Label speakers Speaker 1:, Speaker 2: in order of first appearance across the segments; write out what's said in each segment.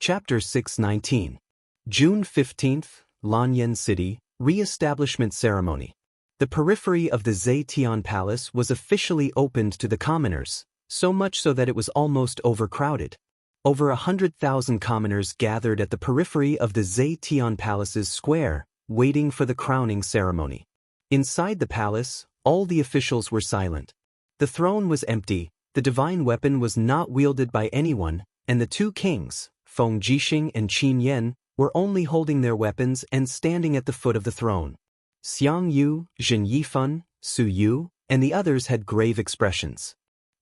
Speaker 1: Chapter 619. June 15th, Lanyan City, Re-establishment Ceremony. The periphery of the Zetian Palace was officially opened to the commoners, so much so that it was almost overcrowded. Over 100,000 commoners gathered at the periphery of the Zetian Palace's square, waiting for the crowning ceremony. Inside the palace, all the officials were silent. The throne was empty, the divine weapon was not wielded by anyone, and the two kings, Feng Jixing and Qin Yan, were only holding their weapons and standing at the foot of the throne. Xiang Yu, Zhen Yifan, Su Yu, and the others had grave expressions.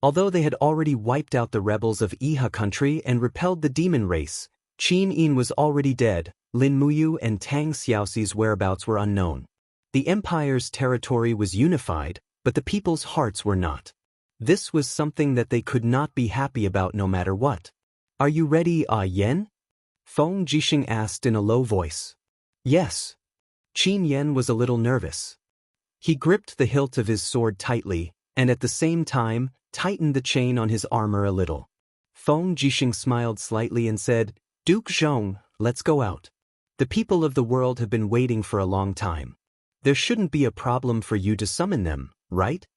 Speaker 1: Although they had already wiped out the rebels of Iha country and repelled the demon race, Qin Yin was already dead, Lin Muyu and Tang Xiaoxi's whereabouts were unknown. The empire's territory was unified, but the people's hearts were not. This was something that they could not be happy about no matter what. "Are you ready, Yan?" Feng Jixing asked in a low voice. "Yes." Qin Yan was a little nervous. He gripped the hilt of his sword tightly, and at the same time, tightened the chain on his armor a little. Feng Jixing smiled slightly and said, "Duke Zhong, let's go out. The people of the world have been waiting for a long time. There shouldn't be a problem for you to summon them, right?"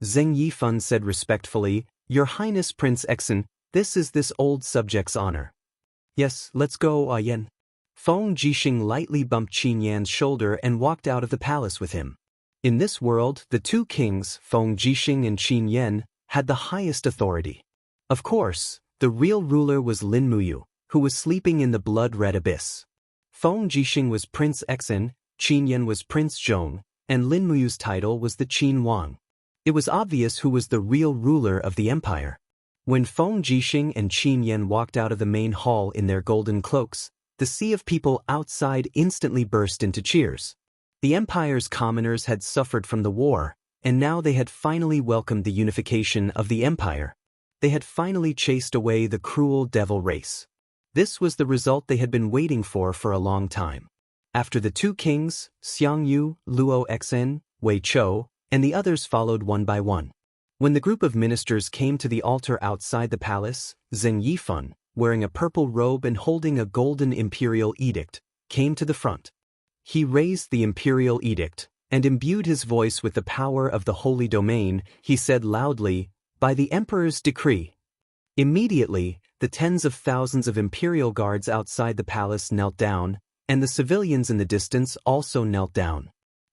Speaker 1: Zheng Yifan said respectfully, "Your Highness Prince Exen, this is this old subject's honor." "Yes, let's go, Yan." Feng Jixing lightly bumped Qin Yan's shoulder and walked out of the palace with him. In this world, the two kings, Feng Jixing and Qin Yan, had the highest authority. Of course, the real ruler was Lin Muyu, who was sleeping in the blood-red abyss. Feng Jixing was Prince Exen, Qin Yan was Prince Zhong, and Lin Muyu's title was the Qin Wang. It was obvious who was the real ruler of the empire. When Feng Jixing and Qin Yan walked out of the main hall in their golden cloaks, the sea of people outside instantly burst into cheers. The empire's commoners had suffered from the war, and now they had finally welcomed the unification of the empire. They had finally chased away the cruel devil race. This was the result they had been waiting for a long time. After the two kings, Xiang Yu, Luo Exen, Wei Chou, and the others followed one by one. When the group of ministers came to the altar outside the palace, Zheng Yifan, wearing a purple robe and holding a golden imperial edict, came to the front. He raised the imperial edict, and imbued his voice with the power of the holy domain. He said loudly, "By the emperor's decree." Immediately, the tens of thousands of imperial guards outside the palace knelt down, and the civilians in the distance also knelt down.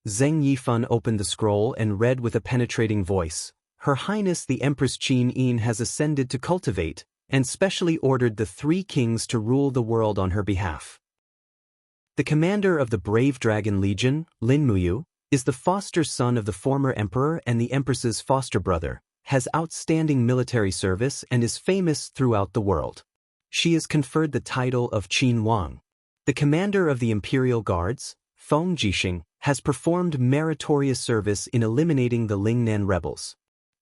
Speaker 1: Zheng Yifan opened the scroll and read with a penetrating voice, "Her Highness the Empress Qin Yin has ascended to cultivate, and specially ordered the three kings to rule the world on her behalf. The commander of the Brave Dragon Legion, Lin Muyu, is the foster son of the former emperor and the empress's foster brother, has outstanding military service and is famous throughout the world. She is conferred the title of Qin Wang. The commander of the Imperial Guards, Feng Jixing, has performed meritorious service in eliminating the Lingnan rebels.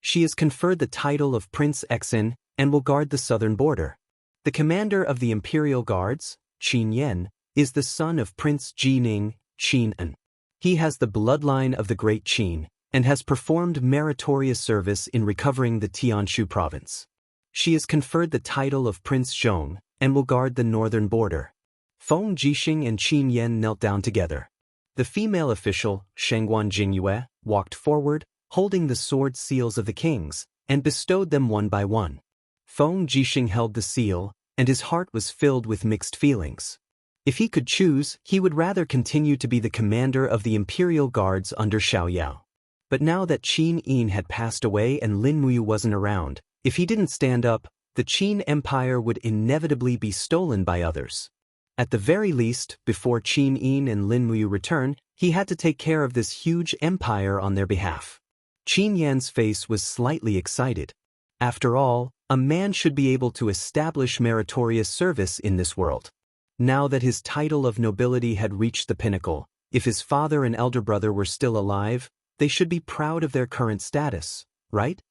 Speaker 1: She is conferred the title of Prince Exen and will guard the southern border. The commander of the Imperial Guards, Qin Yan, is the son of Prince Jining, Qin An. He has the bloodline of the great Qin, and has performed meritorious service in recovering the Tianshu province. She is conferred the title of Prince Zhong, and will guard the northern border. Feng Jixing and Qin Yan knelt down together. The female official, Shengguan Jingyue, walked forward, holding the sword seals of the kings, and bestowed them one by one. Feng Jixing held the seal, and his heart was filled with mixed feelings. If he could choose, he would rather continue to be the commander of the Imperial Guards under Xiaoyao. But now that Qin Yin had passed away and Lin Muyu wasn't around, if he didn't stand up, the Qin Empire would inevitably be stolen by others. At the very least, before Qin Yin and Lin Muyu return, he had to take care of this huge empire on their behalf. Qin Yan's face was slightly excited. After all, a man should be able to establish meritorious service in this world. Now that his title of nobility had reached the pinnacle, if his father and elder brother were still alive, they should be proud of their current status, right?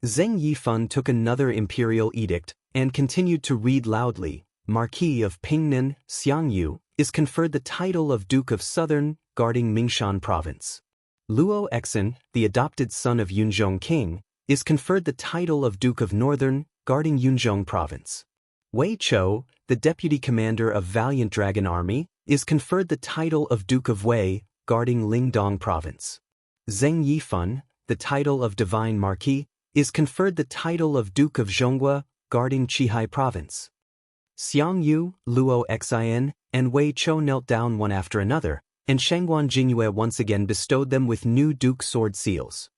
Speaker 1: Zheng Yifan took another imperial edict and continued to read loudly, "Marquis of Pingnan, Xiang Yu, is conferred the title of Duke of Southern, guarding Mingshan Province. Luo Exen, the adopted son of Yunzhong King, is conferred the title of Duke of Northern, guarding Yunzhong Province. Wei Chou, the deputy commander of Valiant Dragon Army, is conferred the title of Duke of Wei, guarding Lingdong Province. Zheng Yifan, the title of Divine Marquis, is conferred the title of Duke of Zhonghua, guarding Qihai Province. Xiang Yu, Luo Xin, and Wei Chou knelt down one after another, and Shangguan Jingyue once again bestowed them with new Duke sword seals.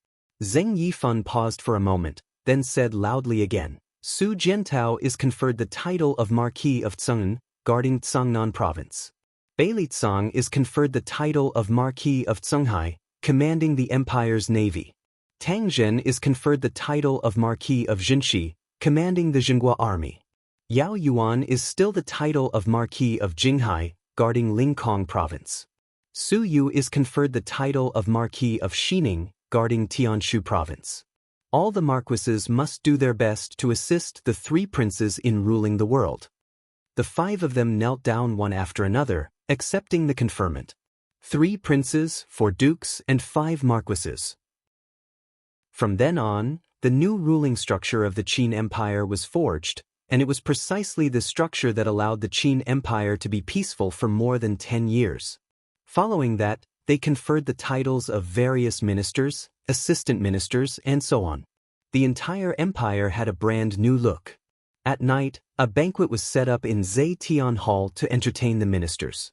Speaker 1: Zheng Yifan paused for a moment, then said loudly again, Su Jiantao is conferred the title of Marquis of Tsungen, guarding Tsangnan Province. Bai Litsang is conferred the title of Marquis of Tsunghai, commanding the Empire's navy. Tang Zhen is conferred the title of Marquis of Jinshi, commanding the Zhenghua army. Yao Yuan is still the title of Marquis of Jinghai, guarding Lingkong Province. Su Yu is conferred the title of Marquis of Xining, guarding Tianshu Province. All the marquises must do their best to assist the three princes in ruling the world. The five of them knelt down one after another, accepting the conferment. 3 princes, 4 dukes, and 5 marquises. From then on, the new ruling structure of the Qin Empire was forged, and it was precisely this structure that allowed the Qin Empire to be peaceful for more than 10 years. Following that, they conferred the titles of various ministers, assistant ministers, and so on. The entire empire had a brand new look. At night, a banquet was set up in Zetian Hall to entertain the ministers.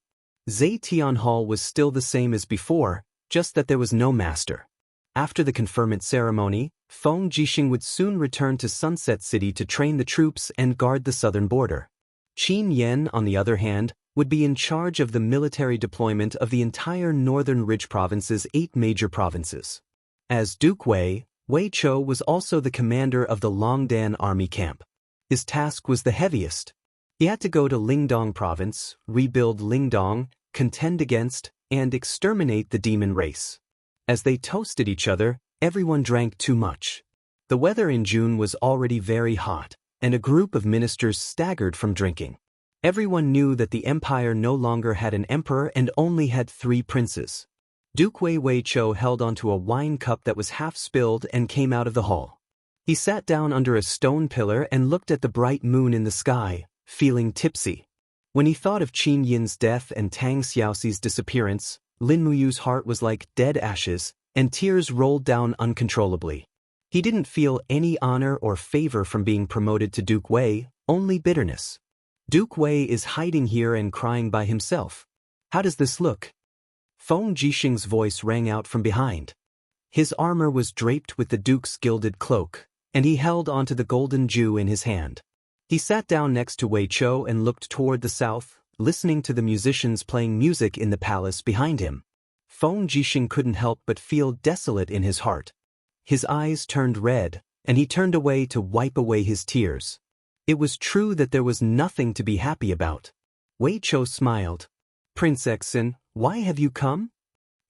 Speaker 1: Zetian Hall was still the same as before, just that there was no master. After the conferment ceremony, Feng Jixing would soon return to Sunset City to train the troops and guard the southern border. Qin Yan, on the other hand, would be in charge of the military deployment of the entire northern Ridge Province's 8 major provinces. As Duke Wei, Wei Chou was also the commander of the Longdan army camp. His task was the heaviest. He had to go to Lingdong Province, rebuild Lingdong, contend against, and exterminate the demon race. As they toasted each other, everyone drank too much. The weather in June was already very hot, and a group of ministers staggered from drinking. Everyone knew that the empire no longer had an emperor and only had 3 princes. Duke Wei Chou held onto a wine cup that was half spilled and came out of the hall. He sat down under a stone pillar and looked at the bright moon in the sky, feeling tipsy. When he thought of Qin Yin's death and Tang Xiaoxi's disappearance, Lin Muyu's heart was like dead ashes, and tears rolled down uncontrollably. He didn't feel any honor or favor from being promoted to Duke Wei, only bitterness. Duke Wei is hiding here and crying by himself. How does this look? Feng Jixing's voice rang out from behind. His armor was draped with the duke's gilded cloak, and he held onto the golden Jew in his hand. He sat down next to Wei Chou and looked toward the south, listening to the musicians playing music in the palace behind him. Feng Jixing couldn't help but feel desolate in his heart. His eyes turned red, and he turned away to wipe away his tears. It was true that there was nothing to be happy about. Wei Chou smiled. Prince Xin, why have you come?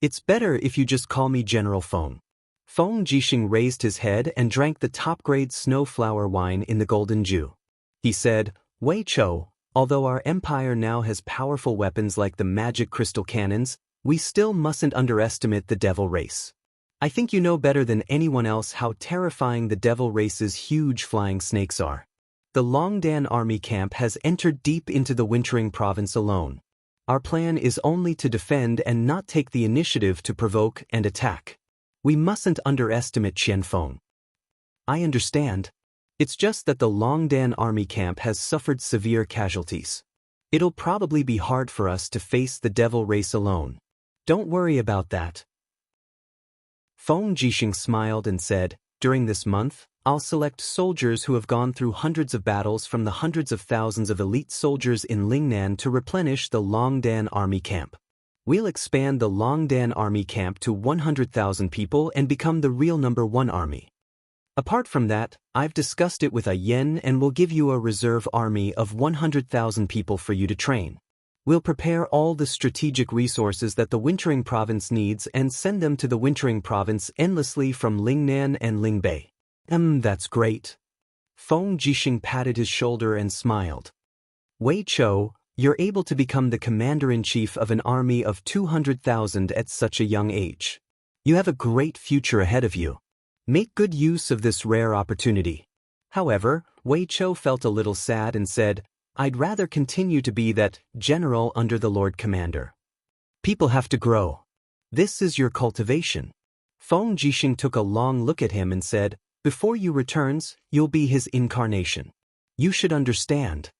Speaker 1: It's better if you just call me General Feng. Feng Jixing raised his head and drank the top-grade snowflower wine in the golden Jew. He said, Wei Chou, although our empire now has powerful weapons like the magic crystal cannons, we still mustn't underestimate the devil race. I think you know better than anyone else how terrifying the devil race's huge flying snakes are. The Longdan army camp has entered deep into the wintering province alone. Our plan is only to defend and not take the initiative to provoke and attack. We mustn't underestimate Qianfeng. I understand. It's just that the Longdan army camp has suffered severe casualties. It'll probably be hard for us to face the devil race alone. Don't worry about that. Feng Jixing smiled and said, during this month, I'll select soldiers who have gone through hundreds of battles from the hundreds of thousands of elite soldiers in Lingnan to replenish the Longdan army camp. We'll expand the Longdan army camp to 100,000 people and become the real number 1 army. Apart from that, I've discussed it with Yen and will give you a reserve army of 100,000 people for you to train. We'll prepare all the strategic resources that the Wintering Province needs and send them to the Wintering Province endlessly from Lingnan and Lingbei. That's great. Feng Jixing patted his shoulder and smiled. Wei Chou, you're able to become the commander-in-chief of an army of 200,000 at such a young age. You have a great future ahead of you. Make good use of this rare opportunity. However, Wei Chou felt a little sad and said, I'd rather continue to be that general under the Lord Commander. People have to grow. This is your cultivation. Feng Jixing took a long look at him and said, before you returns, you'll be his incarnation. You should understand.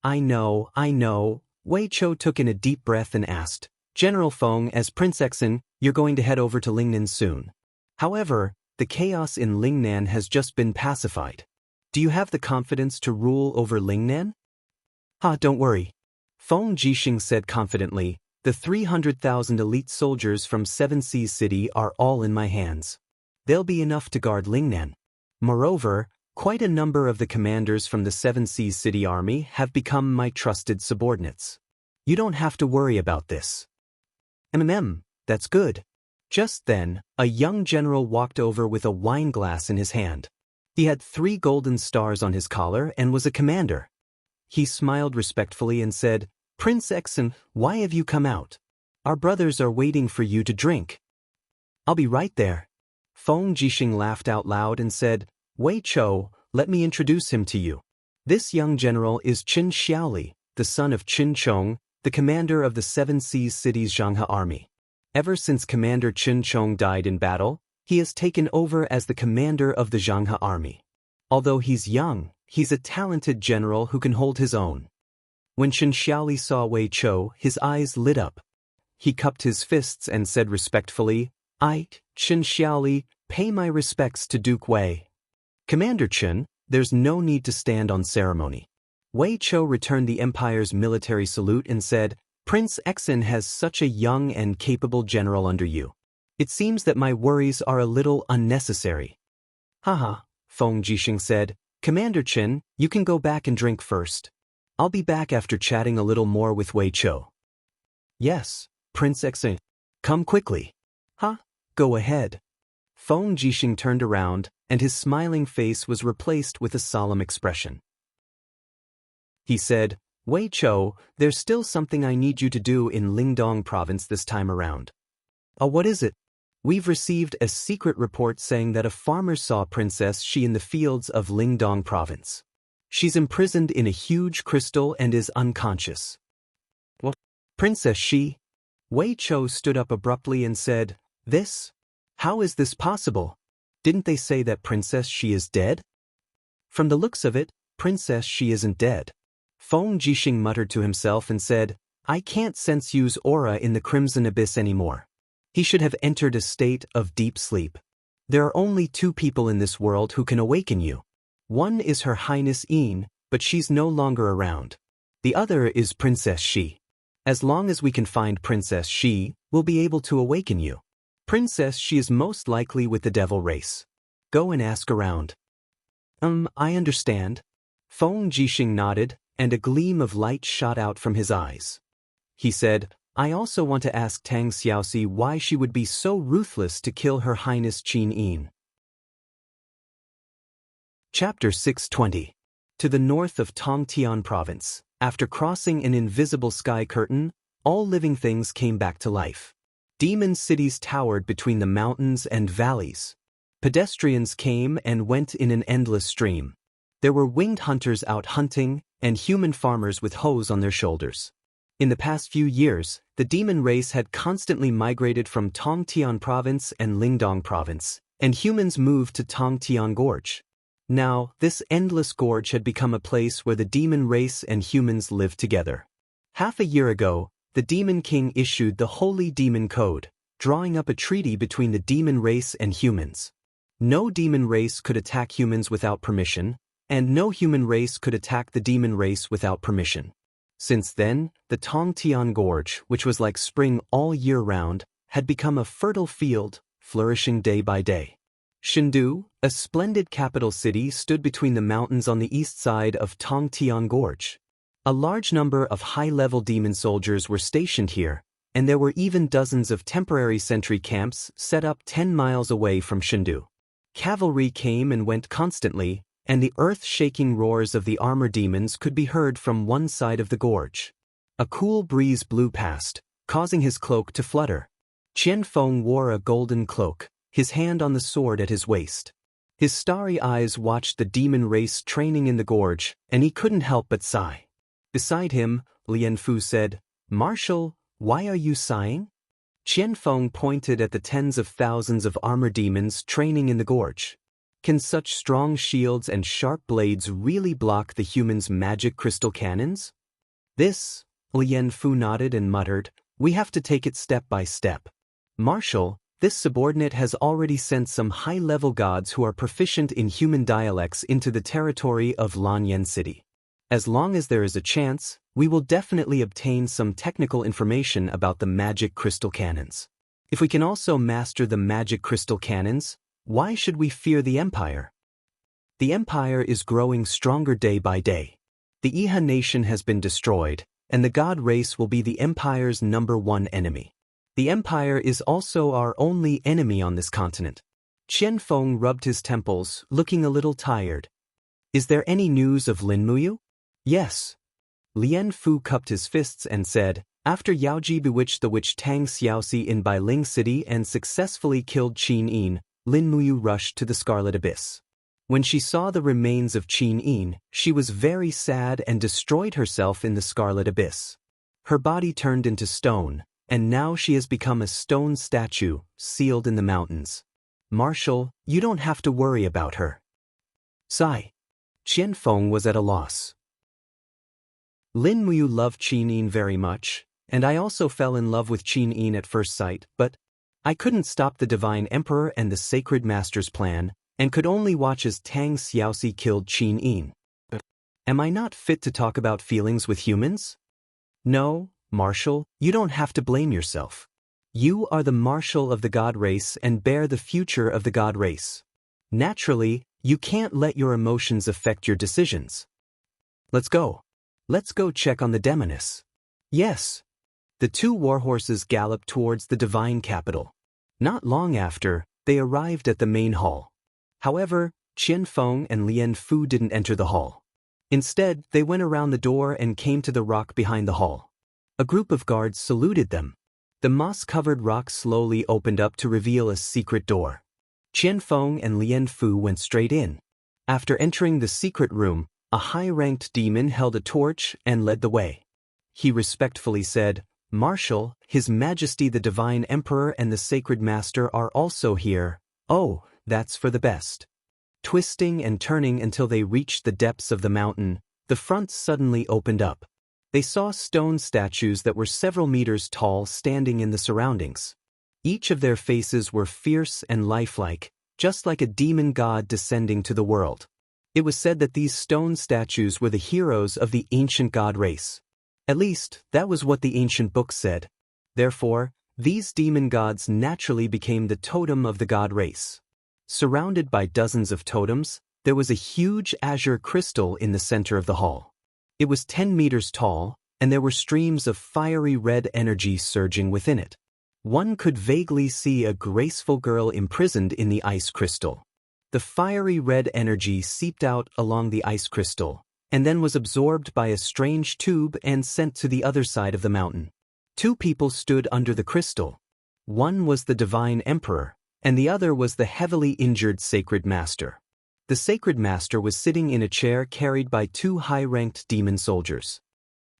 Speaker 1: I know. Wei Chou took in a deep breath and asked, General Feng, as Prince Exin, you're going to head over to Lingnan soon. However, the chaos in Lingnan has just been pacified. Do you have the confidence to rule over Lingnan? Don't worry. Feng Jixing said confidently, the 300,000 elite soldiers from Seven Seas City are all in my hands. They'll be enough to guard Lingnan. Moreover, quite a number of the commanders from the Seven Seas City army have become my trusted subordinates. You don't have to worry about this. That's good. Just then, a young general walked over with a wine glass in his hand. He had 3 golden stars on his collar and was a commander. He smiled respectfully and said, Prince Exin, why have you come out? Our brothers are waiting for you to drink. I'll be right there. Feng Jixing laughed out loud and said, Wei Chou, let me introduce him to you. This young general is Qin Xiaoli, the son of Qin Chong, the commander of the Seven Seas City's Xianxia army. Ever since Commander Qin Chong died in battle, he has taken over as the commander of the Xianxia army. Although he's young, he's a talented general who can hold his own. When Qin Xiaoli saw Wei Chou, his eyes lit up. He cupped his fists and said respectfully, I, Qin Xiaoli, pay my respects to Duke Wei. Commander Qin, there's no need to stand on ceremony. Wei Chou returned the Empire's military salute and said, Prince Exin has such a young and capable general under you. It seems that my worries are a little unnecessary. Feng Jixing said, Commander Qin, you can go back and drink first. I'll be back after chatting a little more with Wei Chou. Yes, Prince Exin. Come quickly. Go ahead. Feng Jixing turned around, and his smiling face was replaced with a solemn expression. He said, Wei Chou, there's still something I need you to do in Lingdong province this time around. What is it? We've received a secret report saying that a farmer saw Princess Xi in the fields of Lingdong province. She's imprisoned in a huge crystal and is unconscious. What? Princess Xi? Wei Chou stood up abruptly and said, This? How is this possible? Didn't they say that Princess Xi is dead? From the looks of it, Princess Xi isn't dead. Feng Jixing muttered to himself and said, I can't sense Yu's aura in the Crimson Abyss anymore. He should have entered a state of deep sleep. There are only 2 people in this world who can awaken you. One is Her Highness Yin, but she's no longer around. The other is Princess Xi. As long as we can find Princess Xi, we'll be able to awaken you. Princess Xi is most likely with the devil race. Go and ask around. I understand. Feng Jixing nodded, and a gleam of light shot out from his eyes. He said, I also want to ask Tang Xiaoxi why she would be so ruthless to kill Her Highness Qin Yin. Chapter 620. To the north of Tongtian province, after crossing an invisible sky curtain, all living things came back to life. Demon cities towered between the mountains and valleys. Pedestrians came and went in an endless stream. There were winged hunters out hunting, and human farmers with hoes on their shoulders. In the past few years, the demon race had constantly migrated from Tongtian province and Lingdong province, and humans moved to Tongtian Gorge. Now, this endless gorge had become a place where the demon race and humans lived together. Half a year ago, the Demon King issued the Holy Demon Code, drawing up a treaty between the demon race and humans. No demon race could attack humans without permission, and no human race could attack the demon race without permission. Since then, the Tongtian Gorge, which was like spring all year round, had become a fertile field, flourishing day by day. Chengdu, a splendid capital city, stood between the mountains on the east side of Tongtian Gorge. A large number of high-level demon soldiers were stationed here, and there were even dozens of temporary sentry camps set up 10 miles away from Chengdu. Cavalry came and went constantly, and the earth-shaking roars of the armor demons could be heard from one side of the gorge. A cool breeze blew past, causing his cloak to flutter. Qian Feng wore a golden cloak, his hand on the sword at his waist. His starry eyes watched the demon race training in the gorge, and he couldn't help but sigh. Beside him, Lian Fu said, "Marshal, why are you sighing?" Qian Feng pointed at the tens of thousands of armor demons training in the gorge. Can such strong shields and sharp blades really block the humans' magic crystal cannons? This, Lian Fu nodded and muttered, we have to take it step by step. Marshal, this subordinate has already sent some high-level gods who are proficient in human dialects into the territory of Lanyan City. As long as there is a chance, we will definitely obtain some technical information about the magic crystal cannons. If we can also master the magic crystal cannons, why should we fear the Empire? The Empire is growing stronger day by day. The Iha nation has been destroyed, and the god race will be the Empire's #1 enemy. The Empire is also our only enemy on this continent. Qian Feng rubbed his temples, looking a little tired. Is there any news of Lin Muyu? Yes. Lian Fu cupped his fists and said, after Yaoji bewitched the witch Tang Xiaoxi in Bailing City and successfully killed Qin Yin, Lin Muyu rushed to the Scarlet Abyss. When she saw the remains of Qin Yin, she was very sad and destroyed herself in the Scarlet Abyss. Her body turned into stone, and now she has become a stone statue, sealed in the mountains. Marshal, you don't have to worry about her. Sigh. Qian Feng was at a loss. Lin Muyu loved Qin Yin very much, and I also fell in love with Qin Yin at first sight, but I couldn't stop the Divine Emperor and the Sacred Master's plan, and could only watch as Tang Xiaoxi killed Qin Yin. Am I not fit to talk about feelings with humans? No, Marshal, you don't have to blame yourself. You are the Marshal of the God race and bear the future of the God race. Naturally, you can't let your emotions affect your decisions. Let's go. Let's go check on the Demoness. Yes. The two warhorses galloped towards the divine capital. Not long after, they arrived at the main hall. However, Qian Feng and Lian Fu didn't enter the hall. Instead, they went around the door and came to the rock behind the hall. A group of guards saluted them. The moss-covered rock slowly opened up to reveal a secret door. Qian Feng and Lian Fu went straight in. After entering the secret room, a high-ranked demon held a torch and led the way. He respectfully said, Marshal, His Majesty the Divine Emperor and the Sacred Master are also here. Oh, that's for the best. Twisting and turning until they reached the depths of the mountain, the front suddenly opened up. They saw stone statues that were several meters tall standing in the surroundings. Each of their faces were fierce and lifelike, just like a demon god descending to the world. It was said that these stone statues were the heroes of the ancient god race. At least, that was what the ancient books said. Therefore, these demon gods naturally became the totem of the god race. Surrounded by dozens of totems, there was a huge azure crystal in the center of the hall. It was 10 meters tall, and there were streams of fiery red energy surging within it. One could vaguely see a graceful girl imprisoned in the ice crystal. The fiery red energy seeped out along the ice crystal, and then was absorbed by a strange tube and sent to the other side of the mountain. Two people stood under the crystal. One was the Divine Emperor, and the other was the heavily injured Sacred Master. The Sacred Master was sitting in a chair carried by two high-ranked demon soldiers.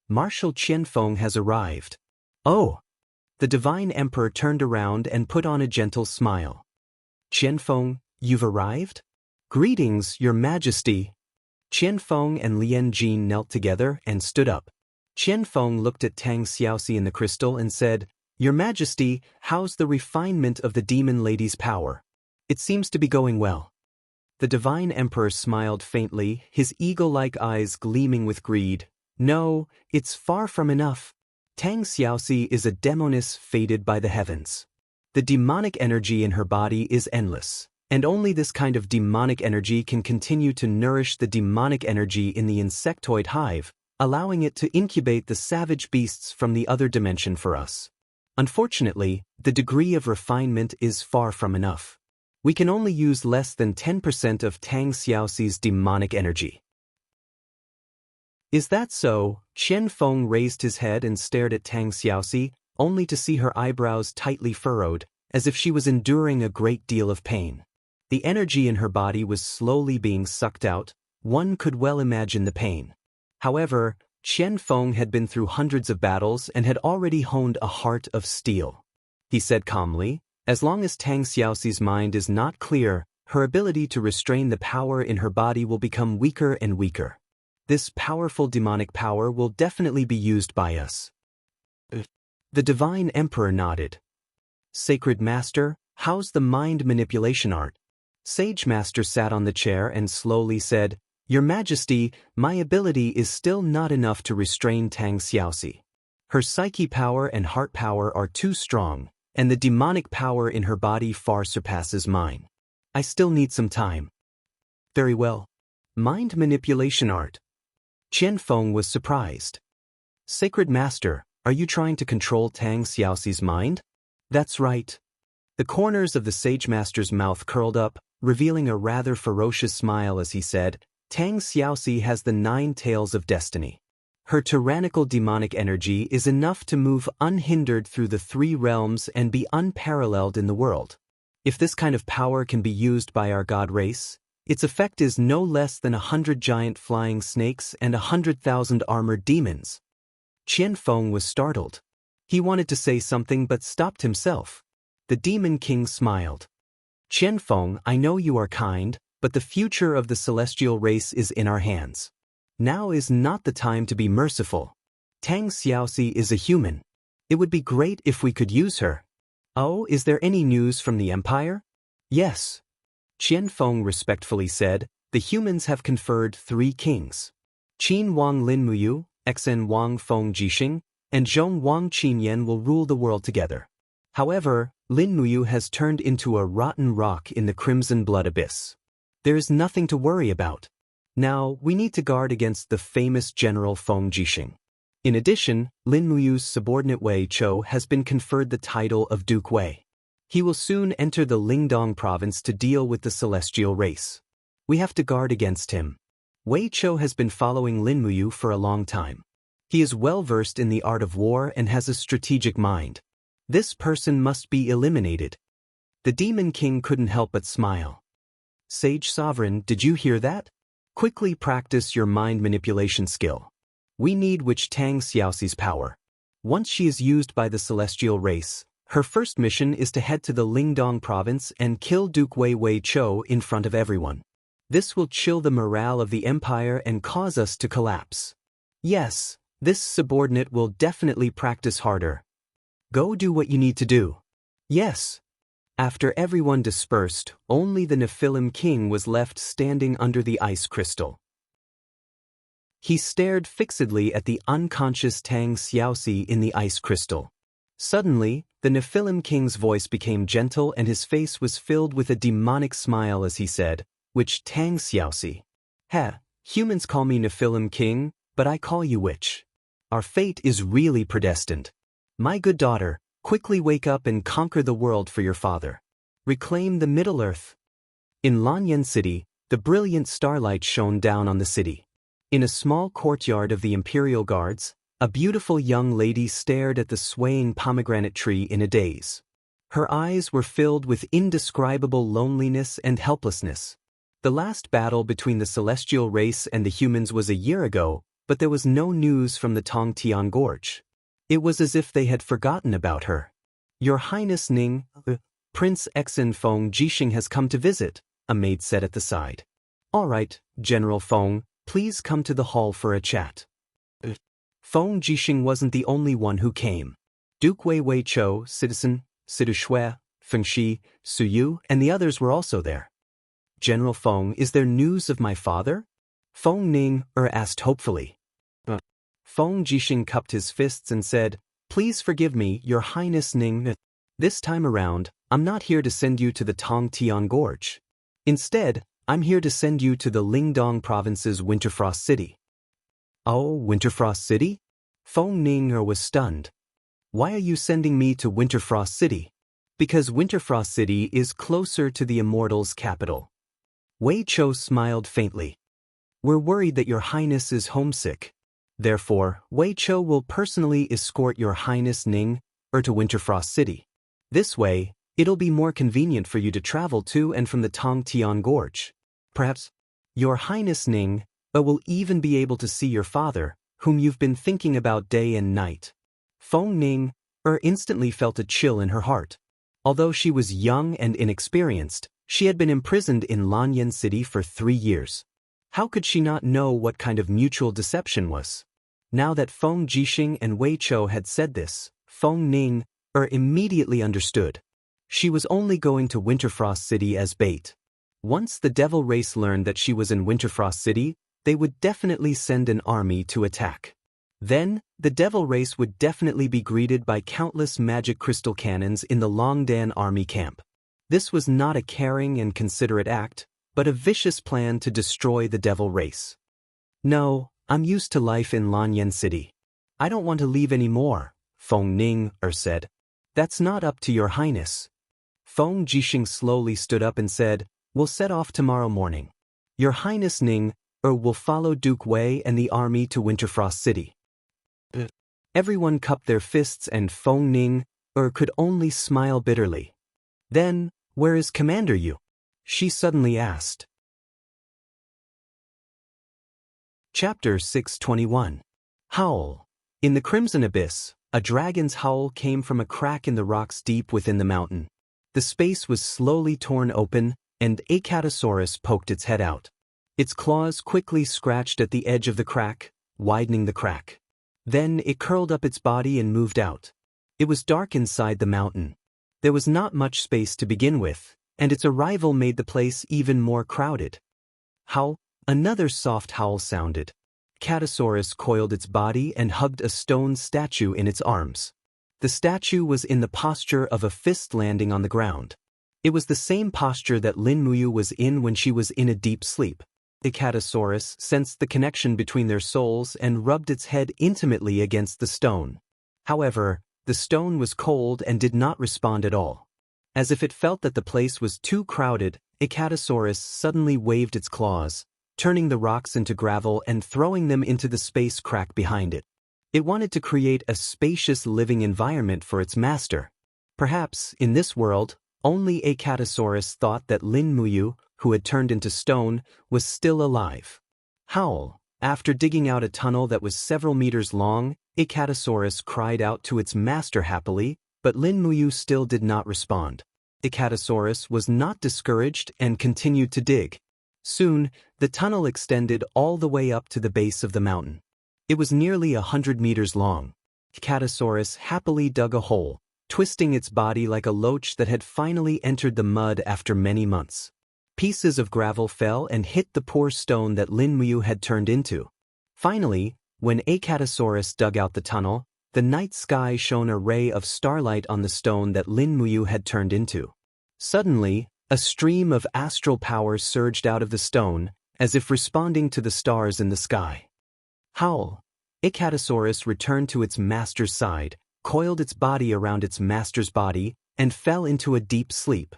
Speaker 1: Marshal Qian Feng has arrived. Oh! The Divine Emperor turned around and put on a gentle smile. Qian Feng, you've arrived? Greetings, Your Majesty. Qian Feng and Lian Jin knelt together and stood up. Qian Feng looked at Tang Xiaoxi in the crystal and said, Your Majesty, how's the refinement of the demon lady's power? It seems to be going well. The Divine Emperor smiled faintly, his eagle-like eyes gleaming with greed. No, it's far from enough. Tang Xiaoxi is a demoness fated by the heavens. The demonic energy in her body is endless, and only this kind of demonic energy can continue to nourish the demonic energy in the insectoid hive, allowing it to incubate the savage beasts from the other dimension for us. Unfortunately, the degree of refinement is far from enough. We can only use less than 10% of Tang Xiaoxi's demonic energy. Is that so? Qian Feng raised his head and stared at Tang Xiaoxi, only to see her eyebrows tightly furrowed, as if she was enduring a great deal of pain. The energy in her body was slowly being sucked out. One could well imagine the pain. However, Feng had been through hundreds of battles and had already honed a heart of steel. He said calmly, as long as Tang Xiaoxi's mind is not clear, her ability to restrain the power in her body will become weaker and weaker. This powerful demonic power will definitely be used by us. The Divine Emperor nodded. Sacred Master, how's the mind manipulation art? Sage Master sat on the chair and slowly said, Your Majesty, my ability is still not enough to restrain Tang Xiaoxi. Her psyche power and heart power are too strong, and the demonic power in her body far surpasses mine. I still need some time. Very well. Mind manipulation art. Feng was surprised. Sacred Master, are you trying to control Tang Xiaoxi's mind? That's right. The corners of the Sage Master's mouth curled up, revealing a rather ferocious smile as he said, Tang Xiaoxi has the 9 tails of destiny. Her tyrannical demonic energy is enough to move unhindered through the 3 realms and be unparalleled in the world. If this kind of power can be used by our god race, its effect is no less than 100 giant flying snakes and 100,000 armored demons. Feng was startled. He wanted to say something but stopped himself. The Demon King smiled. Feng, I know you are kind, but the future of the celestial race is in our hands. Now is not the time to be merciful. Tang Xiaoxi is a human. It would be great if we could use her. Oh, is there any news from the Empire? Yes. Feng respectfully said, the humans have conferred 3 kings. Qin Wang Lin Muyu, Xen Wang Feng Jixing, and Zhong Wang Qinyan will rule the world together. However, Lin Muyu has turned into a rotten rock in the Crimson Blood Abyss. There is nothing to worry about. Now, we need to guard against the famous General Feng Jixing. In addition, Lin Muyu's subordinate Wei Chou has been conferred the title of Duke Wei. He will soon enter the Lingdong province to deal with the celestial race. We have to guard against him. Wei Chou has been following Lin Muyu for a long time. He is well versed in the art of war and has a strategic mind. This person must be eliminated. The Demon King couldn't help but smile. Sage Sovereign, did you hear that? Quickly practice your mind manipulation skill. We need Tang Xiaoxi's power. Once she is used by the celestial race, her first mission is to head to the Lingdong province and kill Duke Wei Chou in front of everyone. This will chill the morale of the empire and cause us to collapse. Yes, this subordinate will definitely practice harder. Go do what you need to do. Yes. After everyone dispersed, only the Nephilim King was left standing under the ice crystal. He stared fixedly at the unconscious Tang Xiaoxi in the ice crystal. Suddenly, the Nephilim King's voice became gentle and his face was filled with a demonic smile as he said, Tang Xiaoxi. Humans call me Nephilim King, but I call you Witch. Our fate is really predestined. My good daughter, quickly wake up and conquer the world for your father. Reclaim the Middle-earth. In Lanyan City, the brilliant starlight shone down on the city. In a small courtyard of the Imperial Guards, a beautiful young lady stared at the swaying pomegranate tree in a daze. Her eyes were filled with indescribable loneliness and helplessness. The last battle between the celestial race and the humans was a year ago, but there was no news from the Tongtian Gorge. It was as if they had forgotten about her. Your Highness Ning, Prince Xen Feng Jixing has come to visit, a maid said at the side. All right, General Feng, please come to the hall for a chat. Feng Jixing wasn't the only one who came. Duke Wei Chou, Citizen, Sidu Shui, Feng Shi, Su Yu, and the others were also there. General Feng, is there news of my father? Feng Ning asked hopefully. Feng Jixing cupped his fists and said, Please forgive me, Your Highness Ning. This time around, I'm not here to send you to the Tongtian Gorge. Instead, I'm here to send you to the Lingdong province's Winterfrost City. Oh, Winterfrost City? Feng Ning was stunned. Why are you sending me to Winterfrost City? Because Winterfrost City is closer to the Immortals' capital. Wei Chou smiled faintly. We're worried that Your Highness is homesick. Therefore, Wei Chou will personally escort Your Highness Ning to Winterfrost City. This way, it'll be more convenient for you to travel to and from the Tongtian Gorge. Perhaps Your Highness Ning will even be able to see your father, whom you've been thinking about day and night. Feng Ning instantly felt a chill in her heart. Although she was young and inexperienced, she had been imprisoned in Lanyan City for 3 years. How could she not know what kind of mutual deception was? Now that Feng Jixing and Wei Chou had said this, Feng Ning immediately understood. She was only going to Winterfrost City as bait. Once the devil race learned that she was in Winterfrost City, they would definitely send an army to attack. Then, the devil race would definitely be greeted by countless magic crystal cannons in the Longdan army camp. This was not a caring and considerate act, but a vicious plan to destroy the devil race. No, I'm used to life in Lanyan City. I don't want to leave anymore, Feng Ning said. That's not up to your highness. Feng Jixing slowly stood up and said, we'll set off tomorrow morning. Your highness Ning will follow Duke Wei and the army to Winterfrost City. Everyone cupped their fists and Feng Ning could only smile bitterly. Then, where is Commander Yu? She suddenly asked. Chapter 621. Howl. In the Crimson Abyss, a dragon's howl came from a crack in the rocks deep within the mountain. The space was slowly torn open, and Acatosaurus poked its head out. Its claws quickly scratched at the edge of the crack, widening the crack. Then it curled up its body and moved out. It was dark inside the mountain. There was not much space to begin with, and its arrival made the place even more crowded. Howl! Another soft howl sounded. Catosaurus coiled its body and hugged a stone statue in its arms. The statue was in the posture of a fist landing on the ground. It was the same posture that Lin Muyu was in when she was in a deep sleep. The Catosaurus sensed the connection between their souls and rubbed its head intimately against the stone. However, the stone was cold and did not respond at all. As if it felt that the place was too crowded, Acatosaurus suddenly waved its claws, turning the rocks into gravel and throwing them into the space crack behind it. It wanted to create a spacious living environment for its master. Perhaps, in this world, only Acatosaurus thought that Lin Muyu, who had turned into stone, was still alive. Howl! After digging out a tunnel that was several meters long, Acatosaurus cried out to its master happily, but Lin Muyu still did not respond. Acatosaurus was not discouraged and continued to dig. Soon, the tunnel extended all the way up to the base of the mountain. It was nearly 100 meters long. Acatosaurus happily dug a hole, twisting its body like a loach that had finally entered the mud after many months. Pieces of gravel fell and hit the poor stone that Lin Muyu had turned into. Finally, when Acatosaurus dug out the tunnel, the night sky shone a ray of starlight on the stone that Lin Muyu had turned into. Suddenly, a stream of astral power surged out of the stone, as if responding to the stars in the sky. Howl! Acatosaurus returned to its master's side, coiled its body around its master's body, and fell into a deep sleep.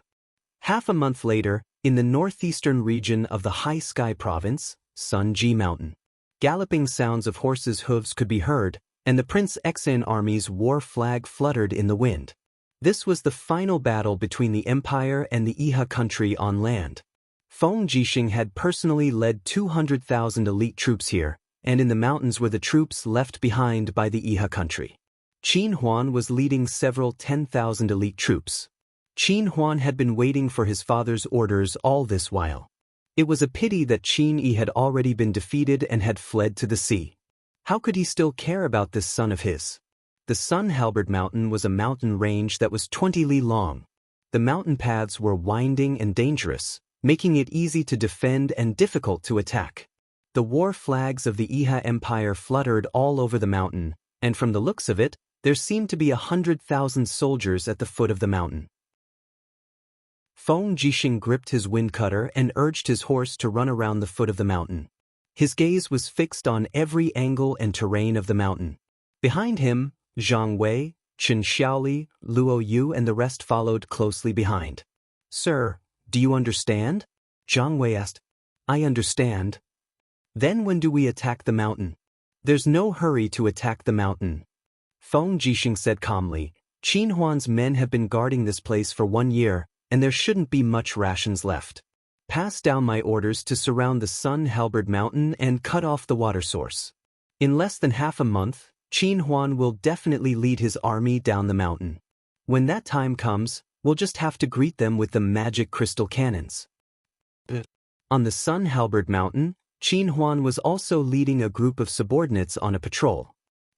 Speaker 1: Half a month later, in the northeastern region of the High Sky Province, Sunji Mountain, galloping sounds of horses' hooves could be heard, and the Prince Exan army's war flag fluttered in the wind. This was the final battle between the Empire and the Iha country on land. Feng Jixing had personally led 200,000 elite troops here, and in the mountains were the troops left behind by the Iha country. Qin Huan was leading several 10,000 elite troops. Qin Huan had been waiting for his father's orders all this while. It was a pity that Qin Yi had already been defeated and had fled to the sea. How could he still care about this son of his? The Sun Halberd Mountain was a mountain range that was 20 li long. The mountain paths were winding and dangerous, making it easy to defend and difficult to attack. The war flags of the Iha Empire fluttered all over the mountain, and from the looks of it, there seemed to be 100,000 soldiers at the foot of the mountain. Feng Jixing gripped his wind cutter and urged his horse to run around the foot of the mountain. His gaze was fixed on every angle and terrain of the mountain. Behind him, Zhang Wei, Chen Xiaoli, Luo Yu and the rest followed closely behind. "Sir, do you understand?" Zhang Wei asked. "I understand." "Then when do we attack the mountain?" "There's no hurry to attack the mountain," Feng Jixing said calmly. "Qin Huan's men have been guarding this place for 1 year, and there shouldn't be much rations left. Pass down my orders to surround the Sun Halberd Mountain and cut off the water source." In less than half a month, Qin Huan will definitely lead his army down the mountain. When that time comes, we'll just have to greet them with the magic crystal cannons. On the Sun Halberd Mountain, Qin Huan was also leading a group of subordinates on a patrol.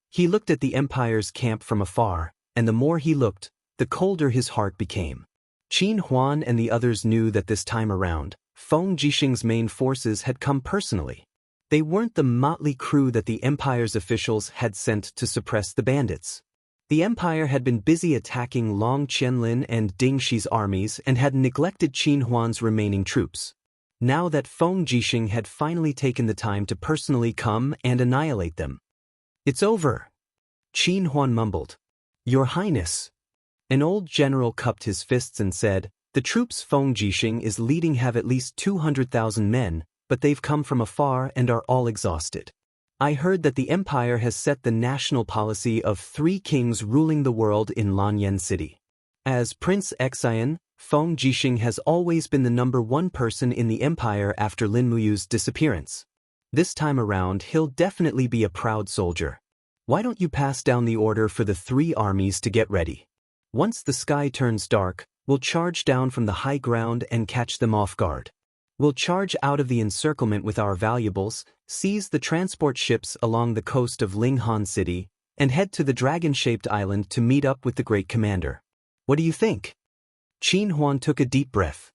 Speaker 1: He looked at the Empire's camp from afar, and the more he looked, the colder his heart became. Qin Huan and the others knew that this time around, Feng Jixing's main forces had come personally. They weren't the motley crew that the Empire's officials had sent to suppress the bandits. The Empire had been busy attacking Long Qianlin and Ding Shi's armies and had neglected Qin Huan's remaining troops. Now that Feng Jixing had finally taken the time to personally come and annihilate them. "It's over," Qin Huan mumbled. "Your Highness." An old general cupped his fists and said, "The troops Feng Jixing is leading have at least 200,000 men, but they've come from afar and are all exhausted. I heard that the Empire has set the national policy of 3 kings ruling the world in Lanyan City. As Prince Xian, Feng Jixing has always been the #1 person in the Empire after Lin Muyu's disappearance. This time around he'll definitely be a proud soldier. Why don't you pass down the order for the 3 armies to get ready? Once the sky turns dark, we'll charge down from the high ground and catch them off guard. We'll charge out of the encirclement with our valuables, seize the transport ships along the coast of Linghan City, and head to the dragon-shaped island to meet up with the great commander. What do you think?" Qin Huan took a deep breath.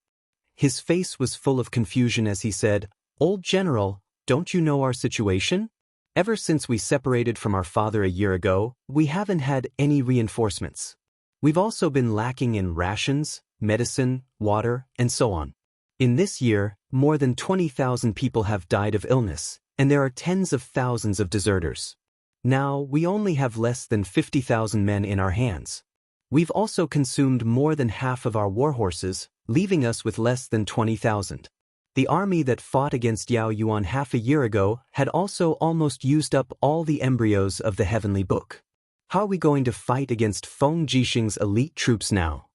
Speaker 1: His face was full of confusion as he said, "Old General, don't you know our situation? Ever since we separated from our father a year ago, we haven't had any reinforcements. We've also been lacking in rations, medicine, water, and so on. In this year, more than 20,000 people have died of illness, and there are tens of thousands of deserters. Now, we only have less than 50,000 men in our hands. We've also consumed more than half of our warhorses, leaving us with less than 20,000. The army that fought against Yao Yuan half a year ago had also almost used up all the embryos of the Heavenly Book. How are we going to fight against Feng Jixing's elite troops now?"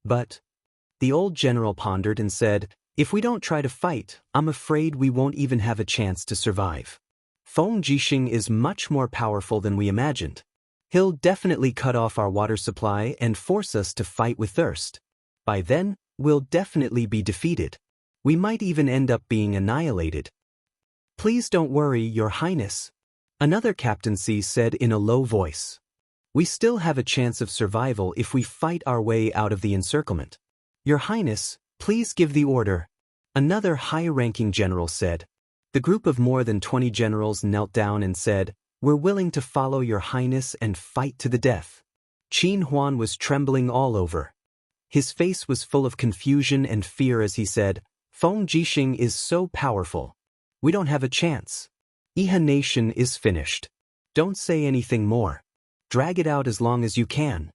Speaker 1: But the old general pondered and said, "If we don't try to fight, I'm afraid we won't even have a chance to survive. Feng Jixing is much more powerful than we imagined. He'll definitely cut off our water supply and force us to fight with thirst. By then, we'll definitely be defeated. We might even end up being annihilated." "Please don't worry, Your Highness," another captaincy said in a low voice. "We still have a chance of survival if we fight our way out of the encirclement. Your Highness, please give the order," another high-ranking general said. The group of more than 20 generals knelt down and said, "We're willing to follow Your Highness and fight to the death." Qin Huan was trembling all over. His face was full of confusion and fear as he said, "Feng Jixing is so powerful. We don't have a chance. Yihe Nation is finished. Don't say anything more. Drag it out as long as you can.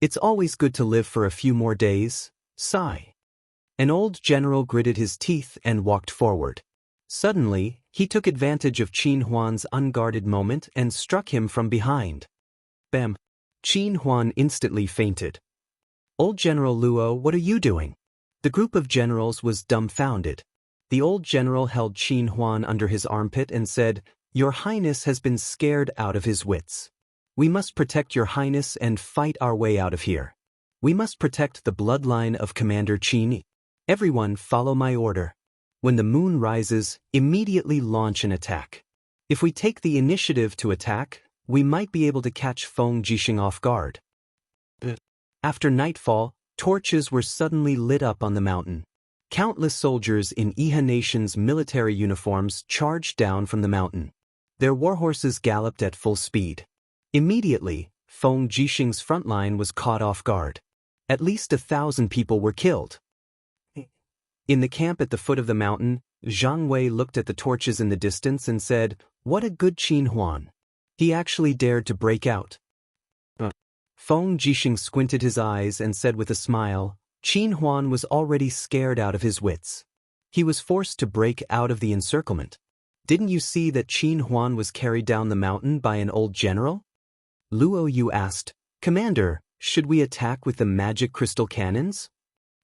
Speaker 1: It's always good to live for a few more days." Sigh. An old general gritted his teeth and walked forward. Suddenly, he took advantage of Qin Huan's unguarded moment and struck him from behind. Bam! Qin Huan instantly fainted. "Old General Luo, what are you doing?" The group of generals was dumbfounded. The old general held Qin Huan under his armpit and said, "Your Highness has been scared out of his wits. We must protect Your Highness and fight our way out of here. We must protect the bloodline of Commander Qin. Everyone follow my order. When the moon rises, immediately launch an attack. If we take the initiative to attack, we might be able to catch Feng Jixing off guard." After nightfall, torches were suddenly lit up on the mountain. Countless soldiers in Yihe Nation's military uniforms charged down from the mountain. Their warhorses galloped at full speed. Immediately, Feng Jixing's front line was caught off guard. At least 1,000 people were killed. In the camp at the foot of the mountain, Zhang Wei looked at the torches in the distance and said, "What a good Qin Huan. He actually dared to break out." Feng Jixing squinted his eyes and said with a smile, "Qin Huan was already scared out of his wits. He was forced to break out of the encirclement. Didn't you see that Qin Huan was carried down the mountain by an old general?" Luo Yu asked, "Commander, should we attack with the magic crystal cannons?"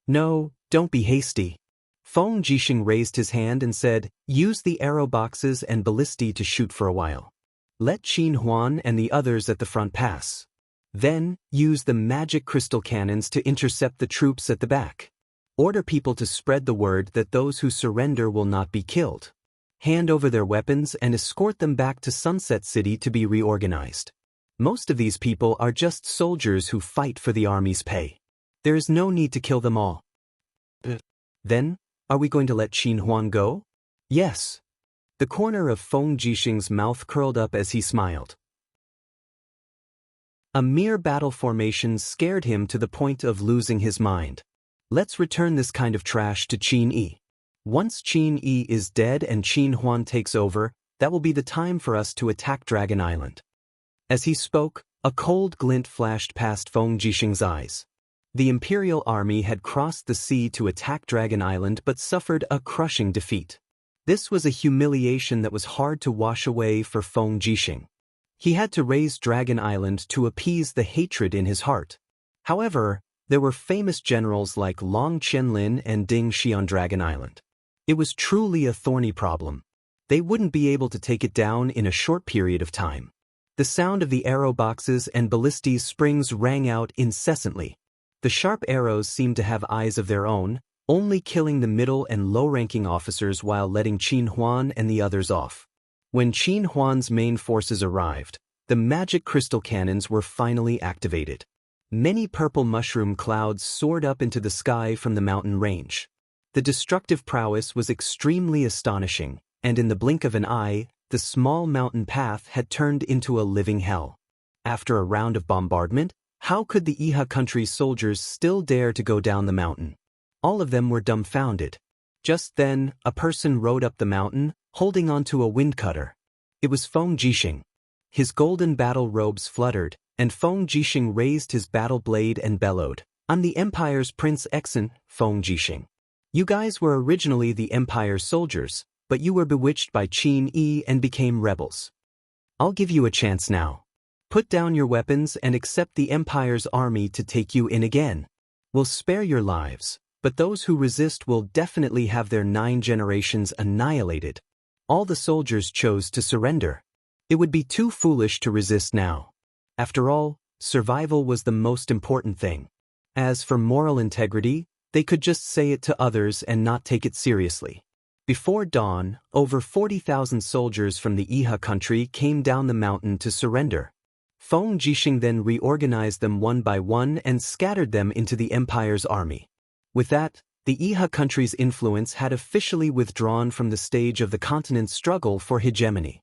Speaker 1: "No, don't be hasty. Feng Jixing raised his hand and said, "Use the arrow boxes and ballistae to shoot for a while. Let Qin Huan and the others at the front pass. Then, use the magic crystal cannons to intercept the troops at the back. Order people to spread the word that those who surrender will not be killed. Hand over their weapons and escort them back to Sunset City to be reorganized. Most of these people are just soldiers who fight for the army's pay. There is no need to kill them all." "Then, are we going to let Qin Huan go?" "Yes." The corner of Feng Jixing's mouth curled up as he smiled. A mere battle formation scared him to the point of losing his mind. Let's return this kind of trash to Qin Yi. Once Qin Yi is dead and Qin Huan takes over, that will be the time for us to attack Dragon Island. As he spoke, a cold glint flashed past Feng Jixing's eyes. The Imperial Army had crossed the sea to attack Dragon Island but suffered a crushing defeat. This was a humiliation that was hard to wash away for Feng Jixing. He had to raise Dragon Island to appease the hatred in his heart. However, there were famous generals like Long Qianlin and Ding Shi on Dragon Island. It was truly a thorny problem. They wouldn't be able to take it down in a short period of time. The sound of the arrow boxes and ballistae springs rang out incessantly. The sharp arrows seemed to have eyes of their own, only killing the middle and low-ranking officers while letting Qin Huan and the others off. When Qin Huan's main forces arrived, the magic crystal cannons were finally activated. Many purple mushroom clouds soared up into the sky from the mountain range. The destructive prowess was extremely astonishing, and in the blink of an eye, the small mountain path had turned into a living hell. After a round of bombardment, how could the Iha country's soldiers still dare to go down the mountain? All of them were dumbfounded. Just then, a person rode up the mountain, holding onto a wind cutter. It was Feng Jixing. His golden battle robes fluttered, and Feng Jixing raised his battle blade and bellowed, "I'm the Empire's Prince Exen, Feng Jixing. You guys were originally the Empire's soldiers, but you were bewitched by Qin Yi and became rebels. I'll give you a chance now. Put down your weapons and accept the Empire's army to take you in again. We'll spare your lives, but those who resist will definitely have their 9 generations annihilated." All the soldiers chose to surrender. It would be too foolish to resist now. After all, survival was the most important thing. As for moral integrity, they could just say it to others and not take it seriously. Before dawn, over 40,000 soldiers from the Iha country came down the mountain to surrender. Feng Jixing then reorganized them one by one and scattered them into the Empire's army. With that, the Iha country's influence had officially withdrawn from the stage of the continent's struggle for hegemony.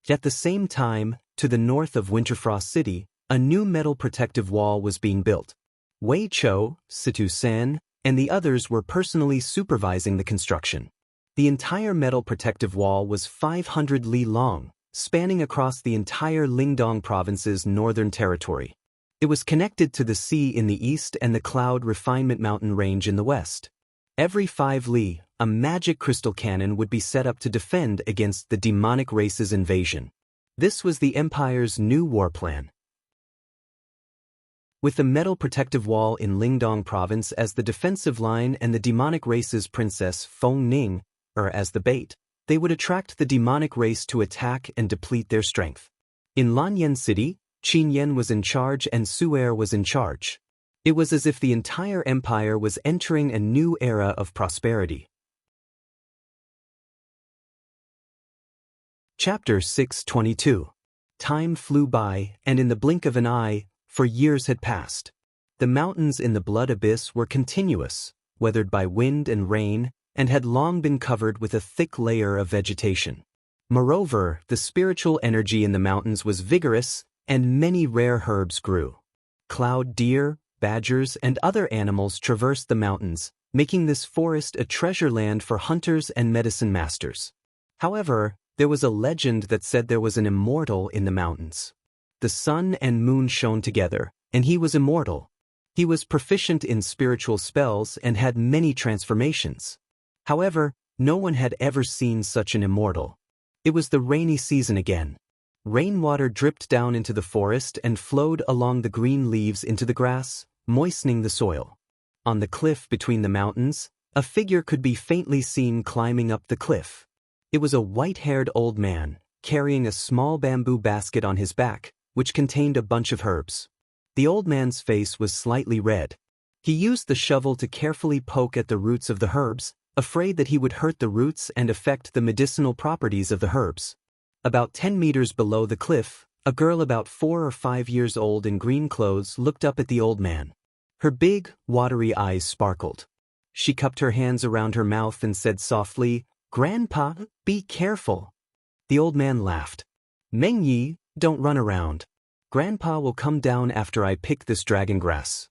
Speaker 1: At the same time, to the north of Winterfrost City, a new metal protective wall was being built. Wei Chou, Situ San, and the others were personally supervising the construction. The entire metal protective wall was 500 li long, spanning across the entire Lingdong province's northern territory. It was connected to the sea in the east and the Cloud Refinement Mountain Range in the west. Every 5 li, a magic crystal cannon would be set up to defend against the demonic race's invasion. This was the Empire's new war plan. With the metal protective wall in Lingdong province as the defensive line and the demonic race's princess Feng Ning, as the bait, they would attract the demonic race to attack and deplete their strength. In Lanyan City, Qin Yan was in charge and Su'er was in charge. It was as if the entire empire was entering a new era of prosperity. Chapter 622. Time flew by, and in the blink of an eye, for years had passed. The mountains in the Blood Abyss were continuous, weathered by wind and rain, and had long been covered with a thick layer of vegetation. Moreover, the spiritual energy in the mountains was vigorous, and many rare herbs grew. Cloud deer, badgers, and other animals traversed the mountains, making this forest a treasure land for hunters and medicine masters. However, there was a legend that said there was an immortal in the mountains. The sun and moon shone together, and he was immortal. He was proficient in spiritual spells and had many transformations. However, no one had ever seen such an immortal. It was the rainy season again. Rainwater dripped down into the forest and flowed along the green leaves into the grass, moistening the soil. On the cliff between the mountains, A figure could be faintly seen climbing up the cliff. It was a white-haired old man, carrying a small bamboo basket on his back, which contained a bunch of herbs. The old man's face was slightly red. He used the shovel to carefully poke at the roots of the herbs, afraid that he would hurt the roots and affect the medicinal properties of the herbs. About 10 meters below the cliff, a girl about 4 or 5 years old in green clothes looked up at the old man. Her big, watery eyes sparkled. She cupped her hands around her mouth and said softly, "Grandpa, be careful." The old man laughed. "Meng Yi, don't run around. Grandpa will come down after I pick this dragon grass."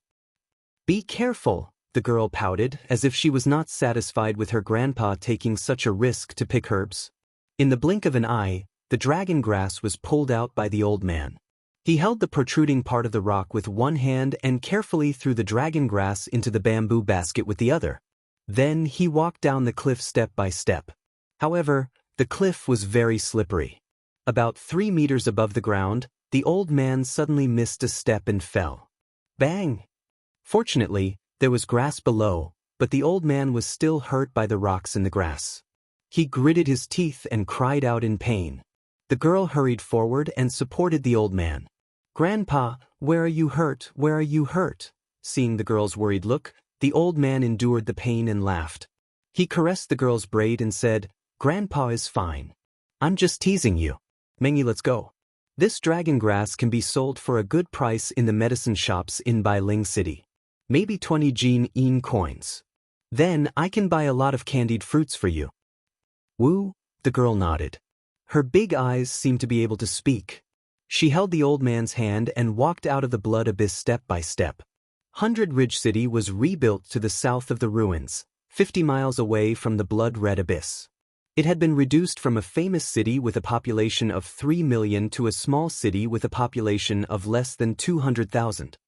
Speaker 1: "Be careful," the girl pouted, as if she was not satisfied with her grandpa taking such a risk to pick herbs. In the blink of an eye, the dragon grass was pulled out by the old man. He held the protruding part of the rock with one hand and carefully threw the dragon grass into the bamboo basket with the other. Then he walked down the cliff step by step. However, the cliff was very slippery. About 3 meters above the ground, the old man suddenly missed a step and fell. Bang! Fortunately, there was grass below, but the old man was still hurt by the rocks in the grass. He gritted his teeth and cried out in pain. The girl hurried forward and supported the old man. "Grandpa, where are you hurt? Where are you hurt?" Seeing the girl's worried look, the old man endured the pain and laughed. He caressed the girl's braid and said, "Grandpa is fine. I'm just teasing you. Mengi, let's go. This dragon grass can be sold for a good price in the medicine shops in Bailing City. Maybe 20 Jin coins. Then I can buy a lot of candied fruits for you." "Woo," the girl nodded. Her big eyes seemed to be able to speak. She held the old man's hand and walked out of the blood abyss step by step. 100 Ridge City was rebuilt to the south of the ruins, 50 miles away from the blood-red abyss. It had been reduced from a famous city with a population of 3 million to a small city with a population of less than 200,000.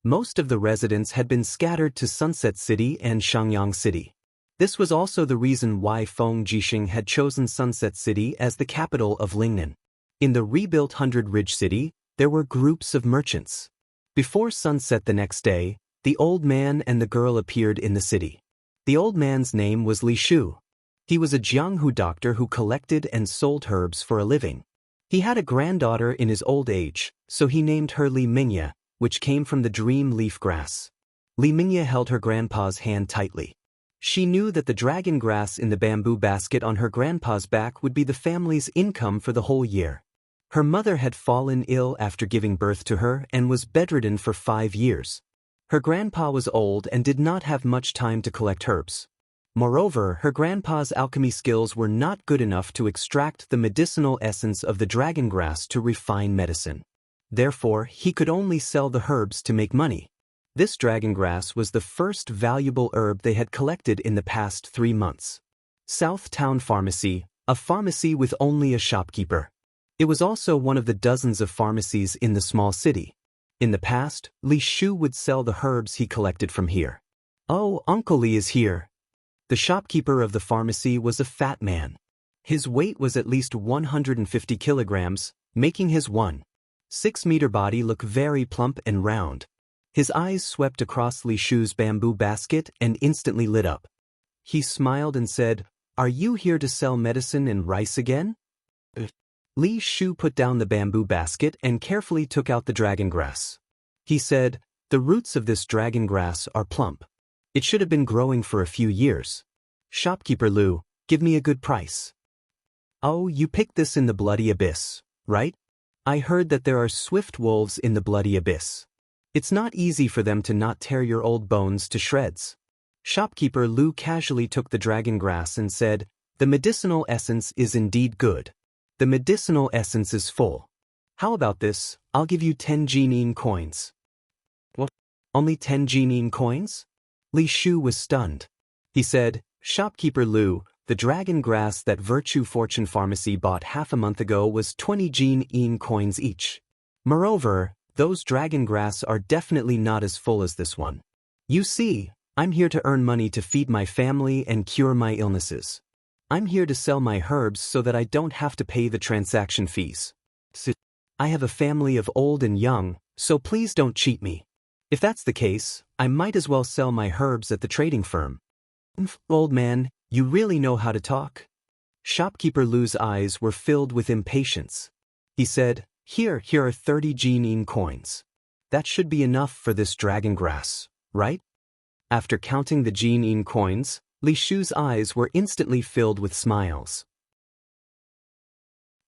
Speaker 1: Most of the residents had been scattered to Sunset City and Xianxia City. This was also the reason why Feng Jixing had chosen Sunset City as the capital of Lingnan. In the rebuilt 100 Ridge City, there were groups of merchants. Before sunset the next day, the old man and the girl appeared in the city. The old man's name was Li Shu. He was a Jianghu doctor who collected and sold herbs for a living. He had a granddaughter in his old age, so he named her Li Mingya, which came from the dream leaf grass. Li Mingya held her grandpa's hand tightly. She knew that the dragon grass in the bamboo basket on her grandpa's back would be the family's income for the whole year. Her mother had fallen ill after giving birth to her and was bedridden for 5 years. Her grandpa was old and did not have much time to collect herbs. Moreover, her grandpa's alchemy skills were not good enough to extract the medicinal essence of the dragon grass to refine medicine. Therefore, he could only sell the herbs to make money. This dragon grass was the first valuable herb they had collected in the past 3 months. South Town Pharmacy, a pharmacy with only a shopkeeper. It was also one of the dozens of pharmacies in the small city. In the past, Li Shu would sell the herbs he collected from here. "Oh, Uncle Li is here." The shopkeeper of the pharmacy was a fat man. His weight was at least 150 kilograms, making his 1.6-meter body look very plump and round. His eyes swept across Li Shu's bamboo basket and instantly lit up. He smiled and said, "Are you here to sell medicine and rice again?" Li Shu put down the bamboo basket and carefully took out the dragon grass. He said, "The roots of this dragon grass are plump. It should have been growing for a few years. Shopkeeper Lu, give me a good price." "Oh, you picked this in the bloody abyss, right? I heard that there are swift wolves in the bloody abyss. It's not easy for them to not tear your old bones to shreds." Shopkeeper Lu casually took the dragon grass and said, "The medicinal essence is indeed good. The medicinal essence is full. How about this? I'll give you 10 Jinin coins." "What? Only 10 Jinin coins?" Li Shu was stunned. He said, "Shopkeeper Lu, the dragon grass that Virtue Fortune Pharmacy bought half a month ago was 20 Jinin coins each. Moreover, those dragon grass are definitely not as full as this one. You see, I'm here to earn money to feed my family and cure my illnesses. I'm here to sell my herbs so that I don't have to pay the transaction fees. I have a family of old and young, so please don't cheat me. If that's the case, I might as well sell my herbs at the trading firm. Old man, you really know how to talk? Shopkeeper Lu's eyes were filled with impatience. He said, Here are 30 Jinin coins. That should be enough for this dragon grass, right? After counting the Jinin coins, Li Shu's eyes were instantly filled with smiles.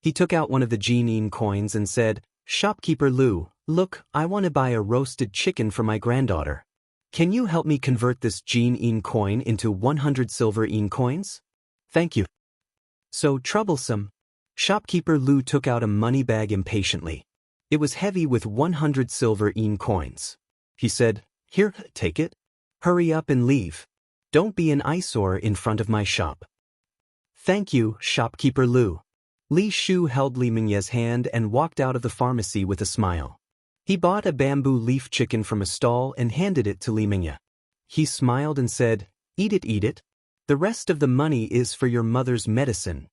Speaker 1: He took out one of the Jinin coins and said, Shopkeeper Lu, look, I want to buy a roasted chicken for my granddaughter. Can you help me convert this Jinin coin into 100 silver yin coins? Thank you. So troublesome. Shopkeeper Lu took out a money bag impatiently. It was heavy with 100 silver yin coins. He said, Here, take it. Hurry up and leave. Don't be an eyesore in front of my shop. Thank you, Shopkeeper Lu. Li Shu held Li Mingye's hand and walked out of the pharmacy with a smile. He bought a bamboo leaf chicken from a stall and handed it to Li Mingye. He smiled and said, Eat it, eat it. The rest of the money is for your mother's medicine.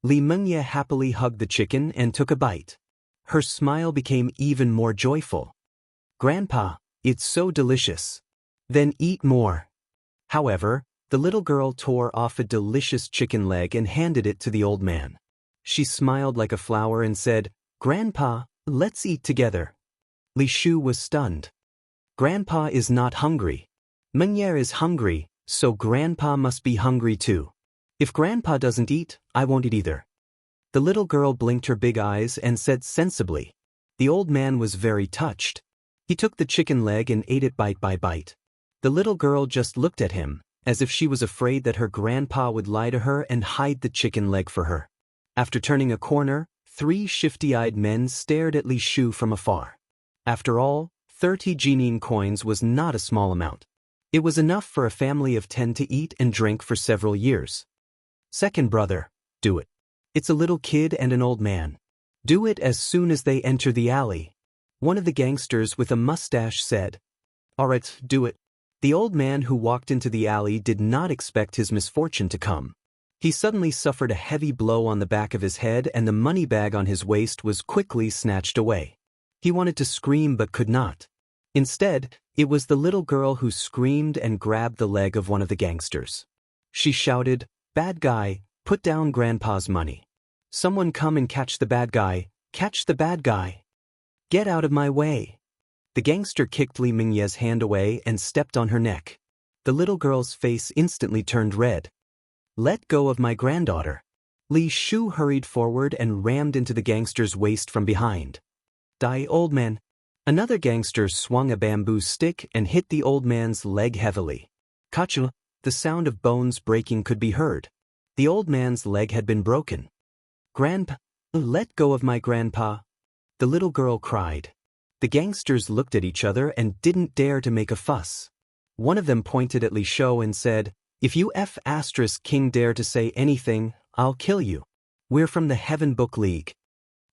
Speaker 1: Li Mingye happily hugged the chicken and took a bite. Her smile became even more joyful. Grandpa, it's so delicious. Then eat more. However, the little girl tore off a delicious chicken leg and handed it to the old man. She smiled like a flower and said, Grandpa, let's eat together. Li Shu was stunned. Grandpa is not hungry. Mingye is hungry, so Grandpa must be hungry too. If Grandpa doesn't eat, I won't eat either. The little girl blinked her big eyes and said sensibly. The old man was very touched. He took the chicken leg and ate it bite by bite. The little girl just looked at him, as if she was afraid that her grandpa would lie to her and hide the chicken leg for her. After turning a corner, 3 shifty-eyed men stared at Li Shu from afar. After all, 30 Jinin coins was not a small amount. It was enough for a family of 10 to eat and drink for several years. Second brother, do it. It's a little kid and an old man. Do it as soon as they enter the alley. One of the gangsters with a mustache said. All right, do it. The old man who walked into the alley did not expect his misfortune to come. He suddenly suffered a heavy blow on the back of his head and the money bag on his waist was quickly snatched away. He wanted to scream but could not. Instead, it was the little girl who screamed and grabbed the leg of one of the gangsters. She shouted, Bad guy, put down Grandpa's money. Someone come and catch the bad guy, catch the bad guy. Get out of my way. The gangster kicked Li Mingye's hand away and stepped on her neck. The little girl's face instantly turned red. Let go of my granddaughter. Li Shu hurried forward and rammed into the gangster's waist from behind. Die, old man. Another gangster swung a bamboo stick and hit the old man's leg heavily. Kachu, the sound of bones breaking could be heard. The old man's leg had been broken. Grandpa, let go of my grandpa. The little girl cried. The gangsters looked at each other and didn't dare to make a fuss. One of them pointed at Li Shu and said, If you King dare to say anything, I'll kill you. We're from the Heaven Book League.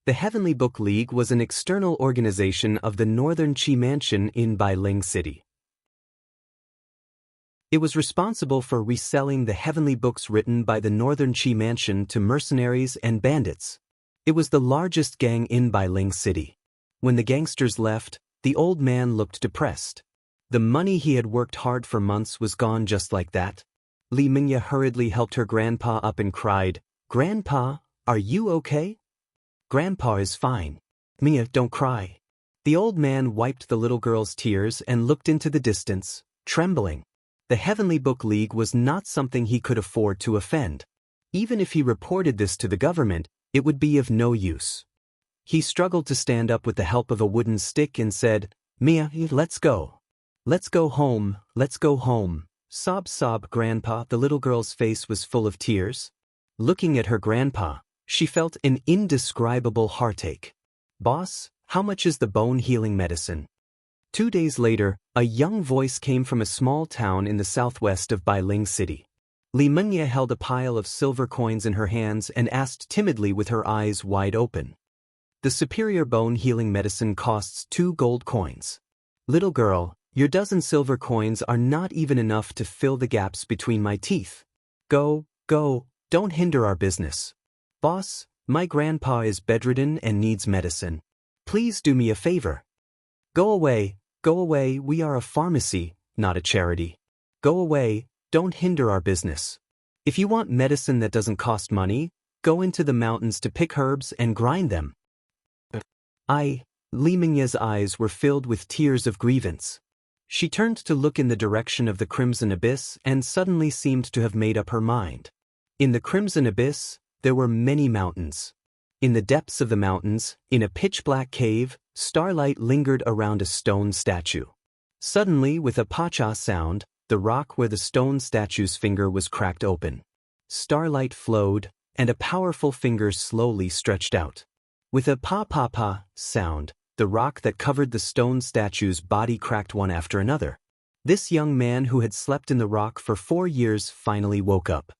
Speaker 1: The Heavenly Book League was an external organization of the Northern Qi Mansion in Bailing City. It was responsible for reselling the heavenly books written by the Northern Qi Mansion to mercenaries and bandits. It was the largest gang in Bailing City. When the gangsters left, the old man looked depressed. The money he had worked hard for months was gone just like that. Li Mingye hurriedly helped her grandpa up and cried, Grandpa, are you okay? Grandpa is fine. Mingye, don't cry. The old man wiped the little girl's tears and looked into the distance, trembling. The Heavenly Book League was not something he could afford to offend. Even if he reported this to the government, it would be of no use. He struggled to stand up with the help of a wooden stick and said, Mia, let's go. Let's go home, let's go home. Sob, sob, Grandpa. The little girl's face was full of tears. Looking at her grandpa, she felt an indescribable heartache. Boss, how much is the bone healing medicine? 2 days later, a young voice came from a small town in the southwest of Bailing City. Li Mingye held a pile of silver coins in her hands and asked timidly with her eyes wide open. The superior bone healing medicine costs 2 gold coins. Little girl, your dozen silver coins are not even enough to fill the gaps between my teeth. Go, don't hinder our business. Boss, my grandpa is bedridden and needs medicine. Please do me a favor. Go away, we are a pharmacy, not a charity. Go away, don't hinder our business. If you want medicine that doesn't cost money, go into the mountains to pick herbs and grind them. Li Mingye's eyes were filled with tears of grievance. She turned to look in the direction of the Crimson Abyss and suddenly seemed to have made up her mind. In the Crimson Abyss, there were many mountains. In the depths of the mountains, in a pitch-black cave, starlight lingered around a stone statue. Suddenly, with a pa-cha sound, the rock where the stone statue's finger was cracked open. Starlight flowed, and a powerful finger slowly stretched out. With a pa-pa-pa sound, the rock that covered the stone statue's body cracked one after another. This young man who had slept in the rock for 4 years finally woke up.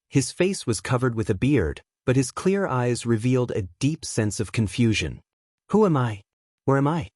Speaker 1: His face was covered with a beard, but his clear eyes revealed a deep sense of confusion. Who am I? Where am I?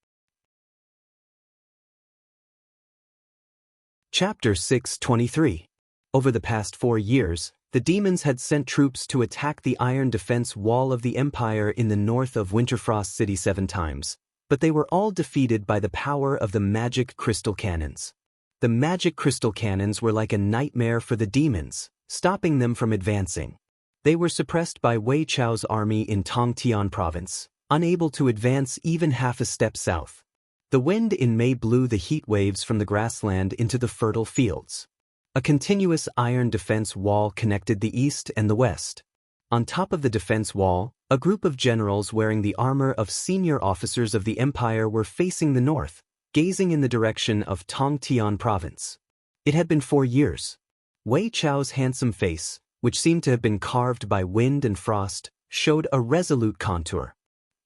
Speaker 1: Chapter 623. Over the past 4 years, the demons had sent troops to attack the iron defense wall of the Empire in the north of Winterfrost City 7 times, but they were all defeated by the power of the magic crystal cannons. The magic crystal cannons were like a nightmare for the demons, stopping them from advancing. They were suppressed by Wei Chao's army in Tongtian province, unable to advance even half a step south. The wind in May blew the heat waves from the grassland into the fertile fields. A continuous iron defense wall connected the east and the west. On top of the defense wall, a group of generals wearing the armor of senior officers of the empire were facing the north, gazing in the direction of Tongtian province. It had been 4 years. Wei Chao's handsome face, which seemed to have been carved by wind and frost, showed a resolute contour.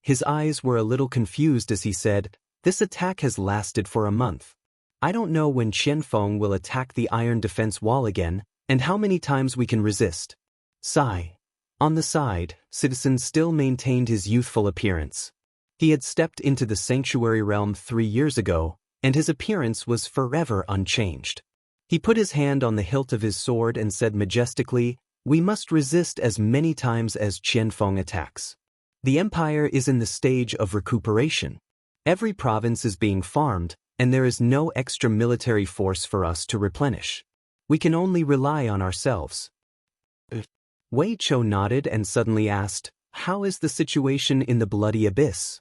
Speaker 1: His eyes were a little confused as he said, "This attack has lasted for a month. I don't know when Qianfeng will attack the iron defense wall again, and how many times we can resist." Sigh. On the side, Citizen still maintained his youthful appearance. He had stepped into the sanctuary realm 3 years ago, and his appearance was forever unchanged. He put his hand on the hilt of his sword and said majestically, "We must resist as many times as Qianfeng attacks. The empire is in the stage of recuperation. Every province is being farmed, and there is no extra military force for us to replenish. We can only rely on ourselves." Wei Chou nodded and suddenly asked, "How is the situation in the Bloody Abyss?"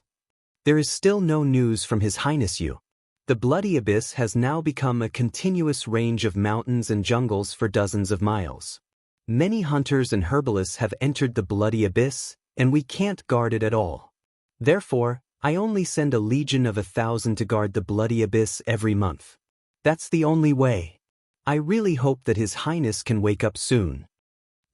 Speaker 1: "There is still no news from His Highness Yu. The Bloody Abyss has now become a continuous range of mountains and jungles for dozens of miles. Many hunters and herbalists have entered the Bloody Abyss, and we can't guard it at all. Therefore, I only send a legion of 1,000 to guard the Bloody Abyss every month. That's the only way. I really hope that His Highness can wake up soon."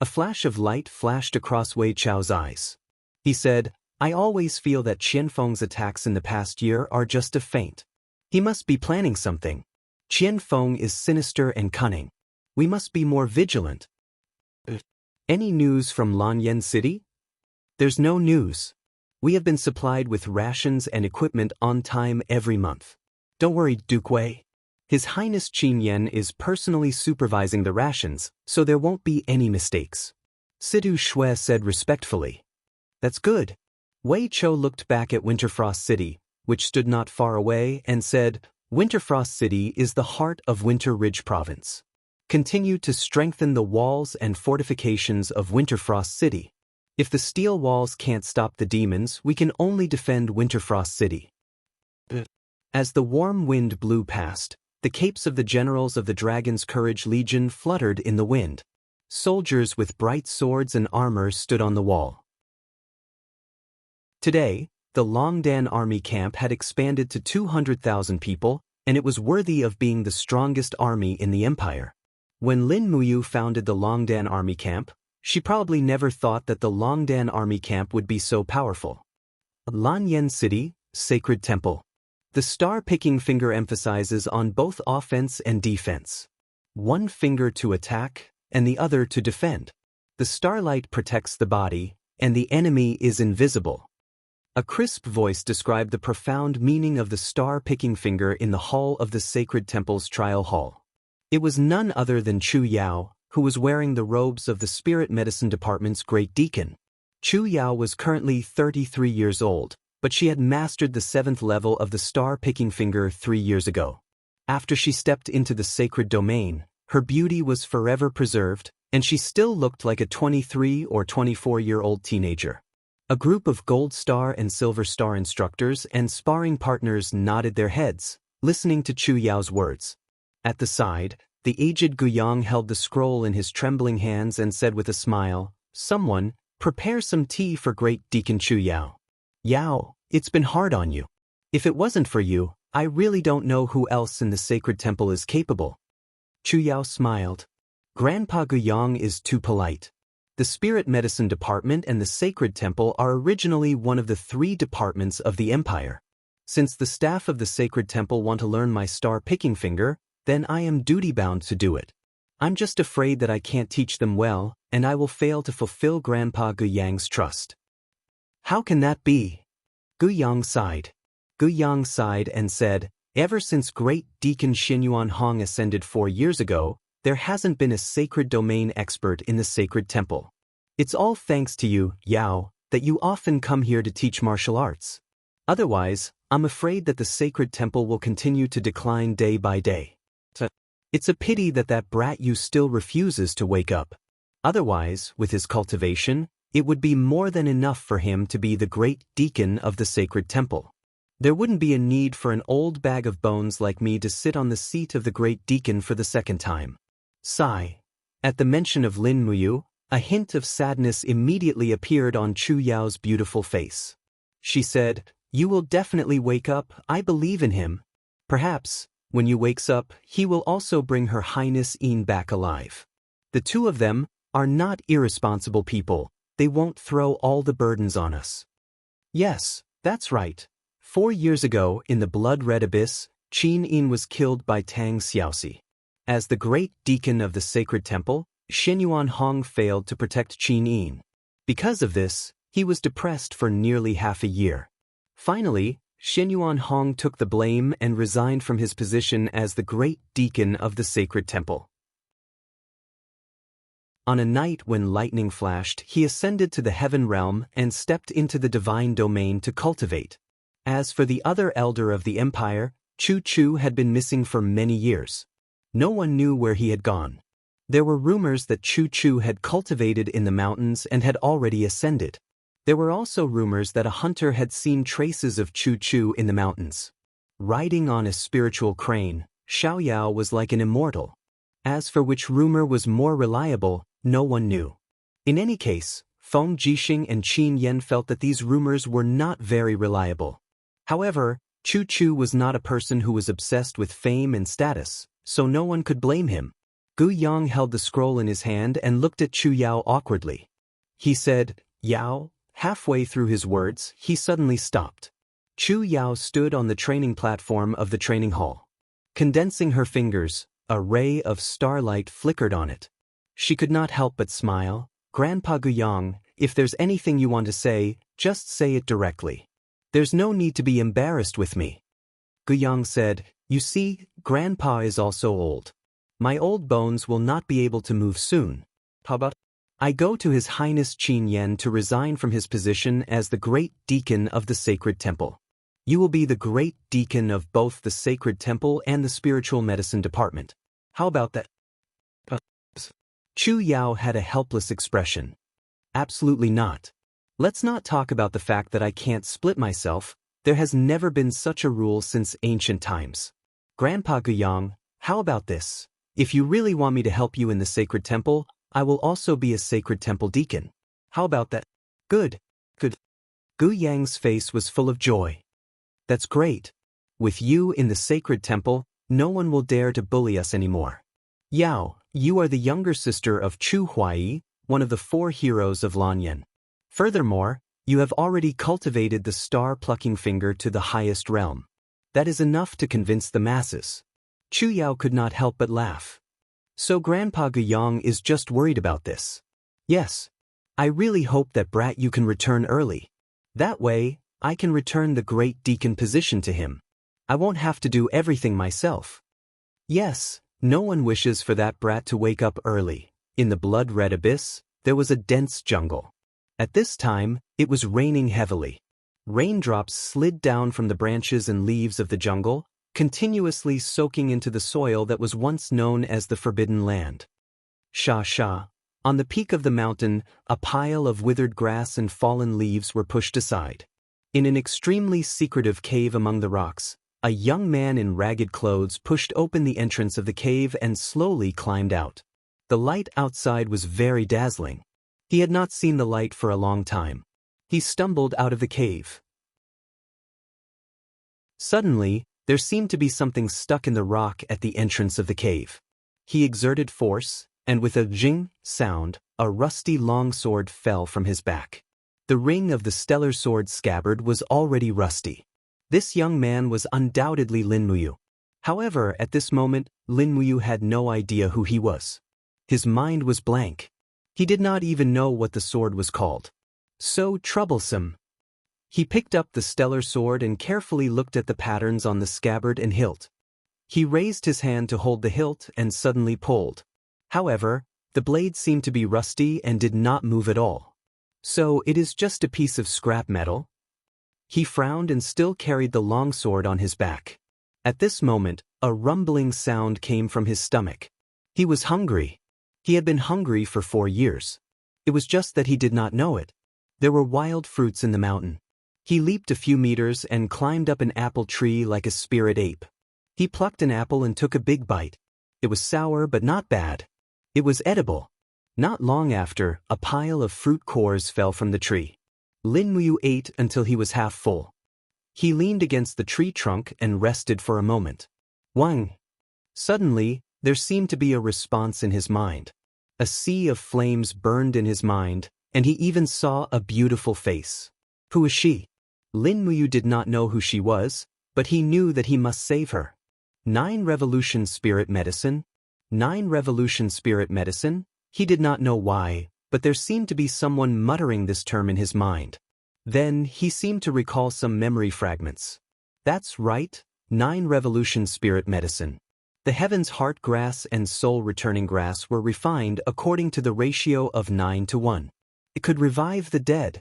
Speaker 1: A flash of light flashed across Wei Chao's eyes. He said, "I always feel that Qianfeng's attacks in the past year are just a feint. He must be planning something. Qianfeng is sinister and cunning. We must be more vigilant." "Any news from Lanyan City?" "There's no news. We have been supplied with rations and equipment on time every month. Don't worry, Duke Wei. His Highness Qin Yan is personally supervising the rations, so there won't be any mistakes." Sidu Shui said respectfully. "That's good." Wei Chou looked back at Winterfrost City, which stood not far away, and said, "Winterfrost City is the heart of Winter Ridge Province. Continue to strengthen the walls and fortifications of Winterfrost City. If the steel walls can't stop the demons, we can only defend Winterfrost City." As the warm wind blew past, the capes of the generals of the Dragon's Courage Legion fluttered in the wind. Soldiers with bright swords and armor stood on the wall. Today, the Longdan army camp had expanded to 200,000 people, and it was worthy of being the strongest army in the empire. When Lin Muyu founded the Longdan army camp, she probably never thought that the Longdan army camp would be so powerful. Lanyan City, Sacred Temple. The star-picking finger emphasizes on both offense and defense. One finger to attack, and the other to defend. The starlight protects the body, and the enemy is invisible. A crisp voice described the profound meaning of the star-picking finger in the hall of the Sacred Temple's trial hall. It was none other than Chu Yao, who was wearing the robes of the Spirit Medicine Department's Great Deacon. Chu Yao was currently 33 years old, but she had mastered the 7th level of the star-picking finger 3 years ago. After she stepped into the sacred domain, her beauty was forever preserved, and she still looked like a 23 or 24-year-old teenager. A group of Gold Star and Silver Star instructors and sparring partners nodded their heads, listening to Chu Yao's words. At the side, the aged Guyang held the scroll in his trembling hands and said with a smile, "Someone, prepare some tea for great Deacon Chu Yao. Yao, it's been hard on you. If it wasn't for you, I really don't know who else in the sacred temple is capable." Chu Yao smiled. Grandpa Guyang is too polite. The Spirit Medicine Department and the Sacred Temple are originally one of the 3 departments of the Empire. Since the staff of the Sacred Temple want to learn my star-picking finger, then I am duty-bound to do it. I'm just afraid that I can't teach them well, and I will fail to fulfill Grandpa Guyang's trust. How can that be? Guyang sighed. Guyang sighed and said, "Ever since great Deacon Xinyuan Hong ascended 4 years ago, there hasn't been a sacred domain expert in the sacred temple. It's all thanks to you, Yao, that you often come here to teach martial arts. Otherwise, I'm afraid that the sacred temple will continue to decline day by day. It's a pity that that brat Yu still refuses to wake up. Otherwise, with his cultivation, it would be more than enough for him to be the great deacon of the sacred temple. There wouldn't be a need for an old bag of bones like me to sit on the seat of the great deacon for the second time." Sigh. At the mention of Lin Muyu, a hint of sadness immediately appeared on Chu Yao's beautiful face. She said, "You will definitely wake up, I believe in him. Perhaps, when you wakes up, he will also bring Her Highness Yin back alive. The 2 of them are not irresponsible people, they won't throw all the burdens on us." Yes, that's right. 4 years ago, in the blood-red abyss, Qin Yin was killed by Tang Xiaoxi. As the great deacon of the sacred temple, Xinyuan Hong failed to protect Qin Yin. Because of this, he was depressed for nearly half a year. Finally, Xinyuan Hong took the blame and resigned from his position as the great deacon of the sacred temple. On a night when lightning flashed, he ascended to the heaven realm and stepped into the divine domain to cultivate. As for the other elder of the empire, Chu Chu had been missing for many years. No one knew where he had gone. There were rumors that Chu Chu had cultivated in the mountains and had already ascended. There were also rumors that a hunter had seen traces of Chu Chu in the mountains. Riding on a spiritual crane, Xiaoyao was like an immortal. As for which rumor was more reliable, no one knew. In any case, Feng Jixing and Qin Yan felt that these rumors were not very reliable. However, Chu Chu was not a person who was obsessed with fame and status, so no one could blame him. Gu Yang held the scroll in his hand and looked at Chu Yao awkwardly. He said, "Yao." Halfway through his words, he suddenly stopped. Chu Yao stood on the training platform of the training hall. Condensing her fingers, a ray of starlight flickered on it. She could not help but smile. "Grandpa Guyang, if there's anything you want to say, just say it directly. There's no need to be embarrassed with me." Guyang said, "You see, Grandpa is also old. My old bones will not be able to move soon. How about I go to His Highness Qin Yan to resign from his position as the great deacon of the sacred temple. You will be the great deacon of both the sacred temple and the spiritual medicine department. How about that?" Chu Yao had a helpless expression. "Absolutely not. Let's not talk about the fact that I can't split myself. There has never been such a rule since ancient times. Grandpa Guyang, how about this? If you really want me to help you in the sacred temple, I will also be a sacred temple deacon. How about that?" Good. Gu Yang's face was full of joy. "That's great. With you in the sacred temple, no one will dare to bully us anymore. Yao, you are the younger sister of Chu Huai, one of the 4 heroes of Lanyan. Furthermore, you have already cultivated the star-plucking finger to the highest realm. That is enough to convince the masses." Chu Yao could not help but laugh. "So Grandpa Guyang is just worried about this?" "Yes. I really hope that brat you can return early. That way, I can return the great deacon position to him. I won't have to do everything myself." Yes, no one wishes for that brat to wake up early. In the blood-red abyss, there was a dense jungle. At this time, it was raining heavily. Raindrops slid down from the branches and leaves of the jungle, continuously soaking into the soil that was once known as the Forbidden Land. Xianxia. On the peak of the mountain, a pile of withered grass and fallen leaves were pushed aside. In an extremely secretive cave among the rocks, a young man in ragged clothes pushed open the entrance of the cave and slowly climbed out. The light outside was very dazzling. He had not seen the light for a long time. He stumbled out of the cave. Suddenly, there seemed to be something stuck in the rock at the entrance of the cave. He exerted force, and with a zing sound, a rusty longsword fell from his back. The ring of the stellar sword scabbard was already rusty. This young man was undoubtedly Lin Muyu. However, at this moment, Lin Muyu had no idea who he was. His mind was blank. He did not even know what the sword was called. So troublesome. He picked up the stellar sword and carefully looked at the patterns on the scabbard and hilt. He raised his hand to hold the hilt and suddenly pulled. However, the blade seemed to be rusty and did not move at all. So it is just a piece of scrap metal? He frowned and still carried the longsword on his back. At this moment, a rumbling sound came from his stomach. He was hungry. He had been hungry for 4 years. It was just that he did not know it. There were wild fruits in the mountain. He leaped a few meters and climbed up an apple tree like a spirit ape. He plucked an apple and took a big bite. It was sour but not bad. It was edible. Not long after, a pile of fruit cores fell from the tree. Lin Muyu ate until he was half full. He leaned against the tree trunk and rested for a moment. Wang! Suddenly, there seemed to be a response in his mind. A sea of flames burned in his mind, and he even saw a beautiful face. Who is she? Lin Muyu did not know who she was, but he knew that he must save her. 9 Revolution Spirit Medicine? 9 Revolution Spirit Medicine? He did not know why, but there seemed to be someone muttering this term in his mind. Then, he seemed to recall some memory fragments. That's right, 9 Revolution Spirit Medicine. The Heaven's Heart Grass and Soul Returning Grass were refined according to the ratio of 9 to 1. It could revive the dead.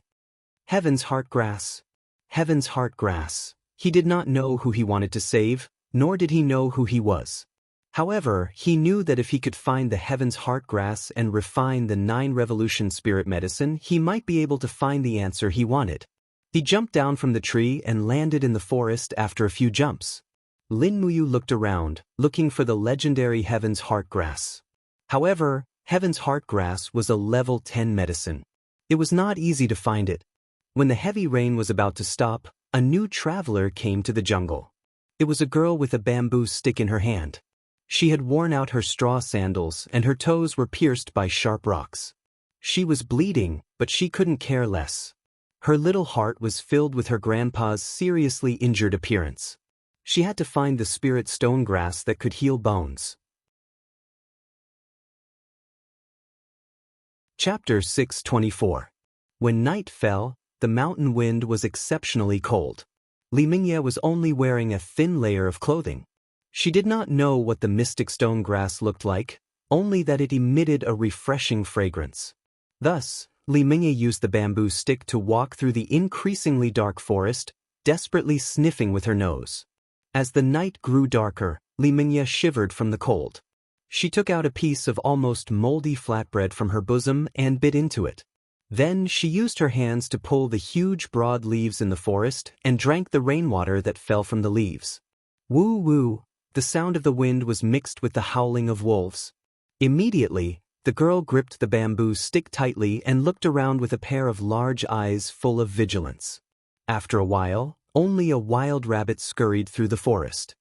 Speaker 1: Heaven's Heart Grass. Heaven's Heart Grass. He did not know who he wanted to save, nor did he know who he was. However, he knew that if he could find the Heaven's Heart Grass and refine the 9 Revolution Spirit Medicine, he might be able to find the answer he wanted. He jumped down from the tree and landed in the forest after a few jumps. Lin Muyu looked around, looking for the legendary Heaven's Heart Grass. However, Heaven's Heart Grass was a level 10 medicine. It was not easy to find it. When the heavy rain was about to stop, a new traveler came to the jungle. It was a girl with a bamboo stick in her hand. She had worn out her straw sandals and her toes were pierced by sharp rocks. She was bleeding, but she couldn't care less. Her little heart was filled with her grandpa's seriously injured appearance. She had to find the spirit stone grass that could heal bones. Chapter 624. When night fell, the mountain wind was exceptionally cold. Xianxia was only wearing a thin layer of clothing. She did not know what the mystic stone grass looked like, only that it emitted a refreshing fragrance. Thus, Xianxia used the bamboo stick to walk through the increasingly dark forest, desperately sniffing with her nose. As the night grew darker, Xianxia shivered from the cold. She took out a piece of almost moldy flatbread from her bosom and bit into it. Then she used her hands to pull the huge broad leaves in the forest and drank the rainwater that fell from the leaves. Woo woo, the sound of the wind was mixed with the howling of wolves. Immediately, the girl gripped the bamboo stick tightly and looked around with a pair of large eyes full of vigilance. After a while, only a wild rabbit scurried through the forest.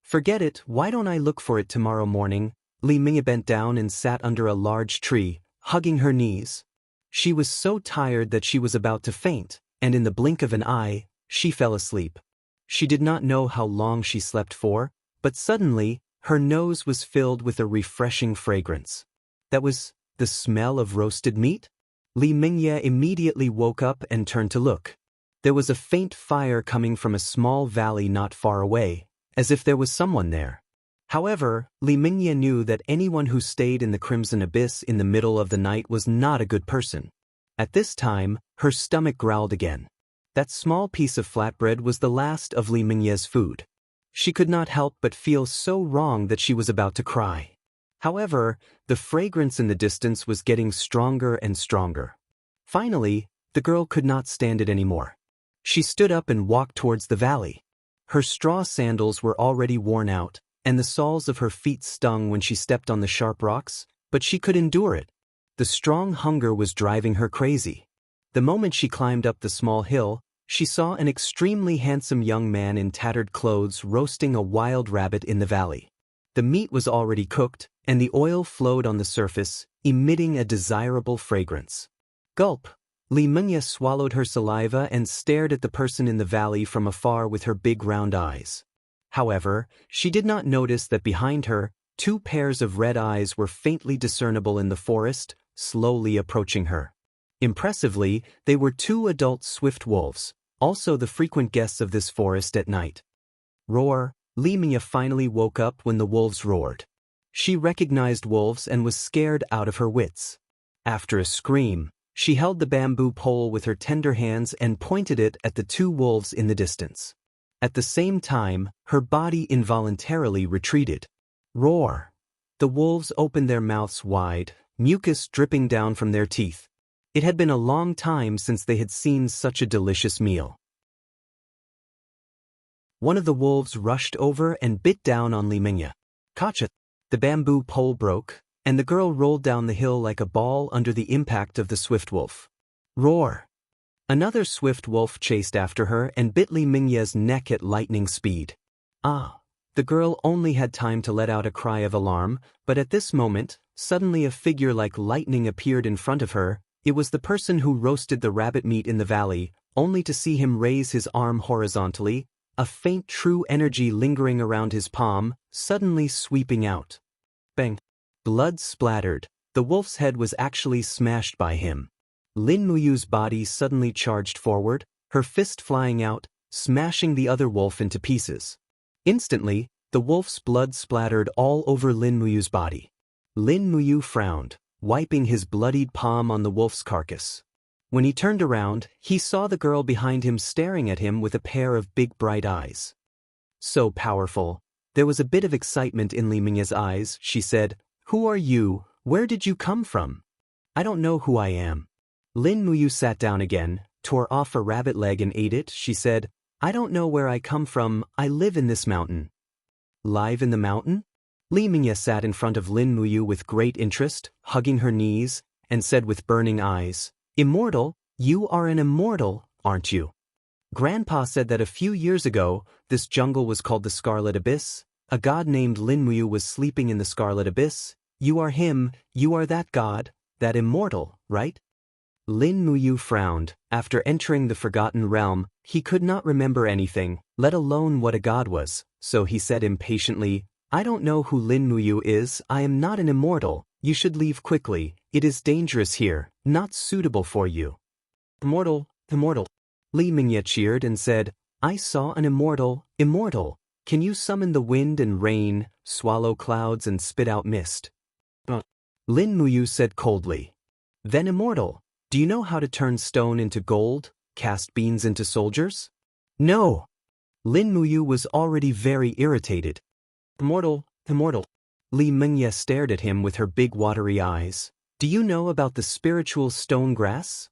Speaker 1: Forget it, why don't I look for it tomorrow morning? Xianxia bent down and sat under a large tree, hugging her knees. She was so tired that she was about to faint, and in the blink of an eye, she fell asleep. She did not know how long she slept for, but suddenly, her nose was filled with a refreshing fragrance. That was the smell of roasted meat? Xianxia immediately woke up and turned to look. There was a faint fire coming from a small valley not far away, as if there was someone there. However, Xianxia knew that anyone who stayed in the Crimson Abyss in the middle of the night was not a good person. At this time, her stomach growled again. That small piece of flatbread was the last of Xianxia's food. She could not help but feel so wrong that she was about to cry. However, the fragrance in the distance was getting stronger and stronger. Finally, the girl could not stand it anymore. She stood up and walked towards the valley. Her straw sandals were already worn out, and the soles of her feet stung when she stepped on the sharp rocks, but she could endure it. The strong hunger was driving her crazy. The moment she climbed up the small hill, she saw an extremely handsome young man in tattered clothes roasting a wild rabbit in the valley. The meat was already cooked, and the oil flowed on the surface, emitting a desirable fragrance. Gulp! Li Mengya swallowed her saliva and stared at the person in the valley from afar with her big round eyes. However, she did not notice that behind her, 2 pairs of red eyes were faintly discernible in the forest, slowly approaching her. Impressively, they were 2 adult swift wolves, also the frequent guests of this forest at night. Roar! Li Mengya finally woke up when the wolves roared. She recognized wolves and was scared out of her wits. After a scream, she held the bamboo pole with her tender hands and pointed it at the 2 wolves in the distance. At the same time, her body involuntarily retreated. Roar! The wolves opened their mouths wide, mucus dripping down from their teeth. It had been a long time since they had seen such a delicious meal. One of the wolves rushed over and bit down on Li Mengya. Kacha! The bamboo pole broke, and the girl rolled down the hill like a ball under the impact of the swift wolf. Roar! Another swift wolf chased after her and bit Li Mengya's neck at lightning speed. Ah! The girl only had time to let out a cry of alarm, but at this moment, suddenly a figure like lightning appeared in front of her. It was the person who roasted the rabbit meat in the valley, only to see him raise his arm horizontally, a faint true energy lingering around his palm, suddenly sweeping out. Bang! Blood splattered. The wolf's head was actually smashed by him. Lin Muyu's body suddenly charged forward, her fist flying out, smashing the other wolf into pieces. Instantly, the wolf's blood splattered all over Lin Muyu's body. Lin Muyu frowned, wiping his bloodied palm on the wolf's carcass. When he turned around, he saw the girl behind him staring at him with a pair of big bright eyes. So powerful. There was a bit of excitement in Li Mengya's eyes. She said, "Who are you? Where did you come from?" "I don't know who I am." Lin Muyu sat down again, tore off a rabbit leg and ate it. She said, "I don't know where I come from. I live in this mountain." "Live in the mountain?" Li Mengya sat in front of Lin Muyu with great interest, hugging her knees, and said with burning eyes, "Immortal? You are an immortal, aren't you?" Grandpa said that a few years ago, this jungle was called the Scarlet Abyss. A god named Lin Muyu was sleeping in the Scarlet Abyss. You are him, you are that god, that immortal, right? Lin Muyu frowned. After entering the Forgotten Realm, he could not remember anything, let alone what a god was, so he said impatiently, "I don't know who Lin Muyu is. I am not an immortal. You should leave quickly. It is dangerous here, not suitable for you." "Immortal, immortal." Li Mengya cheered and said, "I saw an immortal, immortal. Can you summon the wind and rain, swallow clouds and spit out mist?" Lin Muyu said coldly, "Then immortal, do you know how to turn stone into gold, cast beans into soldiers?" "No." Lin Muyu was already very irritated. "Immortal, immortal." Li Mengya stared at him with her big watery eyes. "Do you know about the spiritual stone grass?"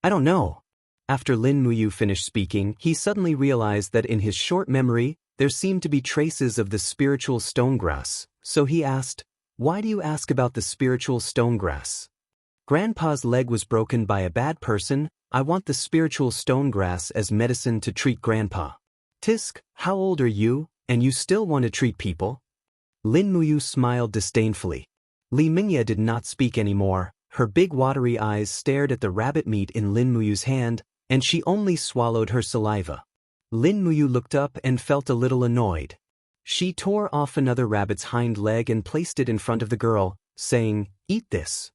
Speaker 1: "I don't know." After Lin Muyu finished speaking, he suddenly realized that in his short memory, there seemed to be traces of the spiritual stone grass, so he asked, "Why do you ask about the spiritual stone grass?" "Grandpa's leg was broken by a bad person. I want the spiritual stone grass as medicine to treat Grandpa." "Tisk, how old are you, and you still want to treat people?" Lin Muyu smiled disdainfully. Li Mengya did not speak anymore. Her big watery eyes stared at the rabbit meat in Lin Muyu's hand, and she only swallowed her saliva. Lin Muyu looked up and felt a little annoyed. She tore off another rabbit's hind leg and placed it in front of the girl, saying, "Eat this.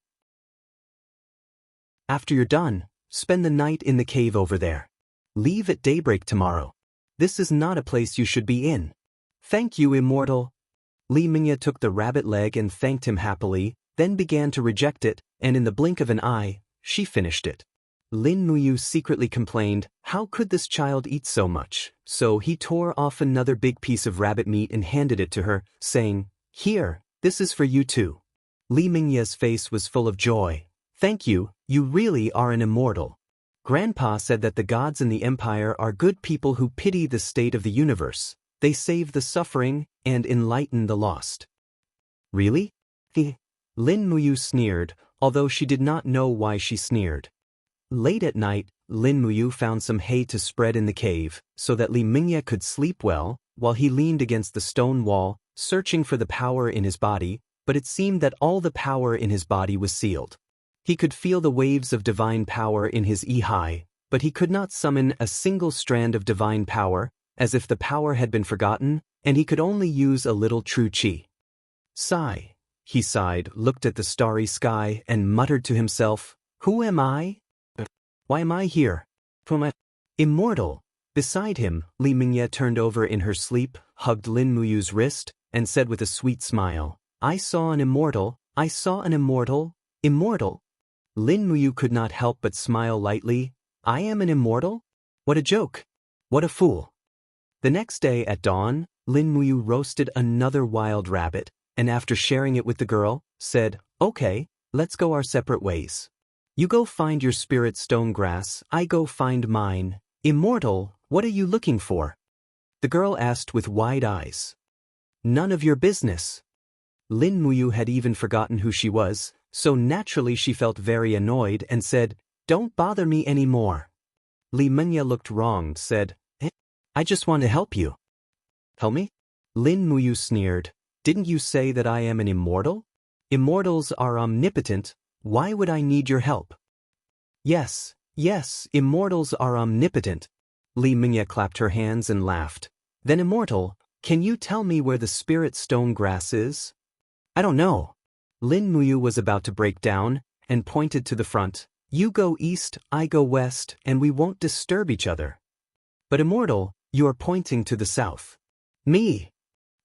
Speaker 1: After you're done, spend the night in the cave over there. Leave at daybreak tomorrow. This is not a place you should be in." "Thank you, immortal." Li Mengya took the rabbit leg and thanked him happily, then began to reject it, and in the blink of an eye, she finished it. Lin Muyu secretly complained, how could this child eat so much? So he tore off another big piece of rabbit meat and handed it to her, saying, here, this is for you too. Li Mingya's face was full of joy. Thank you, you really are an immortal. Grandpa said that the gods in the empire are good people who pity the state of the universe. They save the suffering and enlighten the lost. Really? Lin Muyu sneered, although she did not know why she sneered. Late at night, Lin Muyu found some hay to spread in the cave, so that Li Mingya could sleep well, while he leaned against the stone wall, searching for the power in his body, but it seemed that all the power in his body was sealed. He could feel the waves of divine power in his Ihai, but he could not summon a single strand of divine power, as if the power had been forgotten, and he could only use a little true qi. Sigh. He sighed, looked at the starry sky, and muttered to himself, who am I? Why am I here? Immortal. Beside him, Li Mingya turned over in her sleep, hugged Lin Muyu's wrist, and said with a sweet smile, I saw an immortal, I saw an immortal, immortal. Lin Muyu could not help but smile lightly. I am an immortal? What a joke! What a fool! The next day at dawn, Lin Muyu roasted another wild rabbit, and after sharing it with the girl, said, okay, let's go our separate ways. You go find your spirit stone grass, I go find mine. Immortal, what are you looking for? The girl asked with wide eyes. None of your business. Lin Muyu had even forgotten who she was, so naturally she felt very annoyed and said, don't bother me anymore. Li Mingya looked wronged, said, I just want to help you. Help me? Lin Muyu sneered, didn't you say that I am an immortal? Immortals are omnipotent, why would I need your help? Yes, immortals are omnipotent. Li Mingya clapped her hands and laughed. Then immortal, can you tell me where the spirit stone grass is? I don't know. Lin Muyu was about to break down, and pointed to the front. You go east, I go west, and we won't disturb each other. But immortal, you are pointing to the south. Me.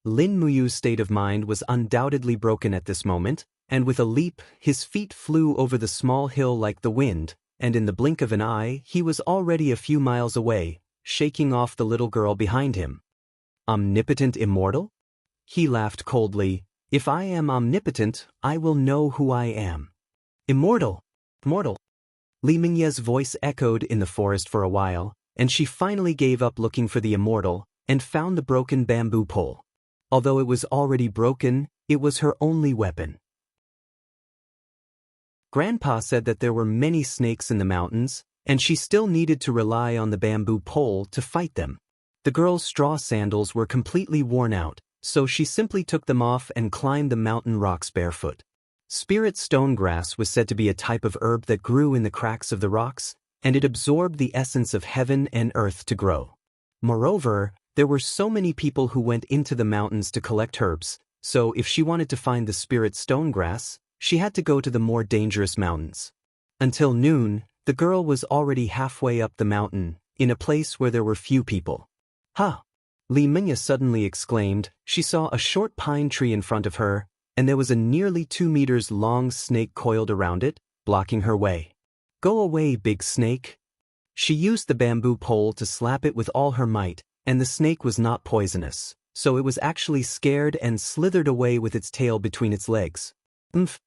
Speaker 1: Lin Muyu's state of mind was undoubtedly broken at this moment, and with a leap, his feet flew over the small hill like the wind, and in the blink of an eye, he was already a few miles away, shaking off the little girl behind him. Omnipotent immortal? He laughed coldly. If I am omnipotent, I will know who I am. Immortal. Mortal. Li Mingya's voice echoed in the forest for a while, and she finally gave up looking for the immortal, and found the broken bamboo pole. Although it was already broken, it was her only weapon. Grandpa said that there were many snakes in the mountains, and she still needed to rely on the bamboo pole to fight them. The girl's straw sandals were completely worn out, so she simply took them off and climbed the mountain rocks barefoot. Spirit stone grass was said to be a type of herb that grew in the cracks of the rocks, and it absorbed the essence of heaven and earth to grow. Moreover, there were so many people who went into the mountains to collect herbs, so if she wanted to find the spirit stone grass, she had to go to the more dangerous mountains. Until noon, the girl was already halfway up the mountain, in a place where there were few people. Ha! Li Mingya suddenly exclaimed. She saw a short pine tree in front of her, and there was a nearly 2 meters long snake coiled around it, blocking her way. Go away, big snake. She used the bamboo pole to slap it with all her might, and the snake was not poisonous, so it was actually scared and slithered away with its tail between its legs. Umph!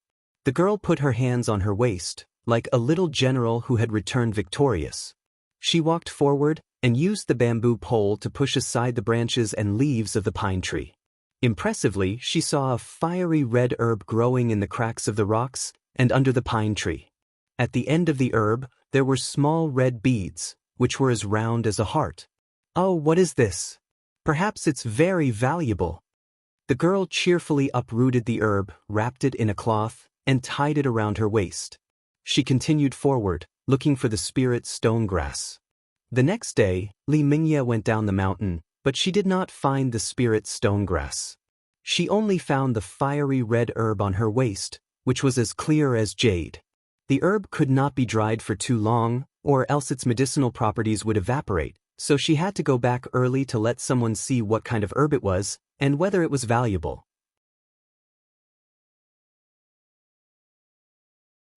Speaker 1: The girl put her hands on her waist, like a little general who had returned victorious. She walked forward and used the bamboo pole to push aside the branches and leaves of the pine tree. Impressively, she saw a fiery red herb growing in the cracks of the rocks and under the pine tree. At the end of the herb, there were small red beads, which were as round as a heart. Oh, what is this? Perhaps it's very valuable. The girl cheerfully uprooted the herb, wrapped it in a cloth, and tied it around her waist. She continued forward, looking for the spirit stone grass. The next day, Li Mingya went down the mountain, but she did not find the spirit stone grass. She only found the fiery red herb on her waist, which was as clear as jade. The herb could not be dried for too long, or else its medicinal properties would evaporate, so she had to go back early to let someone see what kind of herb it was, and whether it was valuable.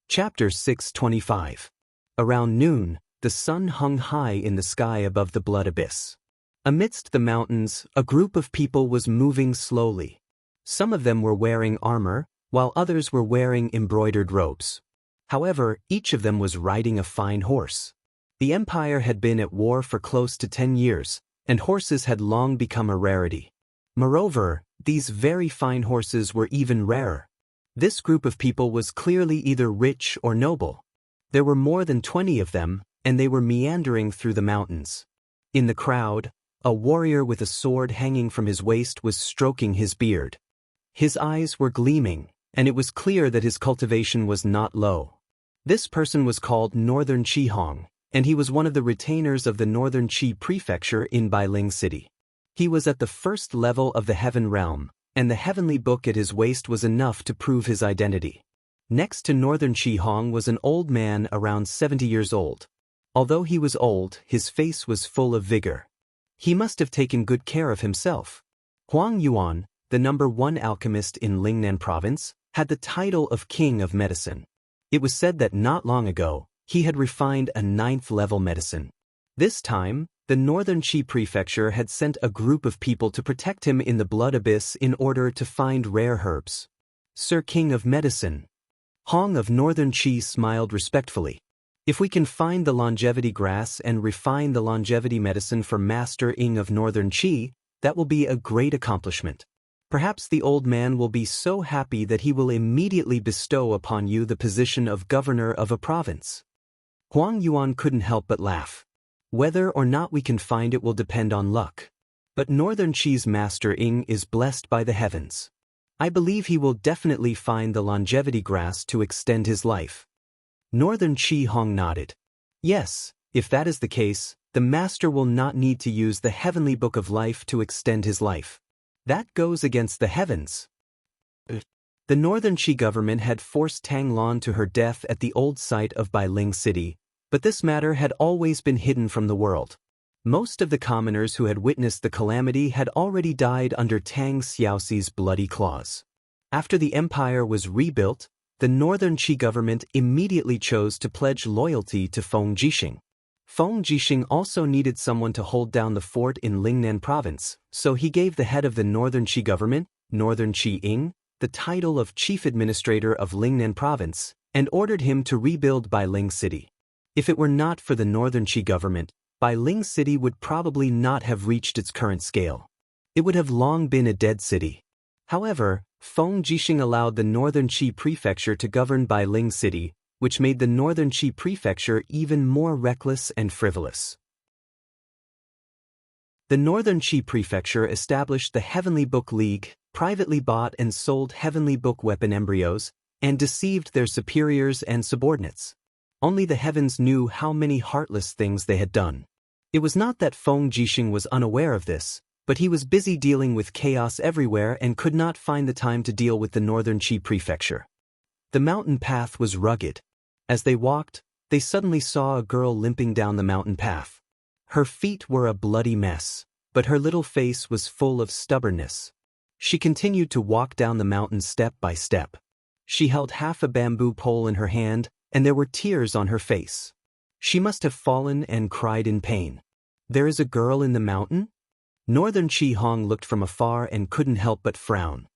Speaker 1: Chapter 625. Around noon, the sun hung high in the sky above the blood abyss. Amidst the mountains, a group of people was moving slowly. Some of them were wearing armor, while others were wearing embroidered robes. However, each of them was riding a fine horse. The empire had been at war for close to 10 years, and horses had long become a rarity. Moreover, these very fine horses were even rarer. This group of people was clearly either rich or noble. There were more than 20 of them, and they were meandering through the mountains. In the crowd, a warrior with a sword hanging from his waist was stroking his beard. His eyes were gleaming, and it was clear that his cultivation was not low. This person was called Northern Qi Hong, and he was one of the retainers of the Northern Qi Prefecture in Bailing City. He was at the first level of the Heaven Realm, and the heavenly book at his waist was enough to prove his identity. Next to Northern Qi Hong was an old man around 70 years old. Although he was old, his face was full of vigor. He must have taken good care of himself. Huang Yuan, the #1 alchemist in Lingnan province, had the title of King of Medicine. It was said that not long ago, he had refined a 9th-level medicine. This time, the Northern Qi Prefecture had sent a group of people to protect him in the blood abyss in order to find rare herbs. Sir King of Medicine. Hong of Northern Qi smiled respectfully. If we can find the longevity grass and refine the longevity medicine for Master Ing of Northern Qi, that will be a great accomplishment. Perhaps the old man will be so happy that he will immediately bestow upon you the position of governor of a province. Huang Yuan couldn't help but laugh. Whether or not we can find it will depend on luck. But Northern Qi's Master Ing is blessed by the heavens. I believe he will definitely find the longevity grass to extend his life. Northern Qi Hong nodded. Yes, if that is the case, the master will not need to use the heavenly book of life to extend his life. That goes against the heavens. The Northern Qi government had forced Tang Lan to her death at the old site of Bailing City, but this matter had always been hidden from the world. Most of the commoners who had witnessed the calamity had already died under Tang Xiaoxi's bloody claws. After the empire was rebuilt, the Northern Qi government immediately chose to pledge loyalty to Feng Jixing. Feng Jixing also needed someone to hold down the fort in Lingnan province, so he gave the head of the Northern Qi government, Northern Qi Ing, the title of Chief Administrator of Lingnan province, and ordered him to rebuild Bailing City. If it were not for the Northern Qi government, Bailing City would probably not have reached its current scale. It would have long been a dead city. However, Feng Jixing allowed the Northern Qi Prefecture to govern Bailing City, which made the Northern Qi Prefecture even more reckless and frivolous. The Northern Qi Prefecture established the Heavenly Book League, privately bought and sold Heavenly Book weapon embryos, and deceived their superiors and subordinates. Only the heavens knew how many heartless things they had done. It was not that Feng Jixing was unaware of this, but he was busy dealing with chaos everywhere and could not find the time to deal with the Northern Qi Prefecture. The mountain path was rugged. As they walked, they suddenly saw a girl limping down the mountain path. Her feet were a bloody mess, but her little face was full of stubbornness. She continued to walk down the mountain step by step. She held half a bamboo pole in her hand, and there were tears on her face. She must have fallen and cried in pain. There is a girl in the mountain? Northern Qi Hong looked from afar and couldn't help but frown.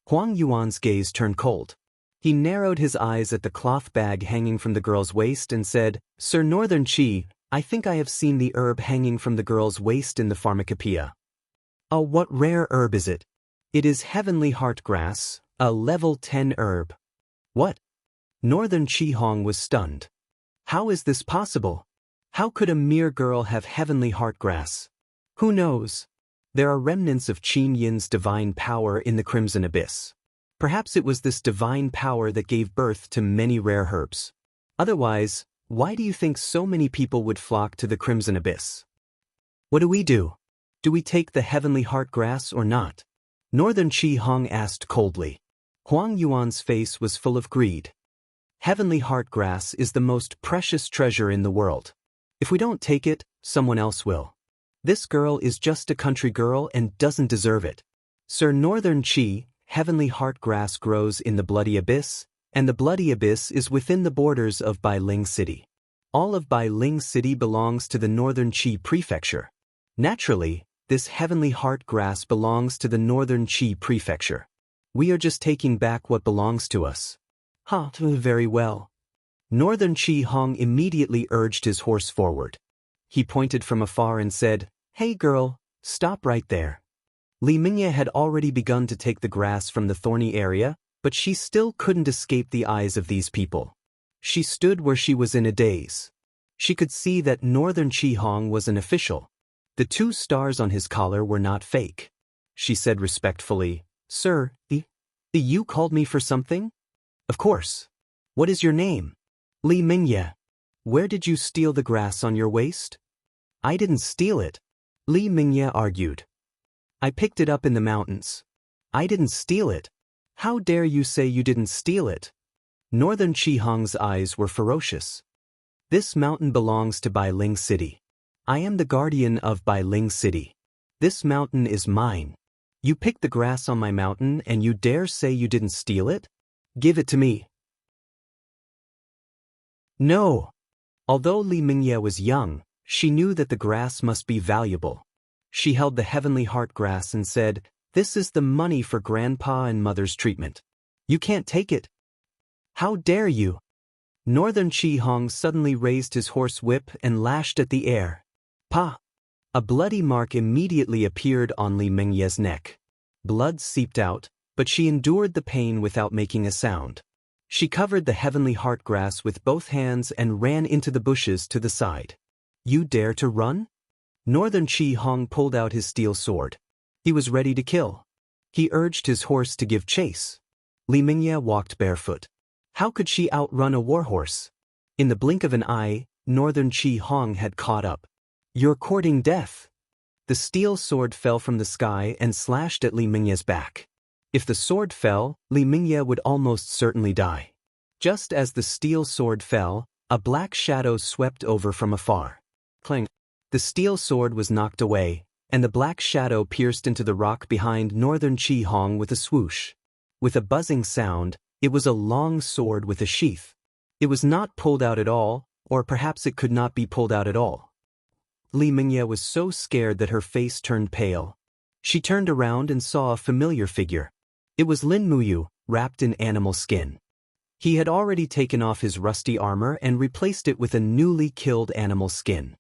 Speaker 1: Huang Yuan's gaze turned cold. He narrowed his eyes at the cloth bag hanging from the girl's waist and said, "Sir Northern Qi, I think I have seen the herb hanging from the girl's waist in the pharmacopoeia." "Oh, what rare herb is it?" "It is heavenly heart grass, a level 10 herb." "What?" Northern Qi Hong was stunned. How is this possible? How could a mere girl have heavenly heart grass? Who knows? There are remnants of Qin Yin's divine power in the Crimson Abyss. Perhaps it was this divine power that gave birth to many rare herbs. Otherwise, why do you think so many people would flock to the Crimson Abyss? What do we do? Do we take the heavenly heart grass or not? Northern Qi Hong asked coldly. Huang Yuan's face was full of greed. Heavenly heart grass is the most precious treasure in the world. If we don't take it, someone else will. This girl is just a country girl and doesn't deserve it. Sir Northern Qi, heavenly heart grass grows in the Bloody Abyss, and the Bloody Abyss is within the borders of Bailing City. All of Bailing City belongs to the Northern Qi Prefecture. Naturally, this heavenly heart grass belongs to the Northern Qi Prefecture. We are just taking back what belongs to us. Very well. Northern Qi Hong immediately urged his horse forward. He pointed from afar and said, "Hey girl, stop right there." Li Mingye had already begun to take the grass from the thorny area, but she still couldn't escape the eyes of these people. She stood where she was in a daze. She could see that Northern Qi Hong was an official. The 2 stars on his collar were not fake. She said respectfully, "Sir, you called me for something?" "Of course. What is your name?" "Li Mingye." "Where did you steal the grass on your waist?" "I didn't steal it," Li Mingye argued. "I picked it up in the mountains." "I didn't steal it." "How dare you say you didn't steal it?" Northern Qi Hong's eyes were ferocious. "This mountain belongs to Bailing City. I am the guardian of Bailing City. This mountain is mine. You picked the grass on my mountain and you dare say you didn't steal it? Give it to me." "No." Although Li Mingye was young, she knew that the grass must be valuable. She held the heavenly heart grass and said, "This is the money for grandpa and mother's treatment. You can't take it." "How dare you!" Northern Qi Hong suddenly raised his horse whip and lashed at the air. Pa! A bloody mark immediately appeared on Li Mingye's neck. Blood seeped out, but she endured the pain without making a sound. She covered the heavenly heart grass with both hands and ran into the bushes to the side. "You dare to run?" Northern Qi Hong pulled out his steel sword. He was ready to kill. He urged his horse to give chase. Li Mingye walked barefoot. How could she outrun a warhorse? In the blink of an eye, Northern Qi Hong had caught up. "You're courting death." The steel sword fell from the sky and slashed at Li Mingye's back. If the sword fell, Li Mingye would almost certainly die. Just as the steel sword fell, a black shadow swept over from afar. Clang! The steel sword was knocked away, and the black shadow pierced into the rock behind Northern Qi Hong with a swoosh. With a buzzing sound, it was a long sword with a sheath. It was not pulled out at all, or perhaps it could not be pulled out at all. Li Mingye was so scared that her face turned pale. She turned around and saw a familiar figure. It was Lin Muyu, wrapped in animal skin. He had already taken off his rusty armor and replaced it with a newly killed animal skin.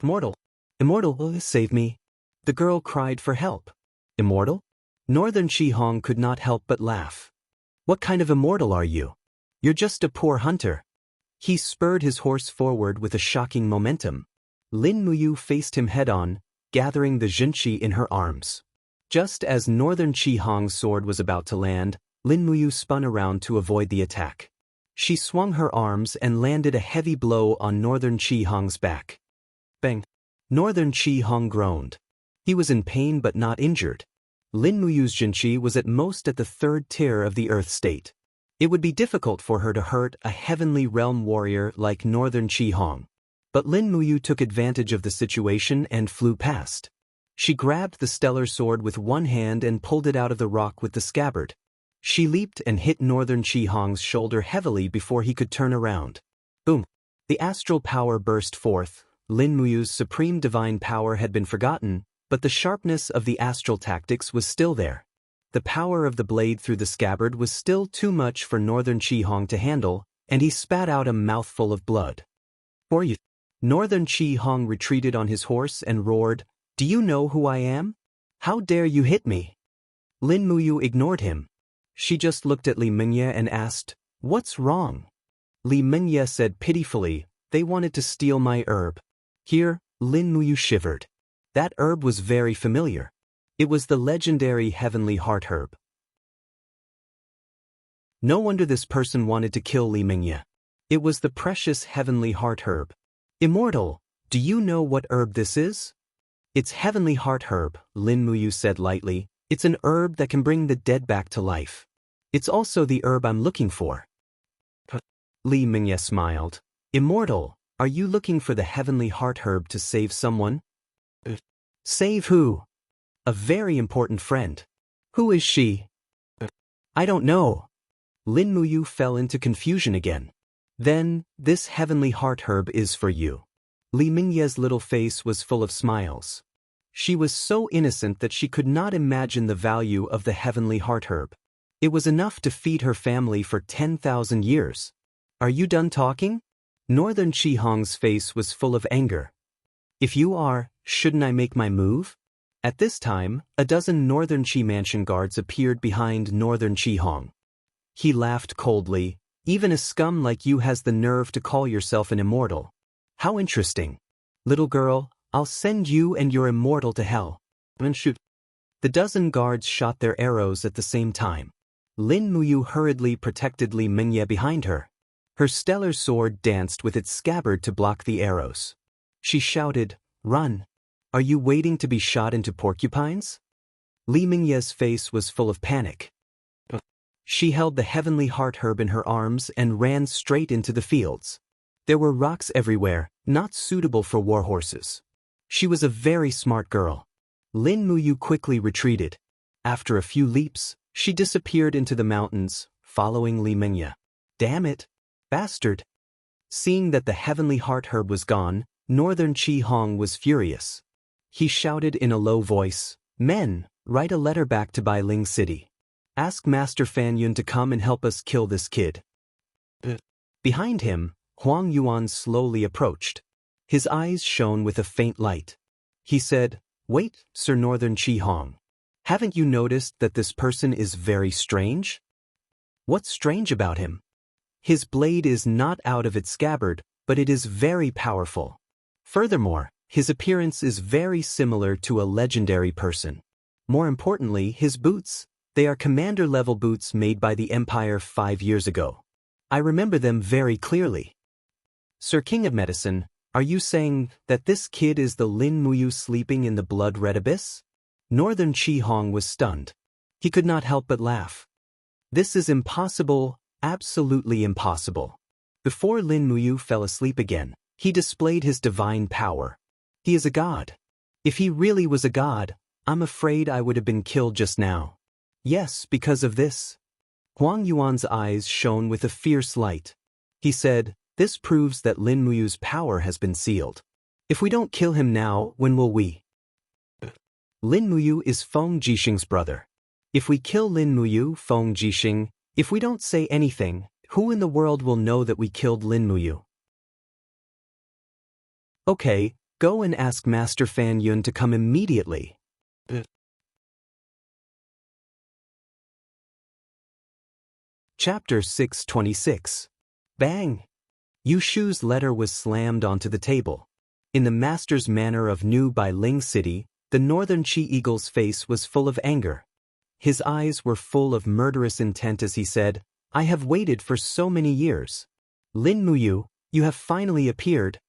Speaker 1: "Immortal! Immortal, save me!" The girl cried for help. "Immortal?" Northern Qi Hong could not help but laugh. "What kind of immortal are you? You're just a poor hunter." He spurred his horse forward with a shocking momentum. Lin Muyu faced him head-on, gathering the Xianxia in her arms. Just as Northern Qi Hong's sword was about to land, Lin Muyu spun around to avoid the attack. She swung her arms and landed a heavy blow on Northern Qi Hong's back. Bang! Northern Qi Hong groaned. He was in pain but not injured. Lin Muyu's Xianxia was at most at the 3rd tier of the Earth state. It would be difficult for her to hurt a heavenly realm warrior like Northern Qi Hong. But Lin Muyu took advantage of the situation and flew past. She grabbed the stellar sword with one hand and pulled it out of the rock with the scabbard. She leaped and hit Northern Qi Hong's shoulder heavily before he could turn around. Boom! The astral power burst forth. Lin Muyu's supreme divine power had been forgotten, but the sharpness of the astral tactics was still there. The power of the blade through the scabbard was still too much for Northern Qi Hong to handle, and he spat out a mouthful of blood. "For you!" Northern Qi Hong retreated on his horse and roared, "Do you know who I am? How dare you hit me?" Lin Muyu ignored him. She just looked at Li Mingye and asked, "What's wrong?" Li Mingye said pitifully, "They wanted to steal my herb." Here, Lin Muyu shivered. That herb was very familiar. It was the legendary heavenly heart herb. No wonder this person wanted to kill Li Mingye. It was the precious heavenly heart herb. "Immortal, do you know what herb this is?" "It's heavenly heart herb," Lin Muyu said lightly. "It's an herb that can bring the dead back to life. It's also the herb I'm looking for." Li Mingye smiled. "Immortal, are you looking for the heavenly heart herb to save someone?" "Save who?" "A very important friend." "Who is she?" "I don't know." Lin Muyu fell into confusion again. Then, this heavenly heart herb is for you. Li Mingye's little face was full of smiles. She was so innocent that she could not imagine the value of the heavenly heart herb. It was enough to feed her family for 10,000 years. Are you done talking? Northern Qihong's face was full of anger. If you are, shouldn't I make my move? At this time, a dozen Northern Qi mansion guards appeared behind Northern Qihong. He laughed coldly. Even a scum like you has the nerve to call yourself an immortal. How interesting. Little girl, I'll send you and your immortal to hell. And shoot. The dozen guards shot their arrows at the same time. Lin Muyu hurriedly protected Li Mingye behind her. Her stellar sword danced with its scabbard to block the arrows. She shouted, "Run! Are you waiting to be shot into porcupines?" Li Mingye's face was full of panic. She held the heavenly heart herb in her arms and ran straight into the fields. There were rocks everywhere, not suitable for war horses. She was a very smart girl. Lin Muyu quickly retreated. After a few leaps, she disappeared into the mountains, following Li Mingye. Damn it! Bastard! Seeing that the heavenly heart herb was gone, Northern Qihong was furious. He shouted in a low voice, "Men, write a letter back to Bailing City. Ask Master Fan Yun to come and help us kill this kid." Behind him, Huang Yuan slowly approached. His eyes shone with a faint light. He said, "Wait, Sir Northern Qihong. Haven't you noticed that this person is very strange?" "What's strange about him?" "His blade is not out of its scabbard, but it is very powerful. Furthermore, his appearance is very similar to a legendary person. More importantly, his boots, they are commander-level boots made by the Empire 5 years ago. I remember them very clearly." "Sir King of Medicine, are you saying that this kid is the Lin Muyu sleeping in the blood-red abyss?" Northern Qihong was stunned. He could not help but laugh. "This is impossible, absolutely impossible." Before Lin Muyu fell asleep again, he displayed his divine power. He is a god. If he really was a god, I'm afraid I would have been killed just now. Yes, because of this. Huang Yuan's eyes shone with a fierce light. He said, "This proves that Lin Muyu's power has been sealed. If we don't kill him now, when will we?" Lin Muyu is Feng Jixing's brother. If we kill Lin Muyu, Feng Jixing, if we don't say anything, who in the world will know that we killed Lin Muyu? Okay, go and ask Master Fan Yun to come immediately. Chapter 626. Bang! Yu Shu's letter was slammed onto the table. In the master's manor of New Bailing City, the Northern Qi Eagle's face was full of anger. His eyes were full of murderous intent as he said, "I have waited for so many years. Lin Muyu, you have finally appeared."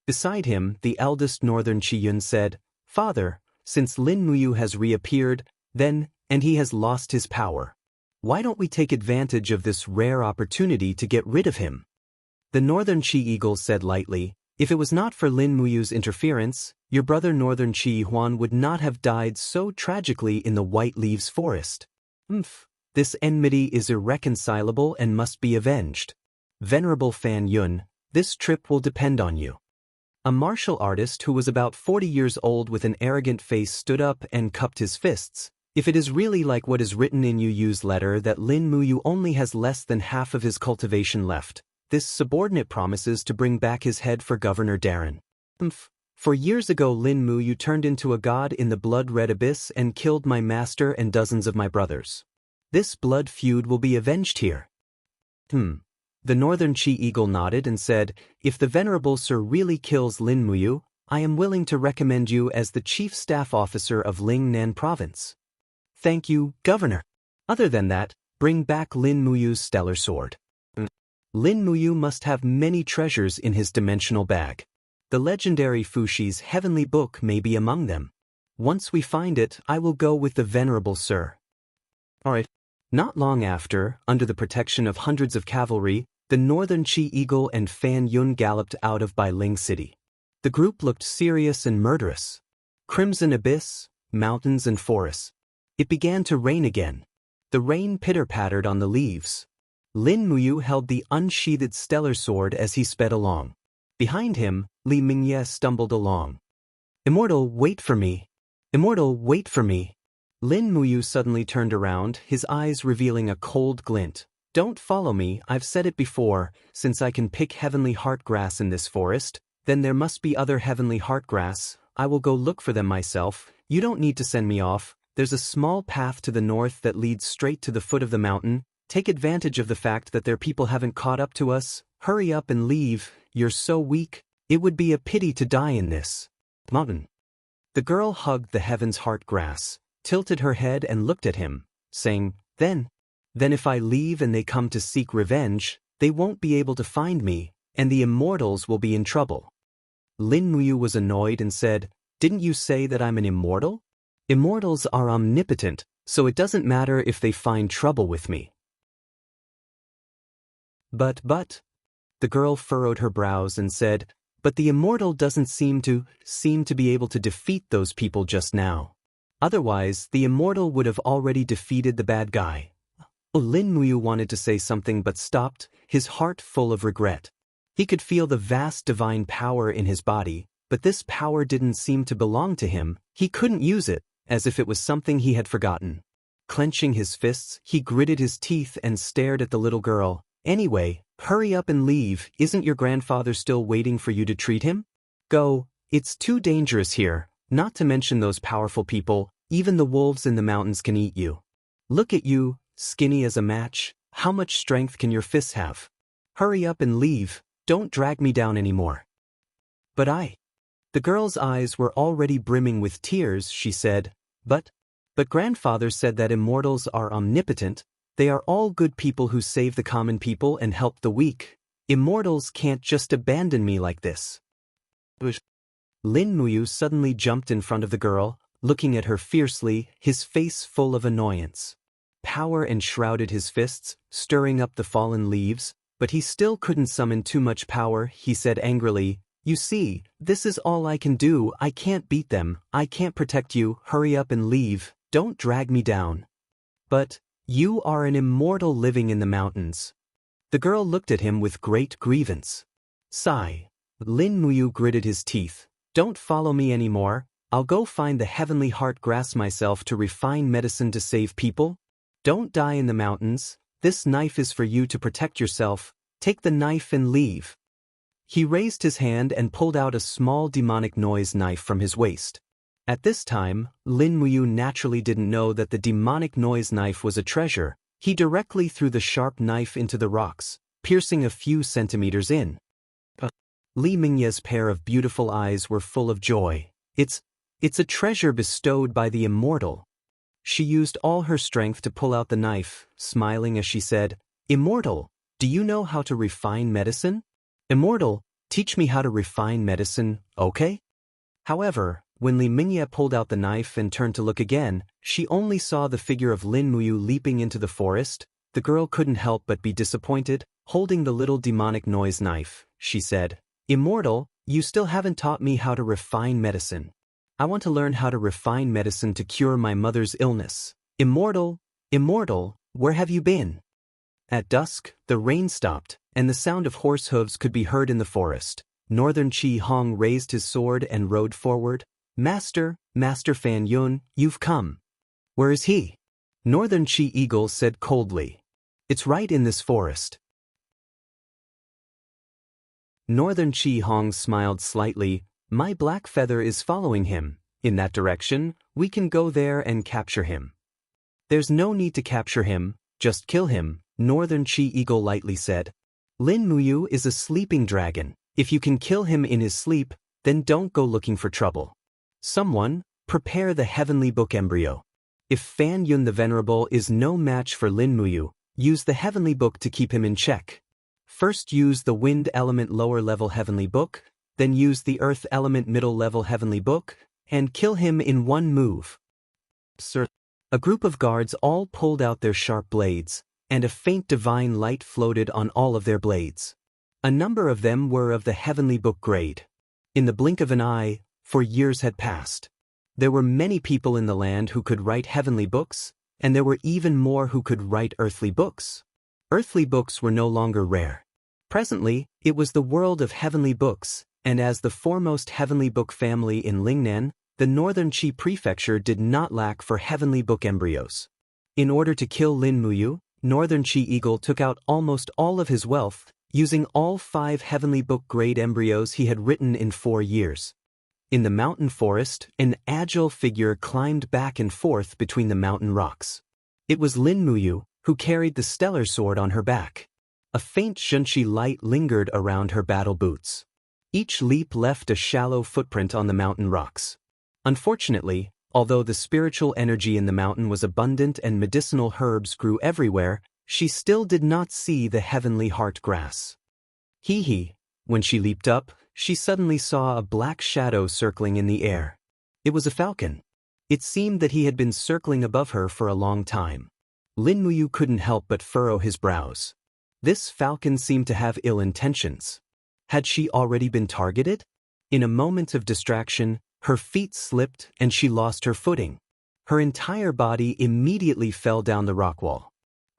Speaker 1: Beside him, the eldest Northern Qiyun said, "Father, since Lin Muyu has reappeared, then, and he has lost his power. Why don't we take advantage of this rare opportunity to get rid of him?" The Northern Qi Eagle said lightly, "If it was not for Lin Muyu's interference, your brother Northern Qi Huan would not have died so tragically in the White Leaves Forest. This enmity is irreconcilable and must be avenged. Venerable Fan Yun, this trip will depend on you." A martial artist who was about 40 years old with an arrogant face stood up and cupped his fists. "If it is really like what is written in Yu Yu's letter that Lin Muyu only has less than half of his cultivation left, this subordinate promises to bring back his head for Governor Darren. For years ago Lin Muyu turned into a god in the blood-red abyss and killed my master and dozens of my brothers. This blood feud will be avenged here." The Northern Qi Eagle nodded and said, "If the Venerable Sir really kills Lin Muyu, I am willing to recommend you as the Chief Staff Officer of Lingnan Province." "Thank you, Governor. Other than that, bring back Lin Muyu's stellar sword. Lin Muyu must have many treasures in his dimensional bag. The legendary Fushi's heavenly book may be among them. Once we find it, I will go with the Venerable Sir." All right. Not long after, under the protection of hundreds of cavalry, the Northern Qi Eagle and Fan Yun galloped out of Bailing City. The group looked serious and murderous. Crimson abyss, mountains and forests. It began to rain again. The rain pitter-pattered on the leaves. Lin Muyu held the unsheathed stellar sword as he sped along. Behind him, Li Mingye stumbled along. Immortal, wait for me. Immortal, wait for me. Lin Muyu suddenly turned around, his eyes revealing a cold glint. Don't follow me, I've said it before, since I can pick heavenly heartgrass in this forest, then there must be other heavenly heartgrass. I will go look for them myself. You don't need to send me off. There's a small path to the north that leads straight to the foot of the mountain. Take advantage of the fact that their people haven't caught up to us. Hurry up and leave. You're so weak. It would be a pity to die in this mountain. The girl hugged the heaven's heartgrass, tilted her head and looked at him, saying, Then if I leave and they come to seek revenge, they won't be able to find me, and the immortals will be in trouble. Lin Muyu was annoyed and said, Didn't you say that I'm an immortal? Immortals are omnipotent, so it doesn't matter if they find trouble with me. But, the girl furrowed her brows and said, But the immortal doesn't seem to be able to defeat those people just now. Otherwise, the immortal would have already defeated the bad guy. Lin Muyu wanted to say something but stopped, his heart full of regret. He could feel the vast divine power in his body, but this power didn't seem to belong to him. He couldn't use it, as if it was something he had forgotten. Clenching his fists, he gritted his teeth and stared at the little girl. Anyway, hurry up and leave. Isn't your grandfather still waiting for you to treat him? Go, it's too dangerous here, not to mention those powerful people. Even the wolves in the mountains can eat you. Look at you, skinny as a match. How much strength can your fists have? Hurry up and leave. Don't drag me down anymore. But the girl's eyes were already brimming with tears. She said, But grandfather said that immortals are omnipotent. They are all good people who save the common people and help the weak. Immortals can't just abandon me like this. Lin Muyu suddenly jumped in front of the girl, looking at her fiercely, his face full of annoyance. Power enshrouded his fists, stirring up the fallen leaves, but he still couldn't summon too much power. He said angrily, You see, this is all I can do. I can't beat them. I can't protect you. Hurry up and leave. Don't drag me down. But you are an immortal living in the mountains. The girl looked at him with great grievance. Sigh. Lin Muyu gritted his teeth. Don't follow me anymore. I'll go find the heavenly heart grass myself to refine medicine to save people. Don't die in the mountains. This knife is for you to protect yourself. Take the knife and leave. He raised his hand and pulled out a small demonic noise knife from his waist. At this time, Lin Muyu naturally didn't know that the demonic noise knife was a treasure. He directly threw the sharp knife into the rocks, piercing a few centimeters in. Li Mingye's pair of beautiful eyes were full of joy. It's a treasure bestowed by the immortal. She used all her strength to pull out the knife, smiling as she said, Immortal, do you know how to refine medicine? Immortal, teach me how to refine medicine, okay? However, when Li Mingye pulled out the knife and turned to look again, she only saw the figure of Lin Muyu leaping into the forest. The girl couldn't help but be disappointed. Holding the little demonic noise knife, she said, Immortal, you still haven't taught me how to refine medicine. I want to learn how to refine medicine to cure my mother's illness. Immortal, where have you been? At dusk, the rain stopped, and the sound of horse hooves could be heard in the forest. Northern Chi Hong raised his sword and rode forward. Master Fan Yun, you've come. Where is he? Northern Chi Eagle said coldly. It's right in this forest. Northern Chi Hong smiled slightly. My black feather is following him. In that direction, we can go there and capture him. There's no need to capture him, just kill him, Northern Chi Eagle lightly said. Lin Muyu is a sleeping dragon. If you can kill him in his sleep, then don't go looking for trouble. Someone, prepare the heavenly book embryo. If Fan Yun the Venerable is no match for Lin Muyu, use the heavenly book to keep him in check. First use the wind element lower level heavenly book, then use the earth element middle level heavenly book, and kill him in one move. Sir. A group of guards all pulled out their sharp blades, and a faint divine light floated on all of their blades. A number of them were of the heavenly book grade. In the blink of an eye, for years had passed. There were many people in the land who could write heavenly books, and there were even more who could write earthly books. Earthly books were no longer rare. Presently, it was the world of heavenly books, and as the foremost heavenly book family in Lingnan, the northern Qi prefecture did not lack for heavenly book embryos. In order to kill Lin Muyu, Northern Qi Eagle took out almost all of his wealth, using all 5 heavenly book-grade embryos he had written in 4 years. In the mountain forest, an agile figure climbed back and forth between the mountain rocks. It was Lin Muyu, who carried the stellar sword on her back. A faint Xianxia light lingered around her battle boots. Each leap left a shallow footprint on the mountain rocks. Unfortunately, although the spiritual energy in the mountain was abundant and medicinal herbs grew everywhere, she still did not see the heavenly heart grass. Hee. When she leaped up, she suddenly saw a black shadow circling in the air. It was a falcon. It seemed that he had been circling above her for a long time. Lin Muyu couldn't help but furrow his brows. This falcon seemed to have ill intentions. Had she already been targeted? In a moment of distraction, her feet slipped and she lost her footing. Her entire body immediately fell down the rock wall.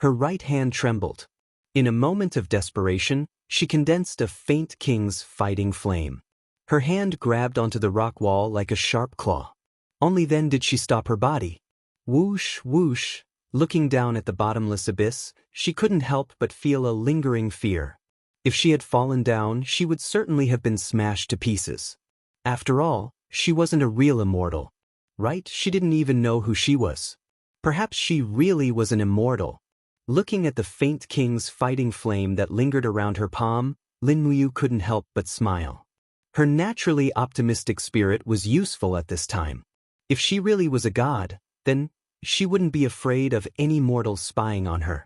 Speaker 1: Her right hand trembled. In a moment of desperation, she condensed a faint king's fighting flame. Her hand grabbed onto the rock wall like a sharp claw. Only then did she stop her body. Whoosh, whoosh. Looking down at the bottomless abyss, she couldn't help but feel a lingering fear. If she had fallen down, she would certainly have been smashed to pieces. After all, she wasn't a real immortal. Right? She didn't even know who she was. Perhaps she really was an immortal. Looking at the faint king's fighting flame that lingered around her palm, Lin Muyu couldn't help but smile. Her naturally optimistic spirit was useful at this time. If she really was a god, then she wouldn't be afraid of any mortal spying on her.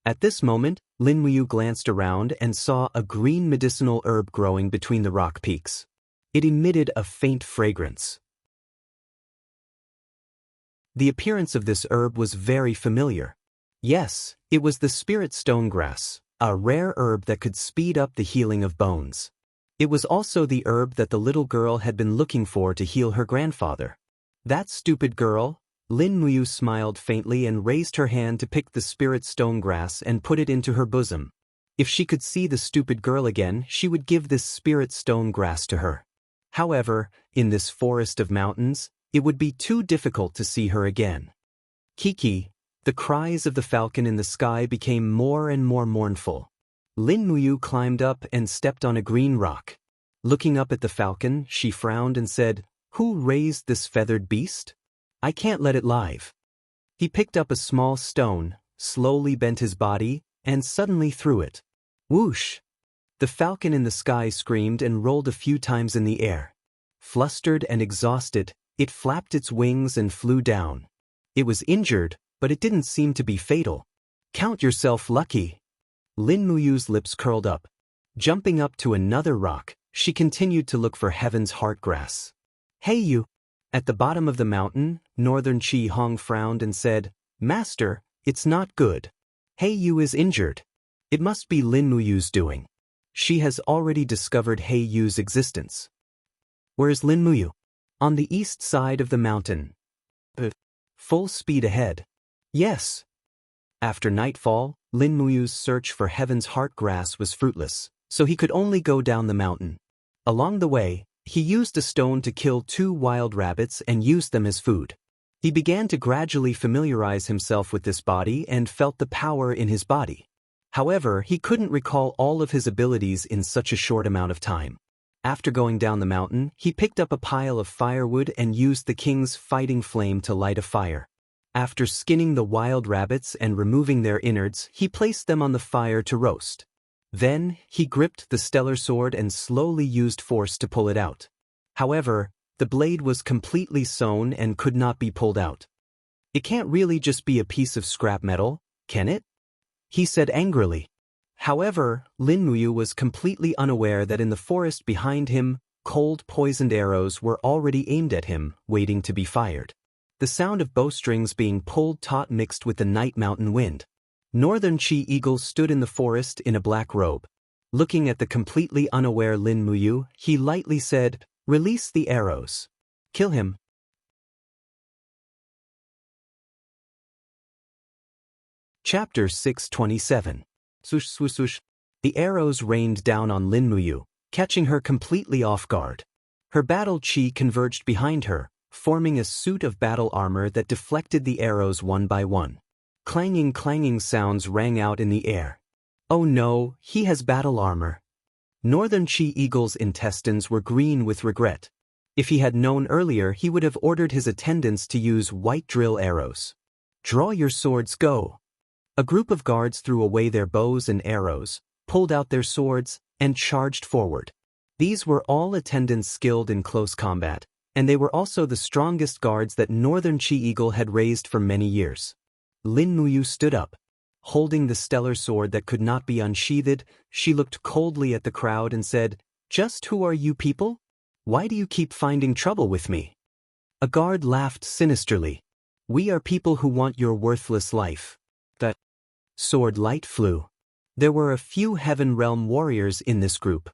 Speaker 1: At this moment, Lin Muyu glanced around and saw a green medicinal herb growing between the rock peaks. It emitted a faint fragrance. The appearance of this herb was very familiar. Yes, it was the spirit stonegrass, a rare herb that could speed up the healing of bones. It was also the herb that the little girl had been looking for to heal her grandfather. That stupid girl. Lin Muyu smiled faintly and raised her hand to pick the spirit stonegrass and put it into her bosom. If she could see the stupid girl again, she would give this spirit stonegrass to her. However, in this forest of mountains, it would be too difficult to see her again. Kiki. The cries of the falcon in the sky became more and more mournful. Lin Muyu climbed up and stepped on a green rock. Looking up at the falcon, she frowned and said, "Who raised this feathered beast? I can't let it live." He picked up a small stone, slowly bent his body, and suddenly threw it. Whoosh! The falcon in the sky screamed and rolled a few times in the air. Flustered and exhausted, it flapped its wings and flew down. It was injured, but it didn't seem to be fatal. Count yourself lucky. Lin Muyu's lips curled up. Jumping up to another rock, she continued to look for heaven's heart grass. Hey you! At the bottom of the mountain, Northern Qi Hong frowned and said, "Master, it's not good. Hey Yu is injured. It must be Lin Muyu's doing. She has already discovered Hey Yu's existence." Where's Lin Muyu? On the east side of the mountain. Full speed ahead. Yes. After nightfall, Lin Muyu's search for heaven's heart grass was fruitless, so he could only go down the mountain. Along the way, he used a stone to kill 2 wild rabbits and used them as food. He began to gradually familiarize himself with this body and felt the power in his body. However, he couldn't recall all of his abilities in such a short amount of time. After going down the mountain, he picked up a pile of firewood and used the king's fighting flame to light a fire. After skinning the wild rabbits and removing their innards, he placed them on the fire to roast. Then, he gripped the stellar sword and slowly used force to pull it out. However, the blade was completely sewn and could not be pulled out. "It can't really just be a piece of scrap metal, can it?" he said angrily. However, Lin Muyu was completely unaware that in the forest behind him, cold poisoned arrows were already aimed at him, waiting to be fired. The sound of bowstrings being pulled taut mixed with the night mountain wind. Northern Qi Eagle stood in the forest in a black robe. Looking at the completely unaware Lin Muyu, he lightly said, "Release the arrows. Kill him." Chapter 627. Swoosh, swoosh, swoosh. The arrows rained down on Lin Muyu, catching her completely off guard. Her battle chi converged behind her, forming a suit of battle armor that deflected the arrows one by one. Clanging sounds rang out in the air. Oh no, he has battle armor. Northern Chi Eagle's intestines were green with regret. If he had known earlier, he would have ordered his attendants to use white drill arrows. Draw your swords, go. A group of guards threw away their bows and arrows, pulled out their swords, and charged forward. These were all attendants skilled in close combat, and they were also the strongest guards that Northern Chi Eagle had raised for many years. Lin Muyu stood up. Holding the stellar sword that could not be unsheathed, she looked coldly at the crowd and said, "Just who are you people? Why do you keep finding trouble with me?" A guard laughed sinisterly. "We are people who want your worthless life." The sword light flew. There were a few Heaven Realm warriors in this group.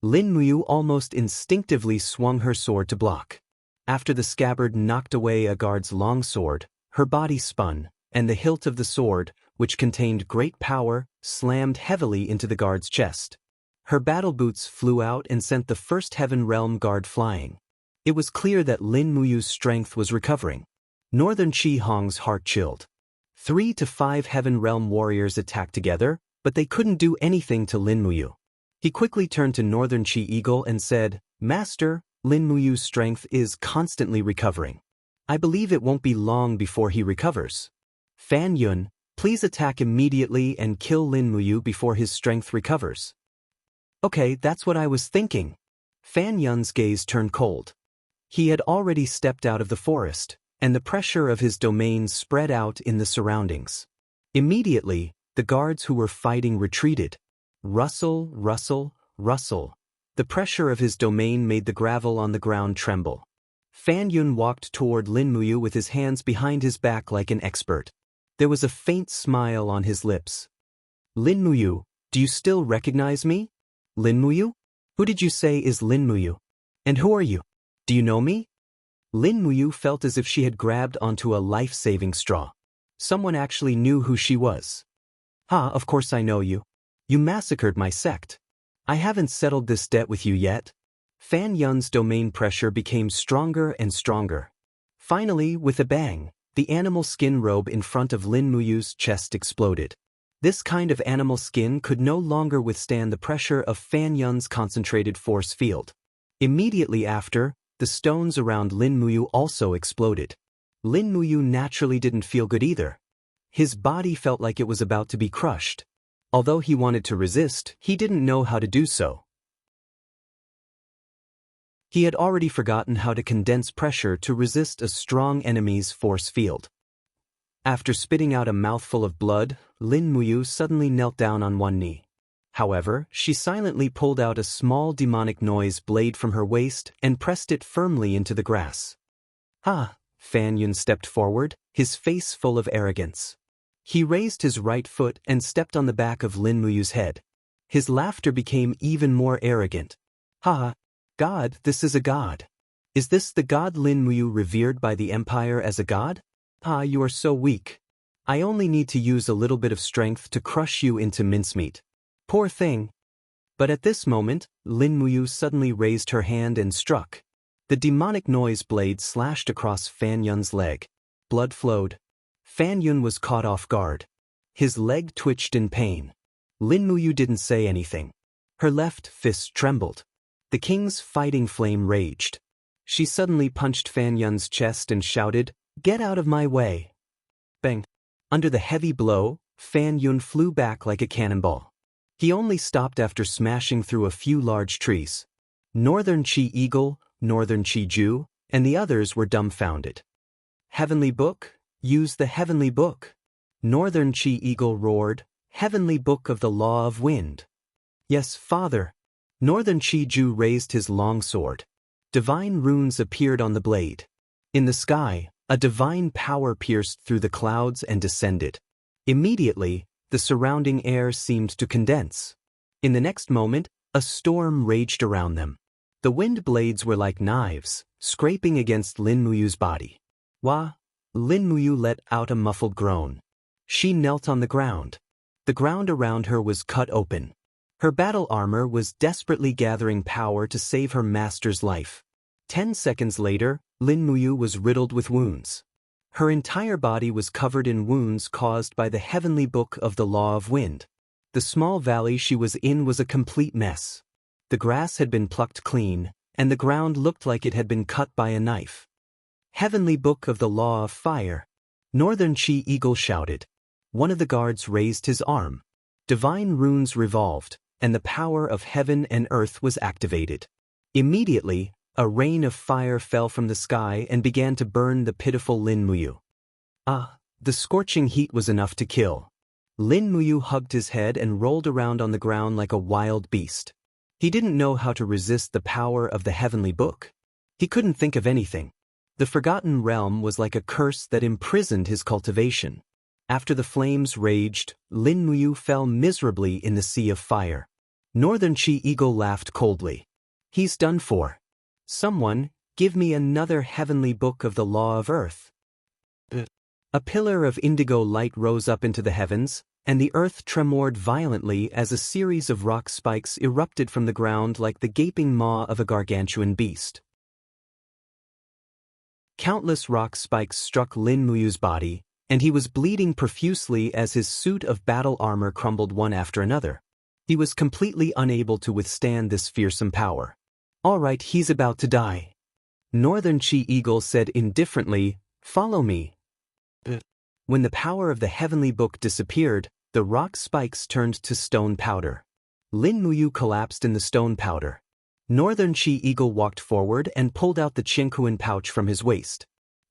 Speaker 1: Lin Muyu almost instinctively swung her sword to block. After the scabbard knocked away a guard's long sword, her body spun, and the hilt of the sword, which contained great power, slammed heavily into the guard's chest. Her battle boots flew out and sent the first Heaven Realm guard flying. It was clear that Lin Muyu's strength was recovering. Northern Chi Hong's heart chilled. 3 to 5 Heaven Realm warriors attacked together, but they couldn't do anything to Lin Muyu. He quickly turned to Northern Chi Eagle and said, "Master, Lin Muyu's strength is constantly recovering. I believe it won't be long before he recovers. Fan Yun, please attack immediately and kill Lin Muyu before his strength recovers." "Okay, that's what I was thinking." Fan Yun's gaze turned cold. He had already stepped out of the forest, and the pressure of his domain spread out in the surroundings. Immediately, the guards who were fighting retreated. Rustle, rustle, rustle. The pressure of his domain made the gravel on the ground tremble. Fan Yun walked toward Lin Muyu with his hands behind his back like an expert. There was a faint smile on his lips. "Lin Muyu, do you still recognize me?" "Lin Muyu? Who did you say is Lin Muyu? And who are you? Do you know me?" Lin Muyu felt as if she had grabbed onto a life-saving straw. Someone actually knew who she was. Of course I know you. You massacred my sect. I haven't settled this debt with you yet." Fan Yun's domain pressure became stronger and stronger. Finally, with a bang, the animal skin robe in front of Lin Muyu's chest exploded. This kind of animal skin could no longer withstand the pressure of Fan Yun's concentrated force field. Immediately after, the stones around Lin Muyu also exploded. Lin Muyu naturally didn't feel good either. His body felt like it was about to be crushed. Although he wanted to resist, he didn't know how to do so. He had already forgotten how to condense pressure to resist a strong enemy's force field. After spitting out a mouthful of blood, Lin Muyu suddenly knelt down on one knee. However, she silently pulled out a small demonic noise blade from her waist and pressed it firmly into the grass. Fan Yun stepped forward, his face full of arrogance. He raised his right foot and stepped on the back of Lin Muyu's head. His laughter became even more arrogant. God, this is a god. Is this the god Lin Muyu revered by the empire as a god? You are so weak. I only need to use a little bit of strength to crush you into mincemeat. Poor thing. But at this moment, Lin Muyu suddenly raised her hand and struck. The demonic noise blade slashed across Fan Yun's leg. Blood flowed. Fan Yun was caught off guard. His leg twitched in pain. Lin Muyu didn't say anything. Her left fist trembled. The king's fighting flame raged. She suddenly punched Fan Yun's chest and shouted, "Get out of my way!" Bang! Under the heavy blow, Fan Yun flew back like a cannonball. He only stopped after smashing through a few large trees. Northern Chi Eagle, Northern Chi Ju, and the others were dumbfounded. "Heavenly Book? Use the Heavenly Book." Northern Chi Eagle roared, "Heavenly Book of the Law of Wind." "Yes, Father." Northern Chi Ju raised his long sword. Divine runes appeared on the blade. In the sky, a divine power pierced through the clouds and descended. Immediately, the surrounding air seemed to condense. In the next moment, a storm raged around them. The wind blades were like knives, scraping against Lin Muyu's body. Wah! Lin Muyu let out a muffled groan. She knelt on the ground. The ground around her was cut open. Her battle armor was desperately gathering power to save her master's life. 10 seconds later, Lin Muyu was riddled with wounds. Her entire body was covered in wounds caused by the heavenly book of the law of wind. The small valley she was in was a complete mess. The grass had been plucked clean, and the ground looked like it had been cut by a knife. Heavenly book of the law of fire. Northern Chi Eagle shouted. One of the guards raised his arm. Divine runes revolved, and the power of heaven and earth was activated. Immediately, a rain of fire fell from the sky and began to burn the pitiful Lin Muyu. The scorching heat was enough to kill. Lin Muyu hugged his head and rolled around on the ground like a wild beast. He didn't know how to resist the power of the heavenly book. He couldn't think of anything. The Forgotten Realm was like a curse that imprisoned his cultivation. After the flames raged, Lin Muyu fell miserably in the sea of fire. Northern Chi Eagle laughed coldly. He's done for. Someone, give me another heavenly book of the law of earth. A pillar of indigo light rose up into the heavens, and the earth tremored violently as a series of rock spikes erupted from the ground like the gaping maw of a gargantuan beast. Countless rock spikes struck Lin Muyu's body, and he was bleeding profusely as his suit of battle armor crumbled one after another. He was completely unable to withstand this fearsome power. All right, he's about to die. Northern Chi Eagle said indifferently, follow me. When the power of the heavenly book disappeared, the rock spikes turned to stone powder. Lin Muyu collapsed in the stone powder. Northern Chi Eagle walked forward and pulled out the Qingkuan pouch from his waist.